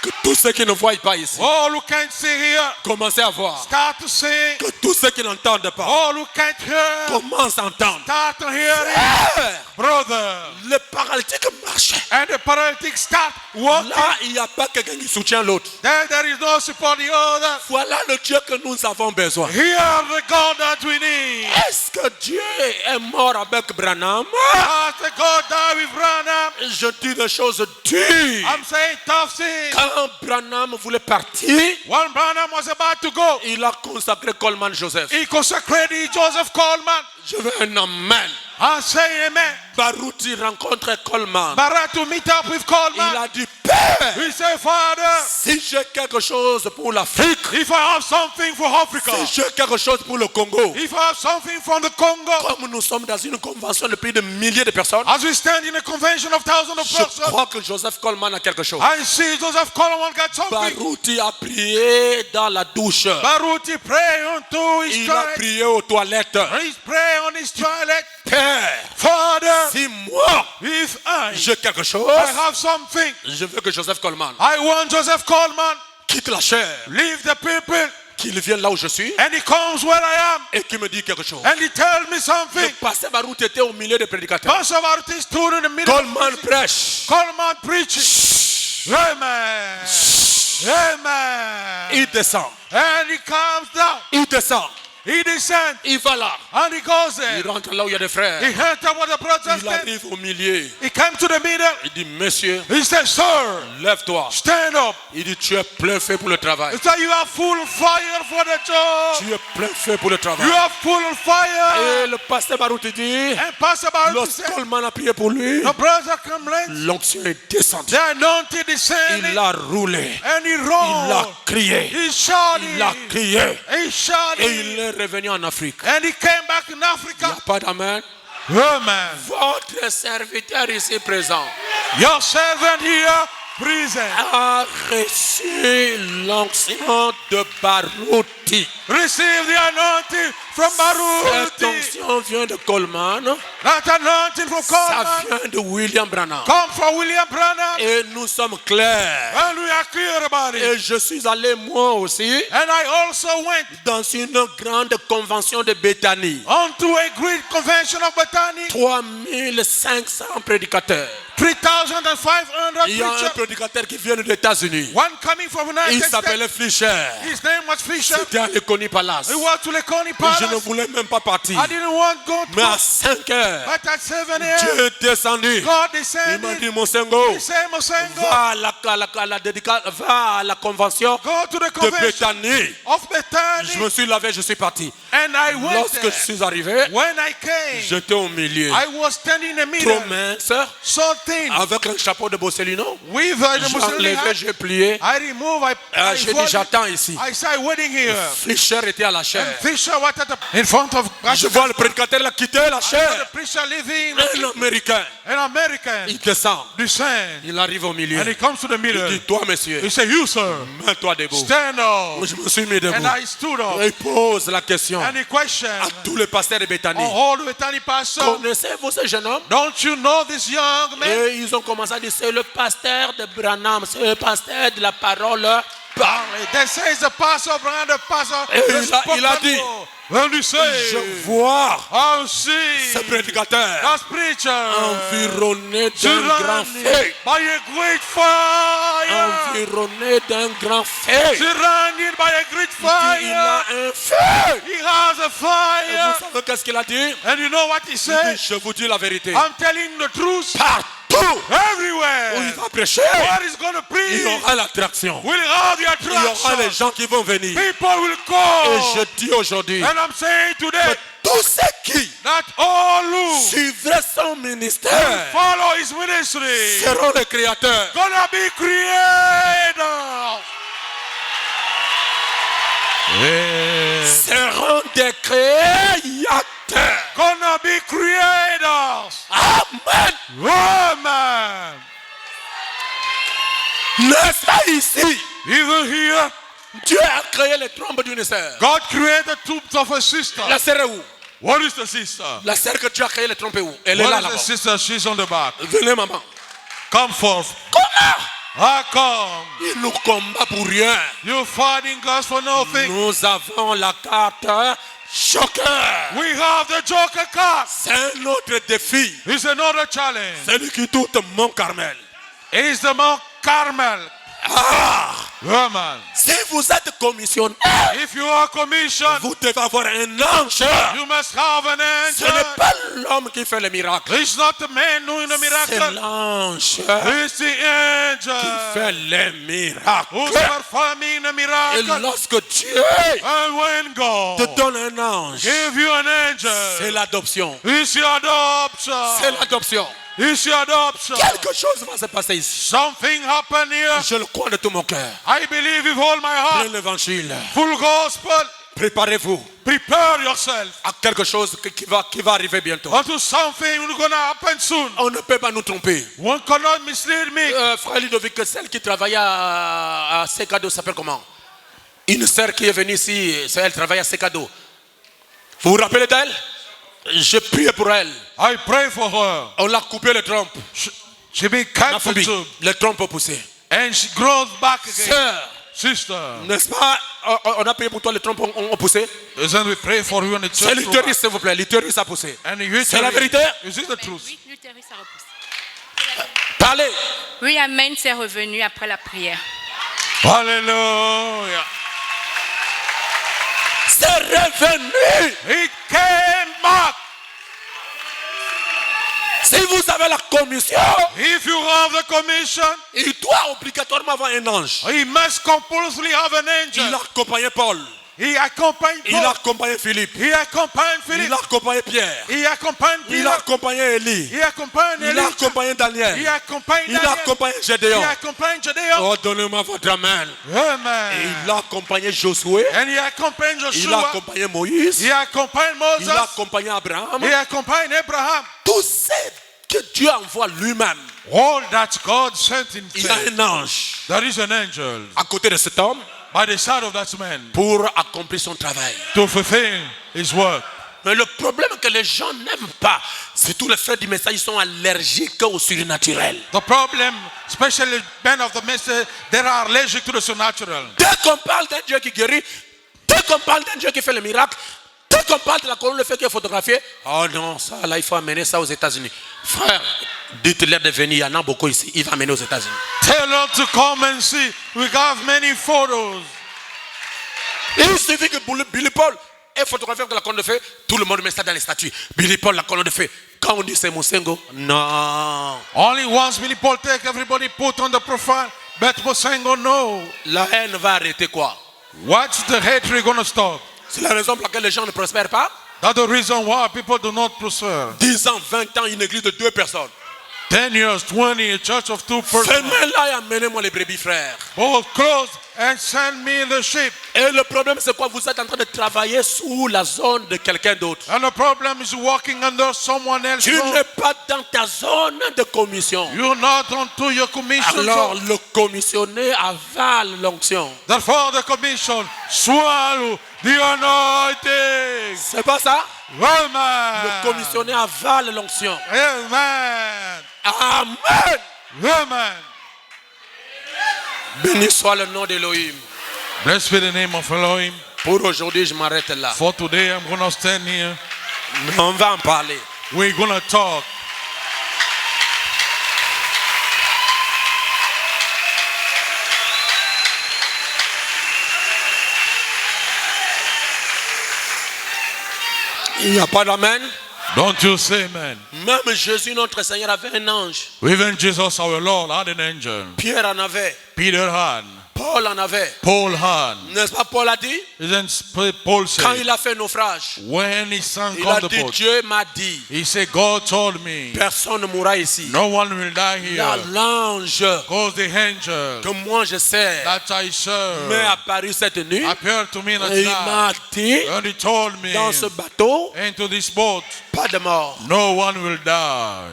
Que tous ceux qui ne voient pas ici, All who can't see here, commencez à voir. start to see. Que tous ceux qui n'entendent pas, All who can't hear, commencent à entendre. start to hear it. Frère, Brother. le paralytique marche. And the paralytic start walking. Là, il n'y a pas quelqu'un qui soutient l'autre. There is no support the other. Voilà le Dieu que nous avons besoin. Hear the God that we need. Est-ce que Dieu est mort avec Branham? As the God that we Branham. Je dis des choses dures. I'm saying tough things. Quand Branham voulait partir, When Branham was about to go, il a consacré Coleman Joseph. he consecrated Joseph Coleman. Je veux un amen. I say amen. Baruti rencontre Coleman. But to meet up with Il Coleman, a dit, Père, he said, Father, si j'ai quelque chose pour l'Afrique, if I have something for Africa, si j'ai quelque chose pour le Congo, if I have something from the Congo, comme nous sommes dans une convention de plus de milliers de personnes, as we stand in a convention of thousands of je persons, crois que Joseph Coleman a quelque chose. I see Joseph Coleman got something. Baruti a prié dans la douche. Baruti pray unto his Il a toilet. prié aux toilettes. He's praying on his toilet. Père, Father, si moi if I j'ai quelque chose, have something, je veux que Joseph Coleman I want Joseph Coleman, quitte la chair, leave the people, qu'il vienne là où je suis and he comes where I am, et qu'il me dit quelque chose. and he tells me Le something. pasteur Baruti était au milieu des prédicateurs. Pastor Baruti stood in the middle. Coleman prêche. Coleman preaches. Amen. Amen. Il descend. And he comes down. Il descend. He descends. Il va là. And he goes Il there. rentre là où il y a des frères. He entered where the brothers Il stand. arrive au milieu. He came to the middle. Il dit, monsieur, He said, Sir, lève-toi. stand up. Il dit, tu es plein fait pour le travail. He said, you are full of fire for the job. Tu es plein fait pour le travail. You are full of fire. Et le pasteur Baruti dit, And Pastor Baruti lorsque said, Coleman a prié pour lui, the brother come late. l'onction est descendue. The anointing descended. Il a roulé. And he Il a rolled. crié. He shouted. Il a crié. He shouted. Et il est revenu en Afrique. And he came back in Il n'y a Africa. pas d'amen. Amen. Votre serviteur ici présent Your servant here, prison, a reçu l'onction de Baruti. receive the anointing from Cette Baruti. onction vient de Coleman. That anointing from Ça Coleman vient de William Branham. come from William Branham. Et nous sommes clairs. And we are clear about it. Et je suis allé moi aussi And I also went dans une grande convention de Bethanie. onto a great convention of Bethany. 3500 prédicateurs. 3,500 Il y a un preachers. prédicateur qui vient des États-Unis. One coming from the Il United States. s'appelait Fisher. His name was Fisher. C'était à l'Econi Palace. He went to the Coney Je ne Palace. voulais même pas partir. I didn't want to go to Mais à 5 heures, But at 7 a.m., Dieu est descendu. God Il m'a descended. dit, mon Sengo, He said, Mosengo, va à la convention go to the de convention Bethanie. of Je Bethany. me suis lavé, je suis parti. And I went Lorsque there. je suis arrivé, When I came, j'étais au milieu. I was standing in the Trop middle. mince, So thin. avec un chapeau de Bossellino. With the J'ai Muslim enlevé, hat. j'ai plié. I remove. J'ai dit, j'attends ici. I started waiting here. Fischer était à la chair. Fisher was at in front of Je vois le prédicateur là quitter la the chair. preacher living. Un Américain. An American Il descend. descend. Il arrive au milieu. And he comes to the Il middle. dit, toi, monsieur, He said, you, sir, mets-toi debout. stand up. Je me suis mis debout. And I stood up. Il pose la question And he questioned à tous les pasteurs de Bethanie. all the Bethany pastors, Connaissez-vous ce jeune homme? don't you know this young man? Et ils ont ont commencé à dire c'est le pasteur de Branham, c'est le pasteur de la parole. They say it's the pastor of Branham, the pastor. Et il a dit, when you say, je vois I'll see ce prédicateur that preacher environné d'un grand feu. by a great fire. Environné d'un grand feu. Surrounded by a great Il a fire. un feu. He has a Et fire. vous savez qu'est-ce qu'il a dit? And you know what he Il said? dit, je vous dis la vérité. I'm telling the truth. Partout où il Everywhere. va prêcher, Where he's going to il y preach, aura l'attraction. we'll have the Il y aura les attraction. gens qui vont venir. People will Et come. je dis aujourd'hui, And I'm saying today tous ceux qui that all who suivraient son ministère follow his ministry seront les créateurs. gonna be creators. Seront des créateurs. Gonna be creators. Amen. Amen. N'est-ce pas ici? Even here, Dieu a créé les trompes d'une sœur. God created troops of a sister. La sœur est où? What is the sister? La sœur que Dieu a créé les trompes est où? Elle est What là, is là-bas. the sister? She's on the back. Venez, maman. Come forth. Comment? I come. Il nous combat pour rien. You're fighting us for nothing. Nous avons la carte Joker. We have the Joker card. C'est un autre défi. It's another challenge. Celui qui doute Mont Carmel. It's the Mount Carmel. Ah! Amen. Si vous êtes commissionnaire, If you are commissioned, vous devez avoir un ange. you must have an Ce n'est angel. pas l'homme qui fait le miracle. It's not the man doing the C'est miracle. l'ange It's the qui angel fait les miracles. who's performing the Et miracle. lorsque Dieu And when te God donne un ange, give you an c'est angel, l'adoption. it's your adoption. C'est l'adoption. It's your adoption. Quelque chose va se passer ici. Something happened here. Je le crois de tout mon cœur. I believe with all my heart. Plein l'évangile. Full gospel. Préparez-vous Prepare yourself à quelque chose qui va arriver bientôt. unto something that's going to happen soon. On ne peut pas nous tromper. One cannot mislead me. Frère Ludovic, celle qui travaillait à Secado s'appelle comment? Une sœur qui est venue ici, elle travaille à Secado. Vous vous rappelez d'elle? Je prie pour elle. I pray for her. On l'a coupé les trompes. She been cut the tube. Les trompes ont poussé. And she grows back again. Sœur, Sister, n'est-ce pas? On a prié pour toi, les trompes ont poussé. isn't we pray for you in the C'est church? l'utérus, s'il vous plaît. L'utérus a poussé. And the C'est la vérité? Is it the truth? Oui, l'utérus a repoussé. Parlez. Oui, Amen, c'est revenu après la prière. Hallelujah. C'est revenu. It came back. Si vous avez la commission, If you have the commission, il doit obligatoirement avoir un ange. he must compulsorily have an Il angel. a accompagné Paul. He accompanied Il a Paul. accompagné Philippe. He accompanied Il Philip. a accompagné Pierre. He accompanied Il a Peter. accompagné Élie. He accompanied Il a Elijah. accompagné He Daniel. accompanied Il a Daniel. accompagné He Gédéon. accompanied Gedeon. Oh, donnez-moi votre amen. Et Amen. il a accompagné Josué. And he accompanied Il a Joshua. accompagné Moïse. He accompanied Il a Moses. accompagné Abraham. He accompanied Abraham. Tout ce que Dieu envoie lui-même. All that God sent Il a himself. un ange There is an angel à côté de cet homme by the side of that man pour accomplir son travail. to fulfill his work. Mais le problème que les gens n'aiment pas, c'est tous les frères du message, ils sont allergiques au surnaturel. The problem, especially men of the message, they are allergic to the supernatural. Dès qu'on parle d'un Dieu qui guérit, dès qu'on parle d'un Dieu qui fait le miracle, dès qu'on parle de la colonne de feu qui est photographiée, oh non, ça là, il faut amener ça aux États-Unis. Frère, dites-leur de venir, il y en a beaucoup ici, il va amener aux États-Unis. Tell them to come and see. We have many photos. Il suffit que Billy Paul est photographié avec la colonne de feu, tout le monde met ça dans les statues. Billy Paul, la colonne de feu. Quand on dit c'est Moussengo, non. Only once Billy Paul take, everybody put on the profile. But Mosengo, no. La haine va arrêter quoi? What's the hatred going to stop? C'est la raison pour laquelle les gens ne prospèrent pas. That's the reason why people do not prosper. 10 ans, 20 ans, une église de 2 personnes. 10 years, 20, a church of 2 persons. Fais-moi-là et amenez-moi les brebis, frères. Both close and send me the sheep. Et le problème, c'est quoi? Vous êtes en train de travailler sous la zone de quelqu'un d'autre. And the problem is walking under someone else. Tu n'es pas dans ta zone de commission. You're not onto your commission. Alors, le commissionné avale l'onction. Therefore, the commission swallow the anointing. C'est pas ça? Amen. Le commissionné avale l'onction. Amen. Amen. Amen. Béni soit le nom d'Élohim. Blessed be the name of Elohim. Pour aujourd'hui, je m'arrête là. For today, I'm going to stand here. Mais on va en parler. We're going to talk. Il n'y a pas d'amen. Don't you say amen. Même Jésus, notre Seigneur, avait un ange. Even Jesus, our Lord, had an angel. Pierre en avait. Peter had. Paul en avait. Paul had. N'est-ce pas Paul a dit? Isn't Paul Quand said, il a fait naufrage, when he sank il on a the dit, boat, Dieu m'a dit, he said, God told me, personne ne mourra ici. no one will die Il y a here. l'ange Because the angel que moi je sais that I serve m'est apparu cette nuit. appeared to me in Et il a m'a night. dit, And he told me, dans ce bateau, into this boat, pas de mort. no one will die.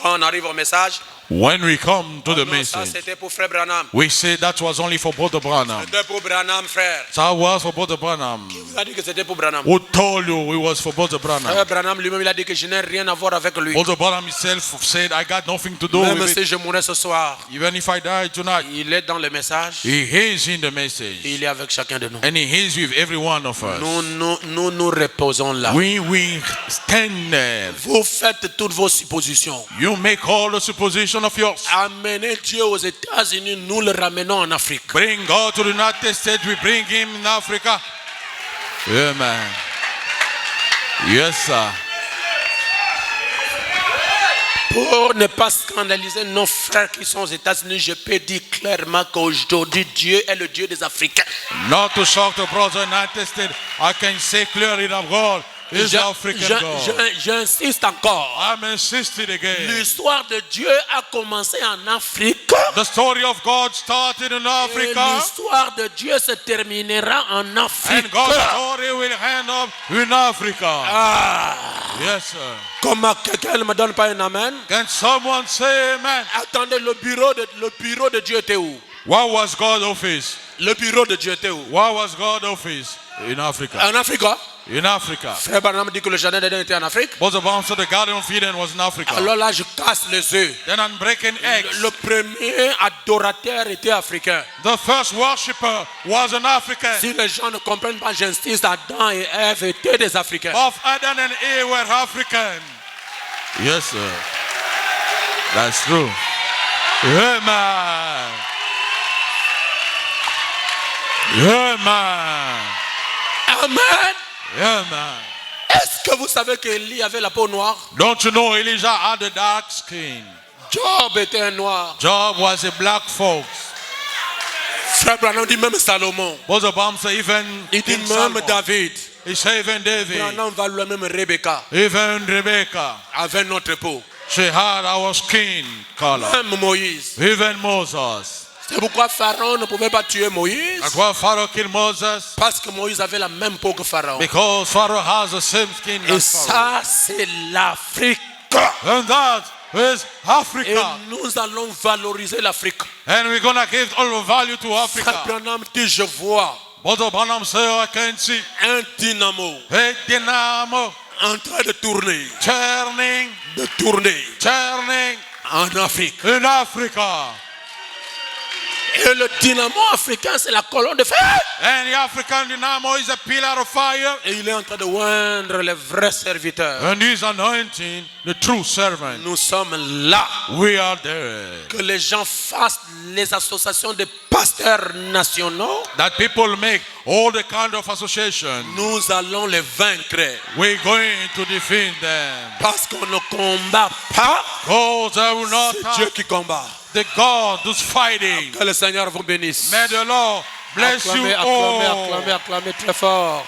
Quand on arrive au message, When we come to the non, ça message, c'était pour frère Branham. we say that was only for Brother Branham. C'était pour Branham, frère. That was for Brother Branham. Il a dit que c'était pour Branham. Who told you it was for Brother Branham? Frère Branham lui-même, il a dit que je n'ai rien à voir avec lui. Brother Branham himself said, I got nothing to do Même with si it. je mourais ce soir, Even if I die tonight, il est dans le message. he is in the message. Il est avec chacun de nous. And he is with every one of us. Nous reposons là. We stand there. Vous faites toutes vos suppositions. You make all the supposition of yours. Amenez Dieu aux États-Unis, nous le ramenons en Afrique. Bring God to the United States, we bring him in Africa. Amen. Yes, sir. Pour ne pas scandaliser nos frères qui sont aux États-Unis, je peux dire clairement qu'aujourd'hui, Dieu est le Dieu des Africains. Not to shock the brother in the United States, I can say clearly that God is the African God. J'insiste encore. I'm insisting again. L'histoire de Dieu a commencé en Afrique. The story of God started in Et Africa. l'histoire de Dieu se terminera en Afrique. And God's story will end up in Africa. Yes, sir. Comment quelqu'un ne me donne pas un amen? Can someone say amen? Attendez, le bureau de Dieu était où? What was God's office? Le bureau de Dieu était où? What was God's office? In Africa. En Afrique. In Africa. Frère Branham dit que le jardin d'Éden était en Afrique. Brother Branham said the Garden of Eden was in Africa. Alors là, je casse les œufs. Then I'm breaking eggs. Le premier adorateur était africain. The first worshipper was an African. Si les gens ne comprennent pas, j'insiste, Adam et Ève étaient des Africains. Of Adam and Eve were African. Yes, sir. That's true. Amen. Amen. Amen. Amen. Est-ce que vous savez qu'Élie avait la peau noire? Don't you know Elijah had a dark skin? Job était un noir. Job was a black fox. Frère Branham dit même Salomon. Brother Branham said even Il dit King même Solomon. David. He said even David. Branham va lui même Rebecca. Even Rebecca. Avec notre peau. She had our skin color. Même Moïse. Even Moses. C'est pourquoi Pharaon ne pouvait pas tuer Moïse. That's why Pharaoh killed Moses. Parce que Moïse avait la même peau que Pharaon. Because Pharaoh has the same skin Et as Pharaoh. ça, c'est l'Afrique. And that is Et Africa. nous allons valoriser l'Afrique. And we're going to give all the value to Frère Africa. Branham dit, je vois Brother Branham said, I can see un dynamo a dynamo en train de tourner. turning En Afrique. in Africa. Et le dynamo africain, c'est la colonne de feu. And the African dynamo is a pillar of fire. Et il est en train de oindre les vrais serviteurs. And he's anointing the true servant. Nous sommes là. We are there. Que les gens fassent les associations de pasteurs nationaux. That people make all the kind of association. Nous allons les vaincre. We're going to defeat them. Parce qu'on ne combat pas. Because I will not C'est Dieu qui combat. the God who's fighting. Que le Seigneur vous bénisse. May the Lord bless you all. Acclamez très fort.